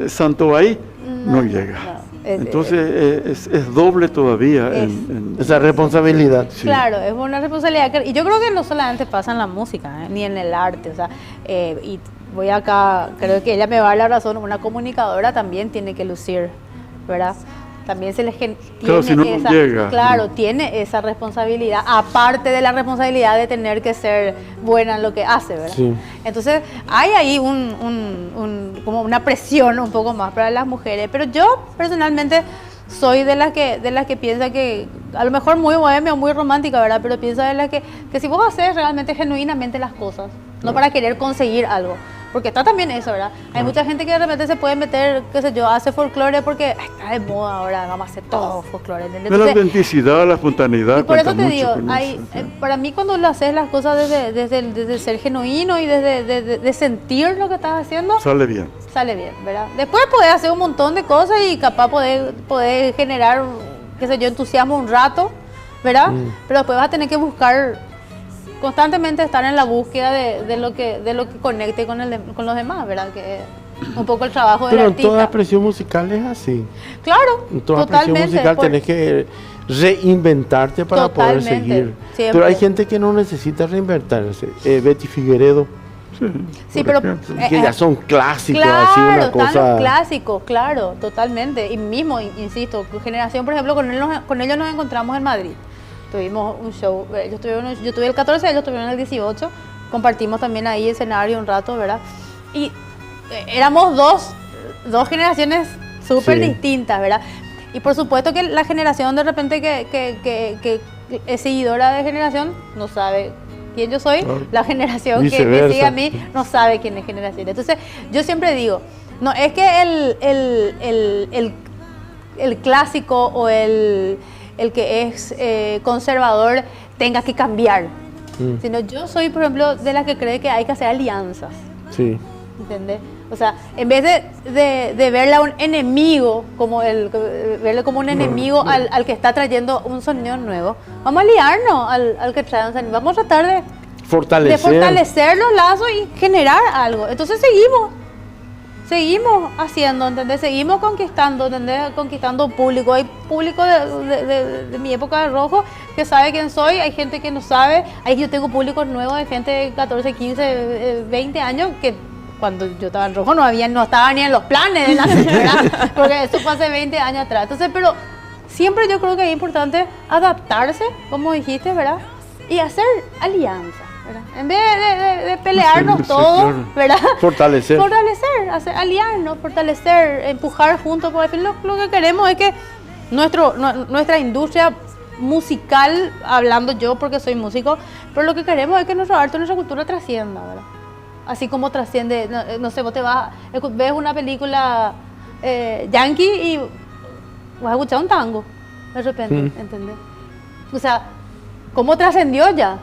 Speaker 2: santo ahí no llega. No. Entonces es doble todavía
Speaker 3: esa responsabilidad.
Speaker 8: Sí. Claro, es una responsabilidad. Y yo creo que no solamente pasa en la música, ni en el arte. O sea, y voy acá, creo que ella me va a dar la razón, una comunicadora también tiene que lucir, ¿verdad? También se les tiene
Speaker 2: claro, si no llega.
Speaker 8: Claro, tiene esa responsabilidad, aparte de la responsabilidad de tener que ser buena en lo que hace, ¿verdad?
Speaker 3: Sí.
Speaker 8: Entonces, hay ahí como una presión un poco más para las mujeres, pero yo personalmente soy de las que piensa que, a lo mejor muy bohemia o muy romántica, ¿verdad? Pero piensa de las que si vos haces realmente genuinamente las cosas, no para querer conseguir algo. Porque está también eso, ¿verdad? Hay mucha gente que de repente se puede meter, qué sé yo, hace folclore porque está de moda ahora, vamos a hacer todo folclore.
Speaker 2: Entonces, la autenticidad, la espontaneidad.
Speaker 8: Y por eso te digo, para mí cuando lo haces las cosas desde ser genuino y desde sentir lo que estás haciendo,
Speaker 2: sale bien.
Speaker 8: Sale bien, ¿verdad? Después podés hacer un montón de cosas y capaz poder generar, qué sé yo, entusiasmo un rato, ¿verdad? Pero después vas a tener que buscar constantemente estar en la búsqueda de lo que conecte con los demás, ¿verdad? Que es un poco el trabajo del artista.
Speaker 3: Pero en toda expresión musical es así. Claro, en toda expresión musical tenés que reinventarte para poder seguir.
Speaker 8: Siempre.
Speaker 3: Pero hay gente que no necesita reinventarse. Betty Figueredo.
Speaker 8: Sí, pero
Speaker 3: que ya son clásicos,
Speaker 8: claro,
Speaker 3: así una cosa.
Speaker 8: Están los clásicos, claro, totalmente. Y mismo, insisto, Generación, por ejemplo, con ellos nos encontramos en Madrid. Tuvimos un show, yo tuve el 14, ellos tuvieron el 18, compartimos también ahí escenario un rato, ¿verdad? Y éramos dos generaciones súper distintas, ¿verdad? Y por supuesto que la generación de repente que es seguidora de generación no sabe quién yo soy, claro. La generación que me sigue a mí no sabe quién es generación. Entonces yo siempre digo, no es que el clásico o el que es conservador tenga que cambiar, sino yo soy, por ejemplo, de las que cree que hay que hacer alianzas.
Speaker 3: Sí.
Speaker 8: ¿Entendés? O sea, en vez de verle a un enemigo, verle como un enemigo al que está trayendo un sonido nuevo, vamos a aliarnos al que trae un sonido. Vamos a tratar de fortalecer los lazos y generar algo. Entonces seguimos haciendo, ¿entendés? Seguimos conquistando, ¿entendés? Conquistando público. Hay público de mi época de rojo que sabe quién soy, hay gente que no sabe. Yo tengo públicos nuevos de gente de 14, 15, 20 años que cuando yo estaba en rojo no estaba ni en los planes de la señora, porque esto fue hace 20 años atrás. Entonces, pero siempre yo creo que es importante adaptarse, como dijiste, ¿verdad? Y hacer alianzas, ¿verdad? En vez de pelearnos todos, claro. ¿Verdad?
Speaker 3: Fortalecer,
Speaker 8: aliarnos, fortalecer, empujar juntos, por fin lo que queremos es que nuestra industria musical, hablando yo porque soy músico, pero lo que queremos es que nuestro arte, nuestra cultura trascienda, ¿verdad? Así como trasciende, no sé, vos ves una película yankee y vas a escuchar un tango de repente, ¿entendés? O sea, ¿cómo trascendió ya?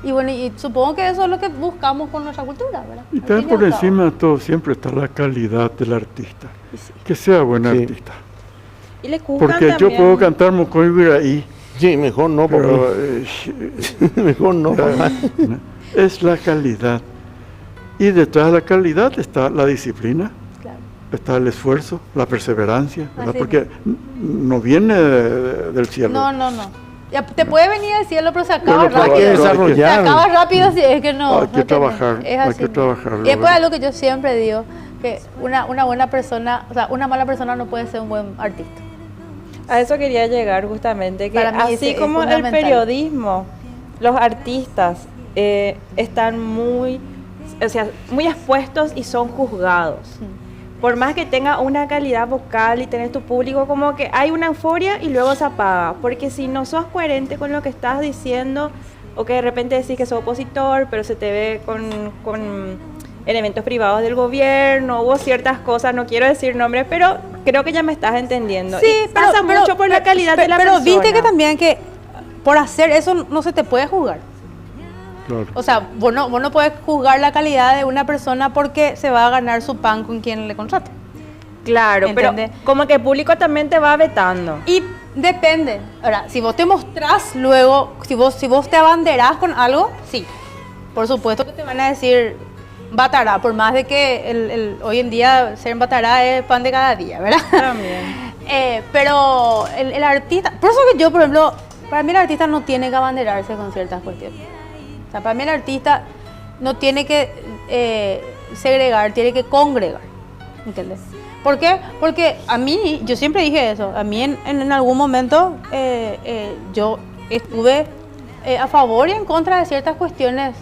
Speaker 8: Y bueno, y supongo que eso es lo que buscamos con nuestra cultura, ¿verdad?
Speaker 2: Y también por encima de todo siempre está la calidad del artista, sí. Que sea buen artista.
Speaker 1: Y le
Speaker 2: porque
Speaker 1: también.
Speaker 2: Yo puedo cantar Mocoy ahí.
Speaker 3: Sí, mejor no, pero mejor no.
Speaker 2: Es la calidad. Y detrás de la calidad está la disciplina, claro. Está el esfuerzo, la perseverancia, ¿verdad? Porque no viene del cielo.
Speaker 8: No. Ya te puede venir del cielo, pero se acaba rápido.
Speaker 3: Hay que desarrollar.
Speaker 8: Se acaba rápido si es que no.
Speaker 2: Hay que trabajar, hay que trabajar.
Speaker 8: Y después algo que yo siempre digo, que una buena persona, o sea, una mala persona no puede ser un buen artista.
Speaker 1: A eso quería llegar justamente, que así como el periodismo, los artistas están muy expuestos y son juzgados. Por más que tenga una calidad vocal y tenés tu público, como que hay una euforia y luego se apaga. Porque si no sos coherente con lo que estás diciendo, o que de repente decís que sos opositor, pero se te ve con elementos privados del gobierno, hubo ciertas cosas, no quiero decir nombres, pero creo que ya me estás entendiendo.
Speaker 8: Sí,
Speaker 1: y pasa mucho por la calidad de la persona.
Speaker 8: Pero viste que también que por hacer eso no se te puede juzgar. Claro. O sea, vos no puedes juzgar la calidad de una persona porque se va a ganar su pan con quien le contrata.
Speaker 1: Claro, ¿entiendes? Pero como que el público también te va vetando.
Speaker 8: Y depende. Ahora, si vos te mostrás luego, si vos te abanderás con algo, sí. Por supuesto que te van a decir batará, por más de que hoy en día ser batará es pan de cada día, ¿verdad?
Speaker 1: También.
Speaker 8: Pero el artista, por eso que yo, por ejemplo, para mí el artista no tiene que abanderarse con ciertas cuestiones. O sea, para mí el artista no tiene que segregar, tiene que congregar, ¿entiendes? ¿Por qué? Porque a mí, yo siempre dije eso, a mí en algún momento yo estuve a favor y en contra de ciertas cuestiones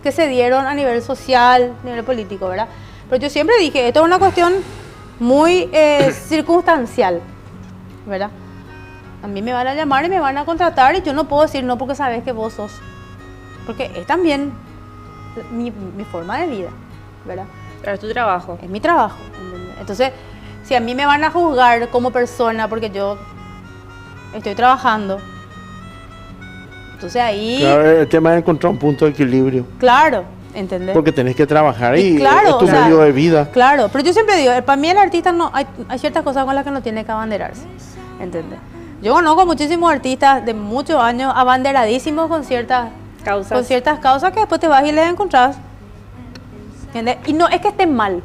Speaker 8: que se dieron a nivel social, a nivel político, ¿verdad? Pero yo siempre dije, esto es una cuestión muy circunstancial, ¿verdad? A mí me van a llamar y me van a contratar y yo no puedo decir no porque sabes que vos sos. Porque es también mi forma de vida, ¿verdad?
Speaker 1: Pero es tu trabajo.
Speaker 8: Es mi trabajo. Entonces, si a mí me van a juzgar como persona porque yo estoy trabajando, entonces ahí...
Speaker 3: Claro, el tema es encontrar un punto de equilibrio.
Speaker 8: Claro, ¿entendés?
Speaker 3: Porque tenés que trabajar y
Speaker 8: claro,
Speaker 3: es tu medio de vida.
Speaker 8: Claro, pero yo siempre digo, para mí el artista no hay ciertas cosas con las que no tiene que abanderarse, ¿entendés? Yo conozco muchísimos artistas de muchos años abanderadísimos con ciertas causas que después te vas y les encontrás, ¿entiendes? Y no es que estén mal,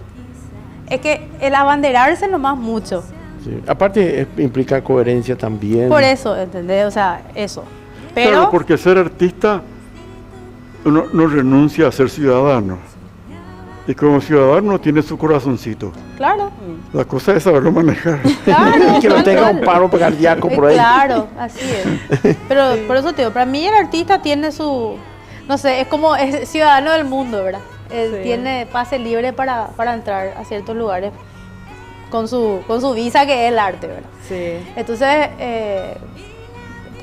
Speaker 8: es que el abanderarse nomás mucho.
Speaker 3: Sí. Aparte implica coherencia también.
Speaker 8: Por eso, ¿entendés? O sea, eso. Pero
Speaker 2: claro, porque ser artista uno no renuncia a ser ciudadano. Y como ciudadano tiene su corazoncito.
Speaker 8: Claro.
Speaker 2: La cosa es saberlo manejar.
Speaker 8: Claro.
Speaker 3: Que no tenga un paro cardíaco por ahí.
Speaker 8: Claro, así es. Pero por eso te digo, para mí el artista tiene su, no sé, es ciudadano del mundo, ¿verdad? Tiene pase libre para entrar a ciertos lugares con su visa, que es el arte, ¿verdad?
Speaker 1: Sí.
Speaker 8: Entonces,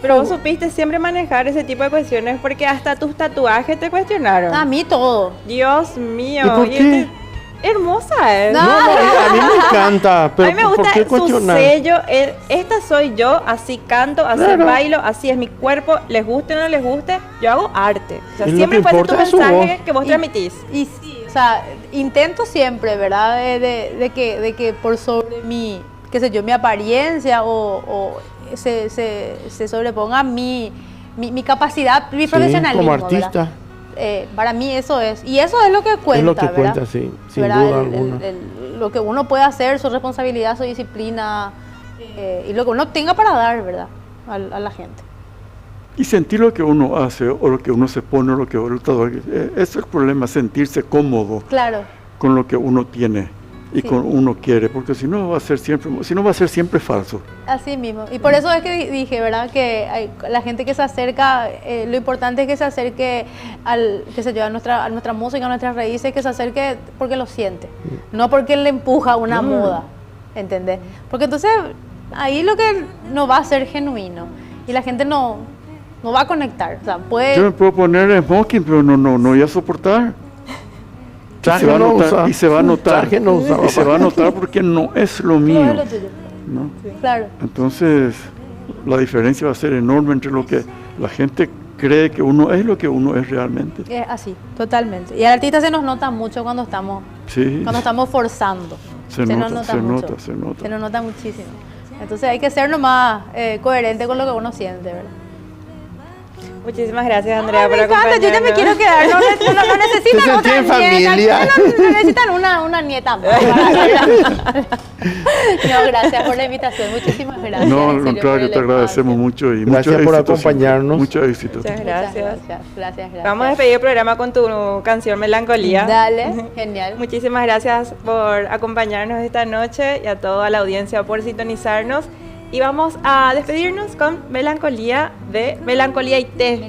Speaker 1: pero vos supiste siempre manejar ese tipo de cuestiones, porque hasta tus tatuajes te cuestionaron.
Speaker 8: a mí todo.
Speaker 1: Dios mío.
Speaker 3: ¿Y por qué?
Speaker 1: Hermosa es.
Speaker 8: No.
Speaker 3: A mí me encanta, pero
Speaker 1: a mí me
Speaker 3: ¿por
Speaker 1: gusta
Speaker 3: qué
Speaker 1: su
Speaker 3: cuestionar?
Speaker 1: sello. Esta soy yo, así canto, así
Speaker 3: Claro.
Speaker 1: bailo, así es mi cuerpo. Les guste o no les guste, yo hago arte. O sea,
Speaker 3: Y lo
Speaker 1: siempre
Speaker 3: que
Speaker 1: fue ese tu
Speaker 3: importa es su
Speaker 1: mensaje
Speaker 3: voz.
Speaker 1: que vos transmitís.
Speaker 8: Y sí, o sea, intento siempre, ¿verdad? De que por sobre mi, qué sé yo, mi apariencia o se sobreponga mi capacidad, mi
Speaker 3: Sí,
Speaker 8: profesionalismo,
Speaker 3: como artista.
Speaker 8: ¿verdad? Para mí eso es, y eso es lo que cuenta,
Speaker 3: Es lo que
Speaker 8: ¿verdad?
Speaker 3: cuenta, sí, sin
Speaker 8: ¿Verdad?
Speaker 3: duda alguna.
Speaker 8: Lo que uno puede hacer, su responsabilidad, su disciplina, y lo que uno tenga para dar, ¿verdad? A la gente.
Speaker 2: Y sentir lo que uno hace, o lo que uno se pone, o lo que uno todo. Ese es el problema, sentirse cómodo
Speaker 8: Claro.
Speaker 2: con lo que uno tiene y
Speaker 8: Sí.
Speaker 2: con uno quiere, porque si no va a ser siempre falso.
Speaker 8: Así mismo. Y por eso es que dije, ¿verdad? Que la gente que se acerca, lo importante es que se acerque qué sé yo, a nuestra música, a nuestras raíces, que se acerque porque lo siente, no porque le empuja una moda, ¿entendés? Porque entonces ahí lo que no va a ser genuino y la gente no va a conectar. O sea,
Speaker 2: Yo me puedo poner smoking, pero no voy a soportar.
Speaker 3: Traje
Speaker 2: se va a
Speaker 3: no
Speaker 2: notar,
Speaker 3: usa.
Speaker 2: y se va a notar.
Speaker 3: Traje no usa,
Speaker 2: Y se va a notar porque no es lo mío.
Speaker 8: no es lo tuyo.
Speaker 2: ¿no?
Speaker 8: Claro.
Speaker 2: Entonces, la diferencia va a ser enorme entre lo que la gente cree que uno es y lo que uno es realmente.
Speaker 8: Es así, totalmente. Y al artista se nos nota mucho cuando estamos forzando.
Speaker 2: Se
Speaker 8: nos
Speaker 2: nota,
Speaker 8: nota
Speaker 2: se
Speaker 8: mucho.
Speaker 2: nota, se nota.
Speaker 8: Se nos nota muchísimo. Entonces hay que ser nomás coherente con lo que uno siente, ¿verdad?
Speaker 1: Muchísimas gracias, Andrea,
Speaker 8: Ay,
Speaker 1: por
Speaker 8: me encanta, yo ya me quiero quedar. No necesitan
Speaker 3: Te
Speaker 8: otra
Speaker 3: sentí en
Speaker 8: nieta.
Speaker 3: familia.
Speaker 8: No necesitan una nieta más. No, gracias por la invitación. Muchísimas gracias.
Speaker 2: No,
Speaker 8: en
Speaker 2: al
Speaker 8: serio,
Speaker 2: contrario,
Speaker 8: por
Speaker 2: te
Speaker 8: el
Speaker 2: agradecemos
Speaker 8: espacio.
Speaker 2: mucho y
Speaker 3: Gracias
Speaker 2: mucho
Speaker 3: por
Speaker 2: éxito siempre.
Speaker 3: acompañarnos.
Speaker 2: Mucho éxito.
Speaker 1: Muchas
Speaker 8: Muchas
Speaker 1: gracias.
Speaker 8: gracias.
Speaker 1: Vamos a despedir el programa con tu canción Melancolía.
Speaker 8: Dale, genial.
Speaker 1: Muchísimas gracias por acompañarnos esta noche y a toda la audiencia por sintonizarnos. Y vamos a despedirnos con Melancolía de Melancolía y Té.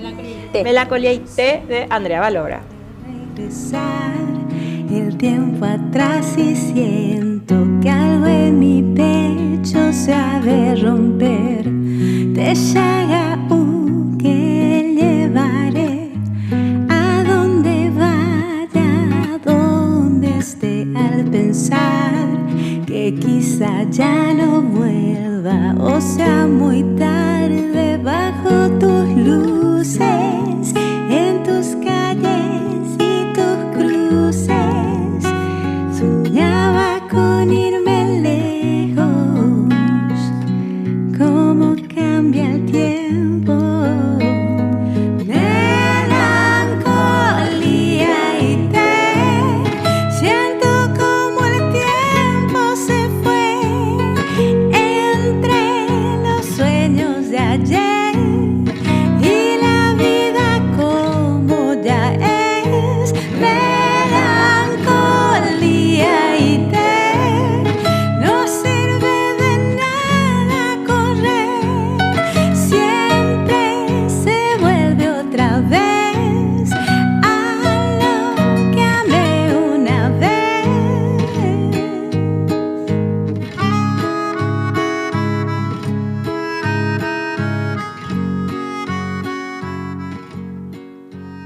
Speaker 1: Melancolía y Té de Andrea Valora.
Speaker 7: Regresar el tiempo atrás y siento que algo en mi pecho se ha de romper. Te llega